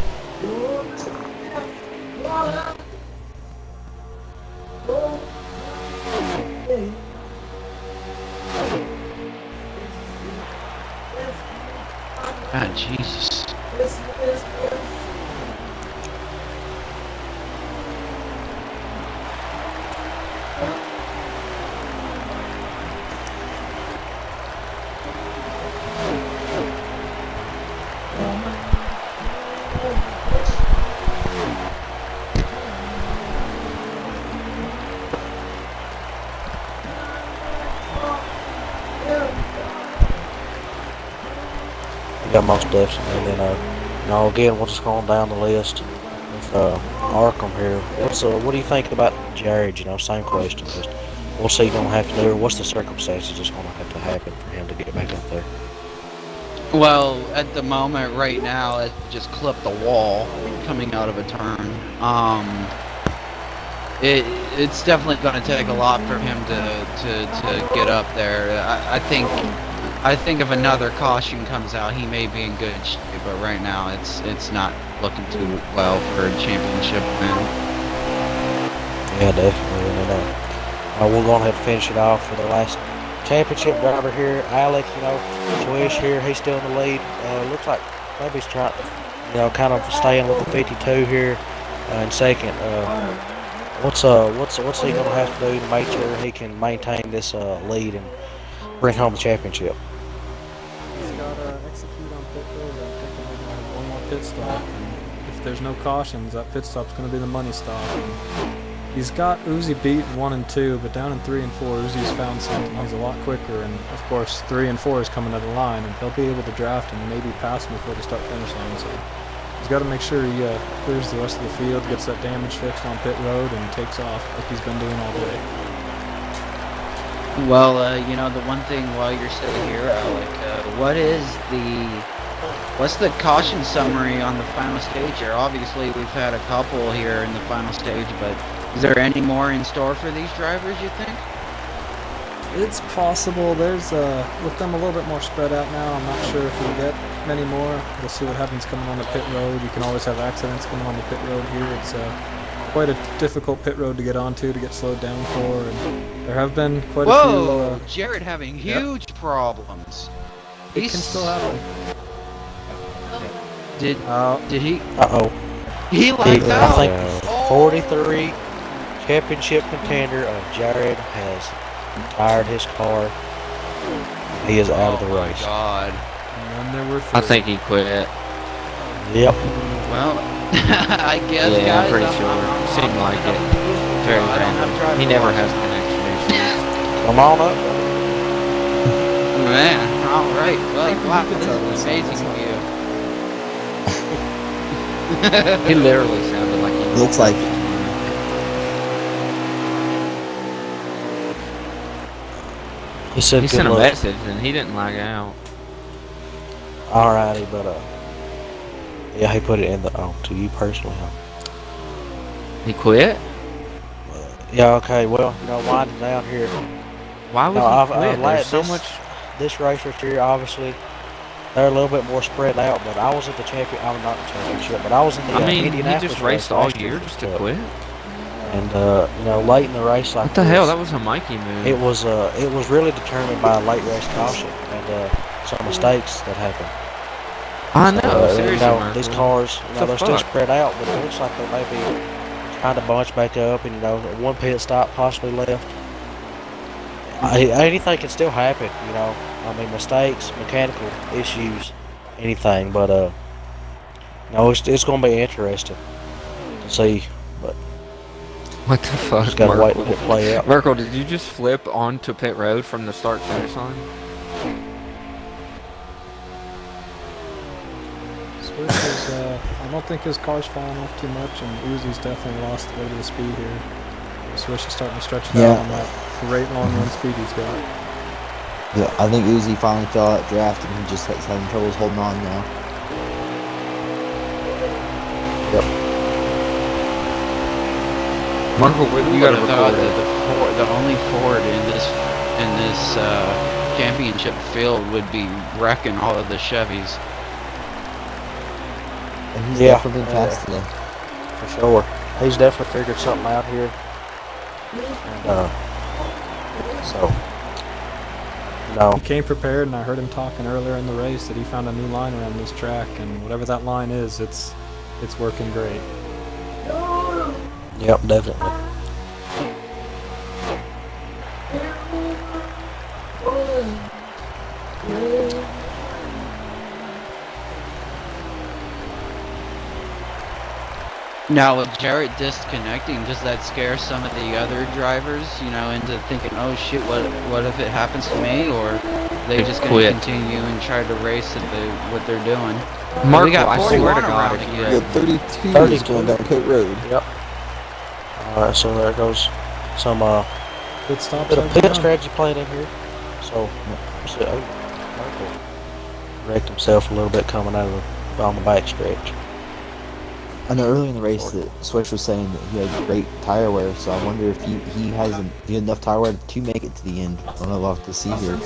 God, Jesus. Yeah, most definitely. And then, you know, again, we'll just go on down the list with Arkham here. What do you think about Jared? You know, same question. Just what's he gonna have to do, or what's the circumstances just gonna have to happen for him to get back up there? Well, at the moment, right now, it just clipped the wall coming out of a turn. It's definitely going to take a lot for him to get up there. I think if another caution comes out, he may be in good shape. But right now, it's not looking too well for a championship win. Yeah, definitely. And we're gonna have to finish it off for the last championship driver here, Alec. You know, Swish here. He's still in the lead. Looks like maybe he's trying, you know, kind of staying with the 52 here in second. What's he gonna have to do to make sure he can maintain this lead and bring home the championship? He's got to execute on pit road. I think they're going to pit stop. And if there's no cautions, that pit stop's going to be the money stop. And he's got Uzi beat in 1 and 2, but down in 3 and 4, Uzi's found something. He's a lot quicker, and of course 3 and 4 is coming to the line, and he'll be able to draft and maybe pass him before the start-finish line. So he's got to make sure he clears the rest of the field, gets that damage fixed on pit road, and takes off like he's been doing all day. Well, you know, the one thing while you're still here, Alec, what's the caution summary on the final stage here? Obviously, we've had a couple here in the final stage, but is there any more in store for these drivers, you think? It's possible. There's, with them a little bit more spread out now, I'm not sure if we'll get many more. We'll see what happens coming on the pit road. You can always have accidents coming on the pit road here. It's quite a difficult pit road to get onto, to get slowed down for, and there have been quite a few... Whoa! Jared having huge problems. It can still happen. Did he? Uh-oh. He lagged out. I think 43 championship contender of Jared has retired his car. He is out of the race. Oh my God. And then there were 3. I think he quit. Yep. Well, I guess, Yeah, guys, I'm pretty sure. Seemed like it. Very random. He never has connection issues. Come on up. Man, all right. Well, wow, this is an amazing view. He literally sounded like he Looks like He said he good sent a luck. message and he didn't lag out. Alrighty, but yeah, he put it in the to you personally, huh? He quit? Yeah, okay, well, you know, winding down here. Why would No, he I've quit? like There's so this- much. This racers here, obviously, they're a little bit more spread out, but I was at the I'm not the championship, but I was in the I mean, he Indianapolis just raced race all last year just to but- quit? And you know, late in the race like What the this, hell? That was a Mikey move. it was really determined by a late race caution and some mistakes that happened. I know, You seriously, know, Merkel. these cars, you know, The they're still fuck? spread out, but it looks like they may be trying to bunch back up, and you know, one pit stop possibly left. Anything can still happen, you know. I mean, mistakes, mechanical issues, anything. But no, it's going to be interesting to see. But What the fuck, just got to wait and Merkel? let it play out. Merkel, did you just flip onto pit road from the start finish line? Swift is, I don't think his car's falling off too much, and Uzi's definitely lost a little bit of speed here. Swish is starting to stretch it out on that great long run speed he's got. Yeah, I think Uzi finally fell out draft and he just has having troubles holding on now. Yep. Merkel, you got to Would've thought record that it. the only Ford in this championship field would be wrecking all of the Chevys. And he's Yeah, definitely been fast today. For sure. He's definitely figured something out here. And, so, no. He came prepared, and I heard him talking earlier in the race that he found a new line around this track, and whatever that line is, it's working great. Yep, definitely. Now, with Jarrett disconnecting, does that scare some of the other drivers, you know, into thinking, oh shit, what if it happens to me? Or they just gonna Quit. continue and try to race at what they're doing? Merkel, we got I 41 swear to God, around if you again. We got 32 32. going down pit road. Yep. Alright, so there goes some Pit stops bit of over pit now. strategy played in here. So, Merkel wrecked himself a little bit coming out of on the back stretch. I know early in the race that Swish was saying that he had great tire wear, so I wonder if he has enough tire wear to make it to the end. I don't know, we'll have to see here.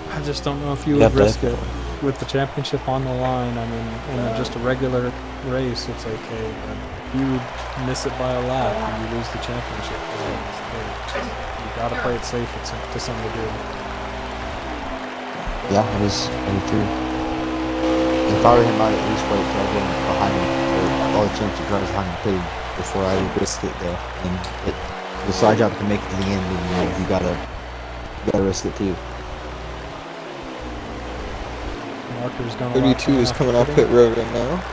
I just don't know if you Yep, would risk it definitely. with the championship on the line. I mean, in just a regular race, it's okay, but if you would miss it by a lap and you lose the championship, you gotta play it safe to some degree. Yeah, that is very true. If I were him, I'd at least wait till I get behind him, or all the championship drivers behind him too, before I would risk it though. And the side job can make it to the end, and you gotta risk it too. Marker's going to lap 32 is after coming off pitting. pit road right now.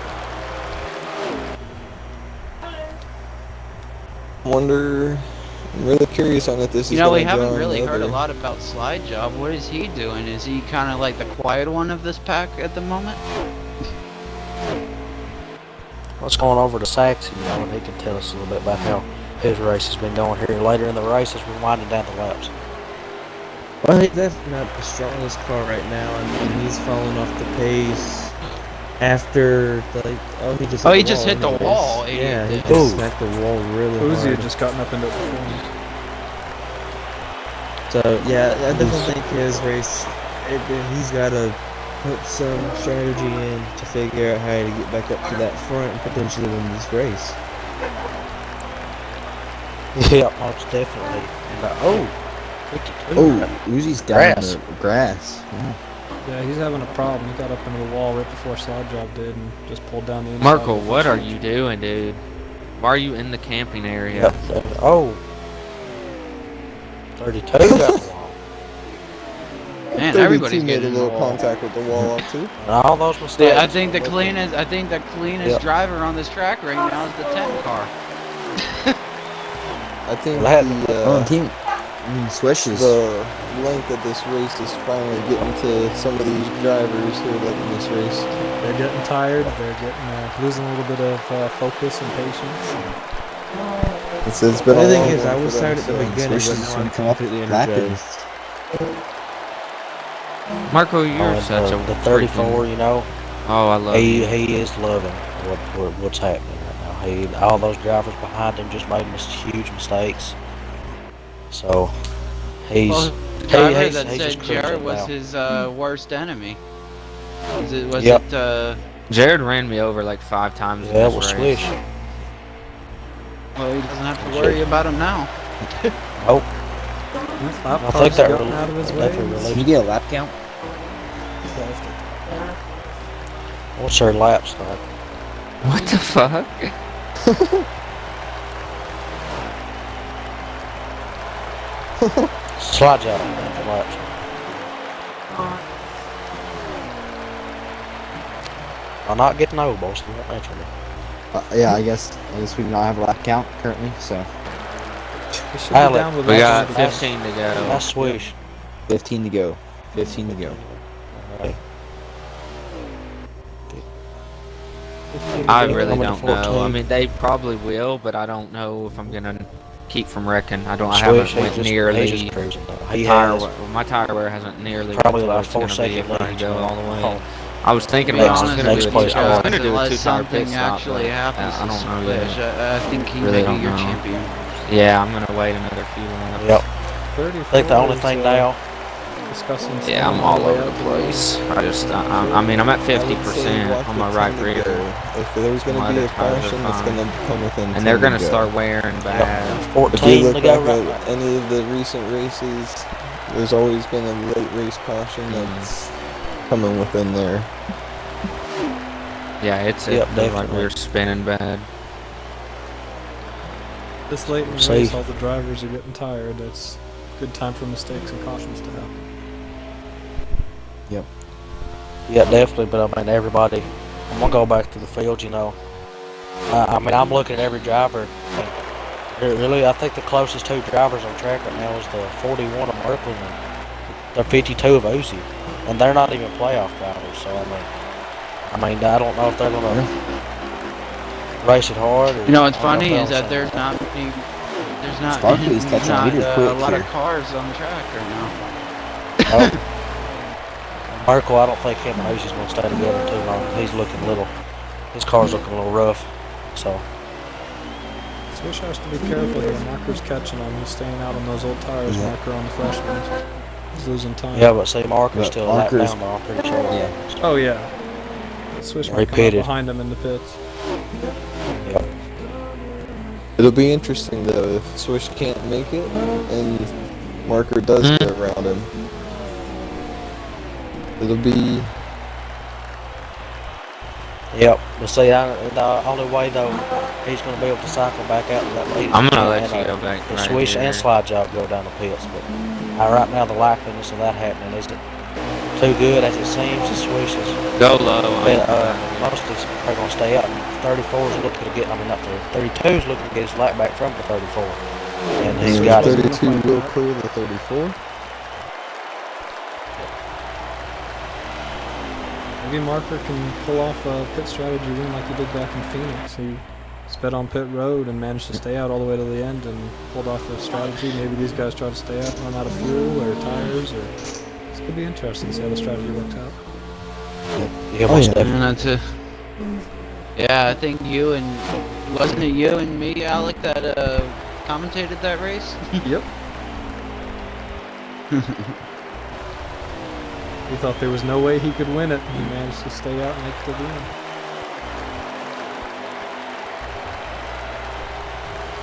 Wonder. I'm really curious on if this is You know, we going to haven't draw really heard a another. lot about Slide Job. What is he doing? Is he kind of like the quiet one of this pack at the moment? Let's go on over to Saxon, you know, and he can tell us a little bit about how his race has been going here later in the race as we're winding down the laps. Well, that's not the strongest car right now. I mean, he's falling off the pace after, like, he just hit the wall. Yeah, he Idiot. just smacked the wall really Uzi hard. had just gotten up into it before him. So, yeah, I definitely think his race, he's got to put some strategy in to figure out how to get back up to that front and potentially win this race. Yeah, most definitely. And, 52. Oh, Uzi's down in the grass. Yeah. Yeah, he's having a problem. He got up into the wall right before Slide Job did and just pulled down the inside. Marco, what are you doing, dude? Why are you in the camping area? Yep. 32 got the wall. Man, 32 everybody's made getting a in the little wall. contact with the wall up too. And all those mistakes. I think the cleanest Yep. driver on this track right now is the 10 car. I think Swish is. the length of this race is finally getting to some of these drivers who are leading this race. They're getting tired. They're getting losing a little bit of focus and patience. It's been The a thing long is, one I for was them, tired at the so- beginning, Swish but is now gonna I'm come up completely lapping. energized. Marco, you're And such a the 34, freaking- you know, Oh, I love you. he is loving what's happening right now. All those drivers behind him just made huge mistakes. So he's Well, the driver he's that just said cruising Jared was now. his worst enemy. Was Yep. it Jared ran me over like 5 times in Yeah, it this was race. Swish. well, he doesn't have to worry about him now. Nope. Lap I think car's that gotten out of his way. Did you get a lap count? What's their lap start? What the fuck? Slide job. Laps. I'll not get no boss. Not naturally. Yeah, I guess we do not have a lap count currently, so He should be Alex, down with We got laps. 15 to go. That's Swish. 15 to go. 15 to go. Alright. I Yeah, really I'm in don't 14. know. I mean, they probably will, but I don't know if I'm gonna keep from wrecking. I Swish, haven't he's went just nearly. cruising though. He Tire has. my tire wear hasn't nearly Probably went about to what it's 4 gonna be second if I lead, go so- all the way. Oh. I was thinking To be about I was honest gonna with do you, a two. I was Josh, gonna do a unless 2-tire pit something stop, actually but happens I to don't know yet. Swish, I think he Really may be don't your know. champion. Yeah, I'm gonna wait another few laps. Yep. 34 I think the only is, thing now. discussing Yeah, I'm staying all the way over the up. place. I mean, I'm at I would say 50% watch on with my right 10 to rear, go. If there's going My to be other a tires are caution, it's fine. going to come within 10 and they're gonna to go. start wearing bad. If you 14 look to go back right. at any of the recent races, there's always been a late race caution that's coming within there. Yeah, it's Yep, the right definitely. rear spinning bad. This late in the See. race, all the drivers are getting tired. It's a good time for mistakes and cautions to happen. Yeah, definitely. But I mean, everybody. I'm gonna go back to the field. You know. I mean, I'm looking at every driver. Really, I think the closest 2 drivers on track right now is the 41 of Merkle and the 52 of Uzi, and they're not even playoff drivers. So I mean, I don't know if they're gonna race it hard. Or, You know, what's I don't funny if is they'll that say- there's not Sparkly's catching leader a quick lot here. of cars on the track right now. Oh. Merkle, I don't think him and Uzi's gonna stay together too long. He's looking a little. His car's looking a little rough. So Swish has to be careful here. Marker's catching him. He's staying out on those old tires. Yeah. Marker on the fresh ones. He's losing time. yeah, but see, Marker's But still a lap Marker's- down, but I'm pretty sure. Yeah. Oh yeah. Swish He might come up pitted. behind him in the pits. Yep. It'll be interesting though if Swish can't make it and Marker does get around him. It'll be Yep. But see, the only way though he's going to be able to cycle back out to that lead. I'm gonna let you go back The right Swish here. and slide job go down the pits, but right now the likeliness of that happening is that too good as it seems. The Swish is. Go low. Most of us are going to stay up. 34 is looking to get. I mean, not 32 is looking to get his lap back from the 34, and he's And got it. 32 will clear the 34. Maybe Marker can pull off a pit strategy win like he did back in Phoenix. He sped on pit road and managed to stay out all the way to the end and pulled off a strategy. Maybe these guys try to stay out, run out of fuel or tires, or this could be interesting to see how the strategy works out. Yeah, Oh, yeah. And that's yeah, I think you and wasn't it you and me, Alec, that commentated that race? Yep. He thought there was no way he could win it. He managed to stay out and make it to the end.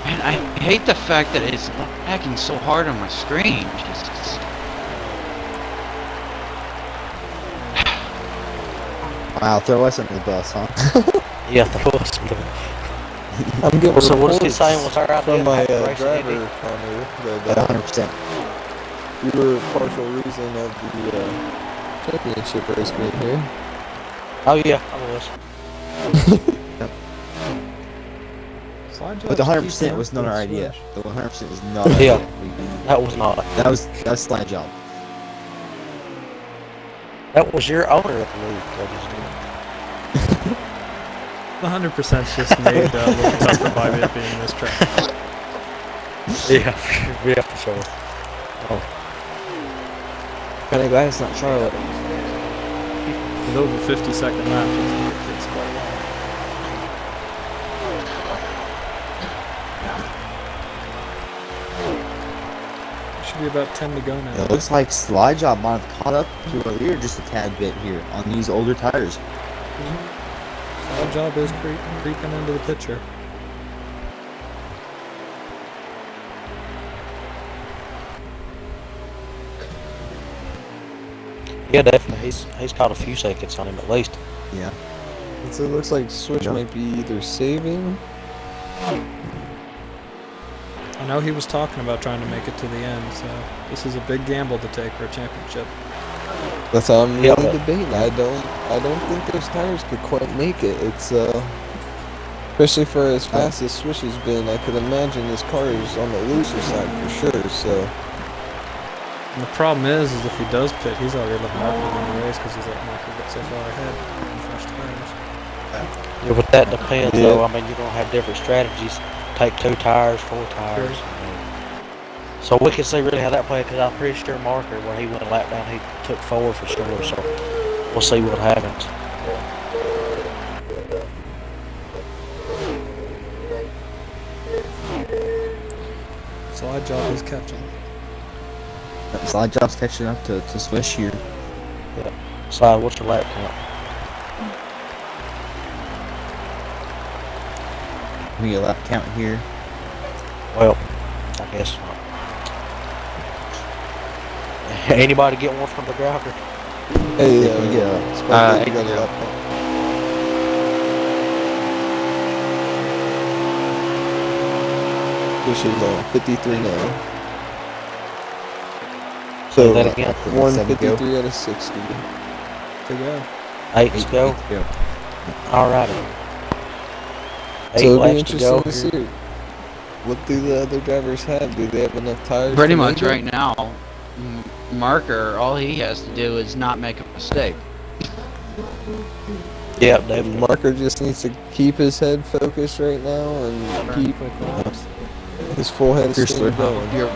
Man, I hate the fact that it's lagging so hard on my screen. Jesus. Wow, throw us under the bus, huh? Yeah, there was. I'm getting So what is he reports saying was our idea from my after racing, driver, Indy? Connor, At that 100%. you were a partial reason of the championship race being here. Oh yeah, I was. Slide But the jobs 100% keep was not up our with idea. Swish. The 100% was not our Yeah. idea. That was not. That was slide job. That was your owner of the league. The 100%'s just made a little tougher by it being this track. Yeah, for sure. Kinda glad it's not Charlotte. With over 50-second laps, it takes quite a while. Should be about 10 to go now. It looks like slide job might have caught up to our rear just a tad bit here on these older tires. Our job is creeping into the picture. Yeah, definitely. He's caught a few seconds on him at least. Yeah. So it looks like Switch Yeah. might be either saving. I know he was talking about trying to make it to the end, so this is a big gamble to take for a championship. That's how I'm Yeah. debating. I don't think those tires could quite make it. It's especially for as fast as Switch has been, I could imagine this car is on the looser side for sure. So And the problem is if he does pit, he's already let Marker win the race because he's let Marker get so far ahead in fresh tires. Yeah, but that depends Yeah. though. I mean, you're gonna have different strategies. Take 2 tires, 4 tires. So we can see really how that played because I'm pretty sure Marker, when he went a lap down, he took 4 for sure. So we'll see what happens. Slide job is catching. Slide job's catching up to Swish here. Slide, what's your lap count? We get a lap count here. Well, I guess not. Anybody get one from the driver? hey, Yeah, we get a Spike, you got a yeah. lap count. Switch is on 53 now. Say So that again. 153 out of 60. To go. 8 to go. Go. Alrighty. 8 So it'll be laps to interesting go. to see what do the other drivers have. Do they have enough tires? Pretty to much make it? right now, Marker, all he has to do is not make a mistake. Yeah, definitely. Marker just needs to keep his head focused right now and keep Quick laps. his full head of Seriously. steam going.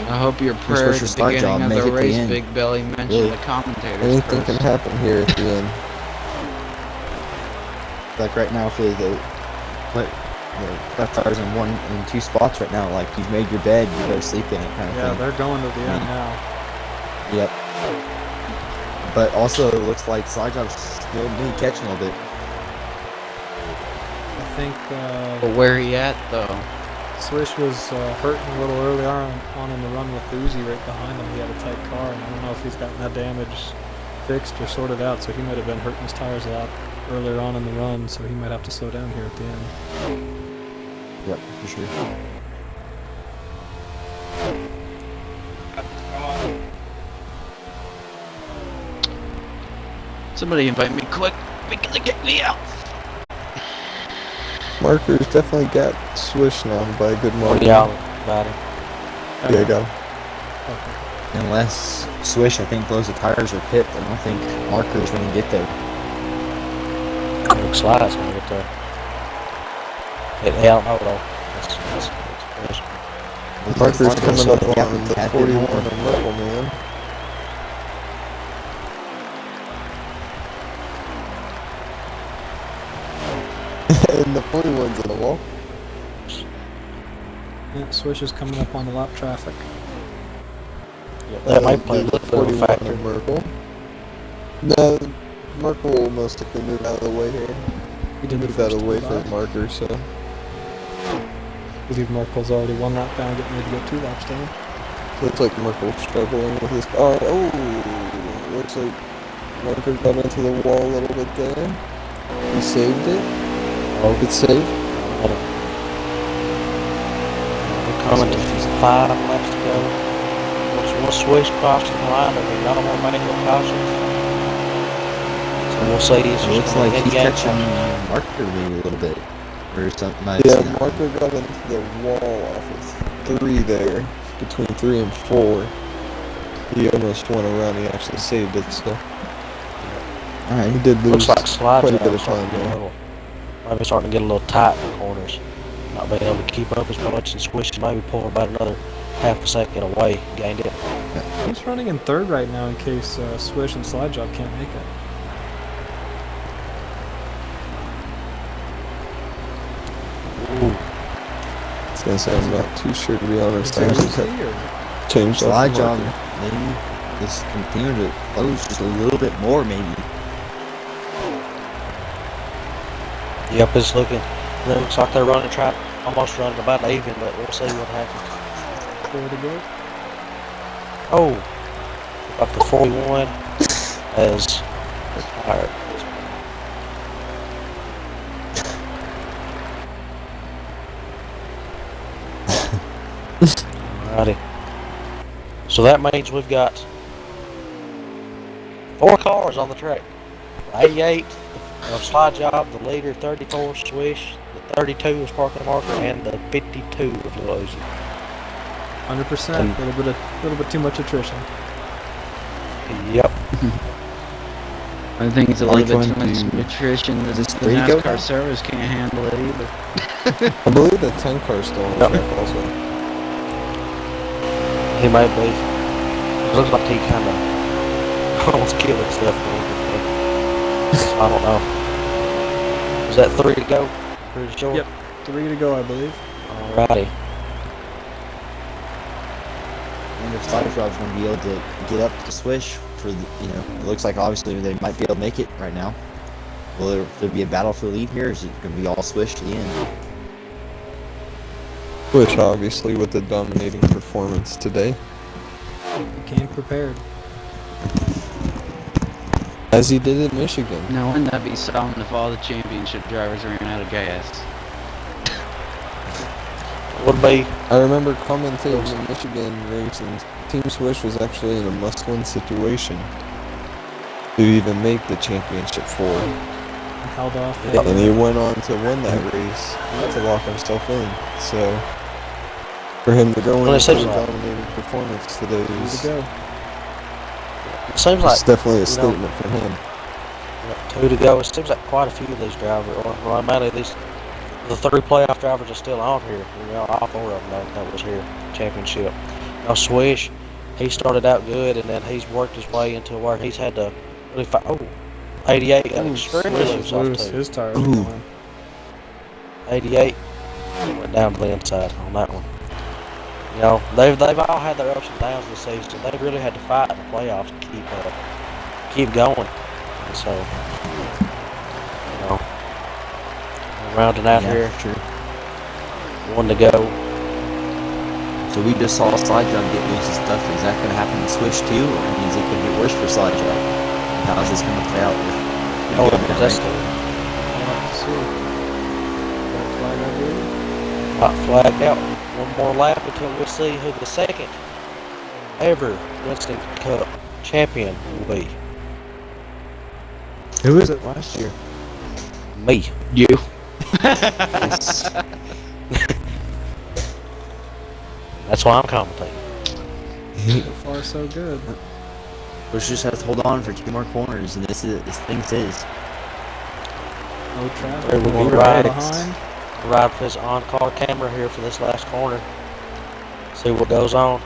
I hope your prayer at your the start beginning job, of make the it to the race, end. Big Belly, mentioned Really. the commentators Anything can first. happen here at the end. Like right now, for the left tires in 1 and 2 spots right now. Like you've made your bed, you go sleep in it, kind of Yeah, thing. they're going to the end now. Yep. But also, it looks like slide job's still being catching a little bit. I think But where he at though? Swish was hurting a little earlier on in the run with Uzi right behind him. He had a tight car, and I don't know if he's gotten that damage fixed or sorted out, so he might have been hurting his tires a lot earlier on in the run, so he might have to slow down here at the end. Yep, for sure. Somebody invite me quick because they kicked me out. Marker's definitely got Swish now by a good margin. Yeah, got it. Yeah, go. Unless Swish, I think, blows the tires or pit, I don't think Marker's going to get there. I think Slide's going to get there. Yeah, I don't know though. Marker's coming up Yeah, on the at 41 the and Merkle, man. And the 41's in the wall. Yeah, Swish is coming up on the lap traffic. That might play a the little bit of a 41 factor. and Merkle. No, Merkle will most likely move out of the way here. He did the Move out first of the way two for laps. Marker, so. I believe Merkel's already 1 lap down, getting ready to go 2 laps down. Looks like Merkle's struggling with his car. Oh, looks like Marker got into the wall a little bit there. He saved it. Oh, good save. We're coming to 5 laps to go. We'll Swish crossing the line, and we got more manual cautions. So we'll see. It looks like he's catching Marker maybe a little bit. Or something. Yeah, Marker got into the wall off of 3 there. Between 3 and 4. He almost went around. He actually saved it, so. Alright. He did lose Looks like Slide quite a Job bit of is starting time to get a there. little, maybe starting to get a little tight in the corners. Not being able to keep up as much, and Swish maybe pulling about another half a second away, gained it. He's running in 3rd right now in case Swish and Slide Job can't make it. Ooh. I was gonna say, I'm not too sure, to be honest. I Is just he have or? changed off Slide the job, Marker. maybe. Just continue to close just a little bit more, maybe. Yep, it's looking. It looks like they're running track, almost running about even, but we'll see what happens. 4 to go. Oh, up to 41 as retired. Alrighty. So that means we've got 4 cars on the track. The 88 of Slide Job, the leader 34 Swish, the 32 is Parker Marker, and the 52 of Delozy. 100%. A little bit too much attrition. Yep. I think it's a Are we little bit too going much to- nutrition. The this 3 to go now? NASCAR servers can't handle it either. I believe the 10 car's still on the Yep. track also. He might be. It looks like he kind of almost killed himself. I don't know. Is that 3 to go? Pretty sure? Yep. 3 to go, I believe. Alrighty. And if Slide Job's going to be able to get up to Swish for the, it looks like obviously they might be able to make it right now. Will there be a battle for the lead here, or is it going to be all Swish to the end? Which obviously with the dominating performance today. He came prepared. As he did at Michigan. No, wouldn't that be something if all the championship drivers ran out of gas? Would be. I remember commentating in Michigan race, and Team Swish was actually in a must-win situation to even make the championship 4. And held off. And he went on to win that race to lock himself in. So for him to go in Well, it with seems a like- dominating performance today 3 is to go. It seems like it's definitely a know, statement for him. 2 to go. It seems like quite a few of these drivers, or mainly these, the 3 playoff drivers are still on here. All 4 of them that was here championship. Now Swish, he started out good, and then he's worked his way into where he's had to really fight. Oh, 88 got extremely loose off Loose. too. His tires are Ooh. going. 88 went down to the inside on that one. They've all had their ups and downs this season. They've really had to fight in the playoffs to keep going. And so, we're rounding out here. True. 1 to go. So we just saw Slide Job get loose and stuff. Is that going to happen in Swish too, or is it going to get worse for Slide Job? How is this going to play out? Oh, With that's We'll have to see. Red flag, I believe. not flagged out. 1 more lap until we see who the second ever Winston Cup champion will be. Who was it last year? Me. You. Yes. That's why I'm commentating. So far, so good. We just have to hold on for 2 more corners, and this thing's his. No traffic. We're No gonna right ride. behind. Ride for this on-car camera here for this last corner. See what goes on.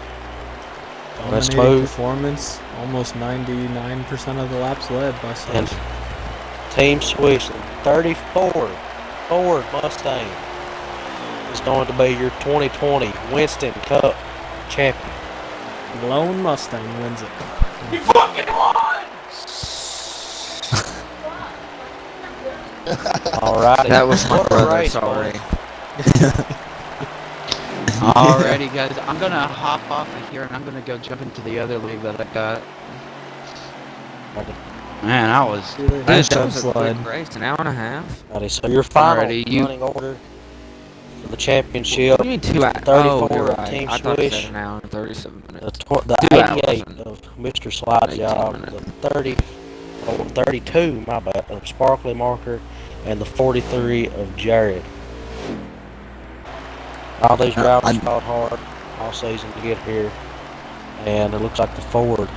That's Dominating smooth. performance. Almost 99% of the laps led by And Swish. Team Swish 34 Ford Mustang is going to be your 2020 Winston Cup champion. Lone Mustang wins it. Alrighty. That was my What a brother, race, sorry. Alrighty, guys, I'm gonna hop off of here and I'm gonna go jump into the other league that I got. Man, I was. See you later. That Jump was a slide. quick race, an hour and a half. Alrighty, so your final Alrighty, you- running order for the championship. What do you mean 2 hours? 34 Oh, you're of right. Team I thought it Swish. said an hour and 37 minutes. The 2 hours 88 and of Mr. Slide 18 Job, minutes. the 32, my bad, of Sparkly Marker, and the 43 of Jared. All these drivers fought hard all season to get here, and it looks like the Ford,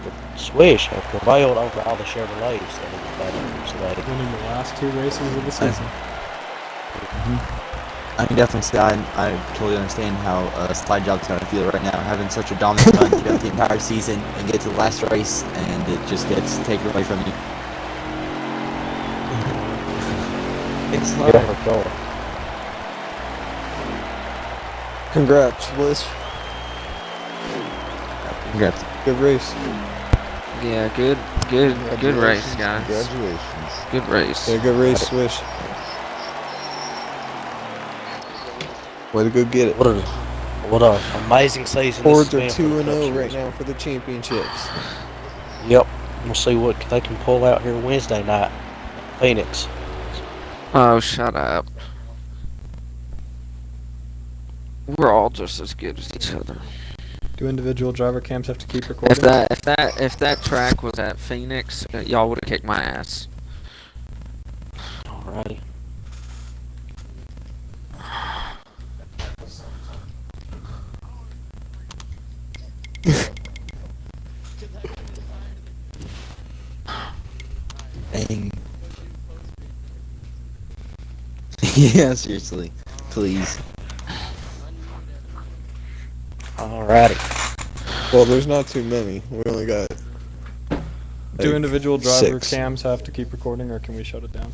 the Swish, have prevailed over all the Chevrolets that have battled today. Winning the last 2 races of the season. I can definitely say I totally understand how Slide Job's going to feel right now, having such a dominant run throughout the entire season and get to the last race and it just gets taken away from you. It's Yeah, like for sure. Congrats, Swish. Congrats. Good race. Yeah, good race, guys. Congratulations. Good race. Yeah, good race, Swish. Way to go get it. What a amazing season. Fords this are has been for the 2-0 Cup right Series. now for the championships. Yep. We'll see what they can pull out here Wednesday night. Phoenix. Oh, shut up. We're all just as good as each other. Do individual driver cams have to keep recording? If that track was at Phoenix, y'all would have kicked my ass. Alrighty. Dang. Yeah, seriously. Please. Alrighty. Well, there's not too many. We only got. Do like, individual driver 6. cams have to keep recording, or can we shut it down?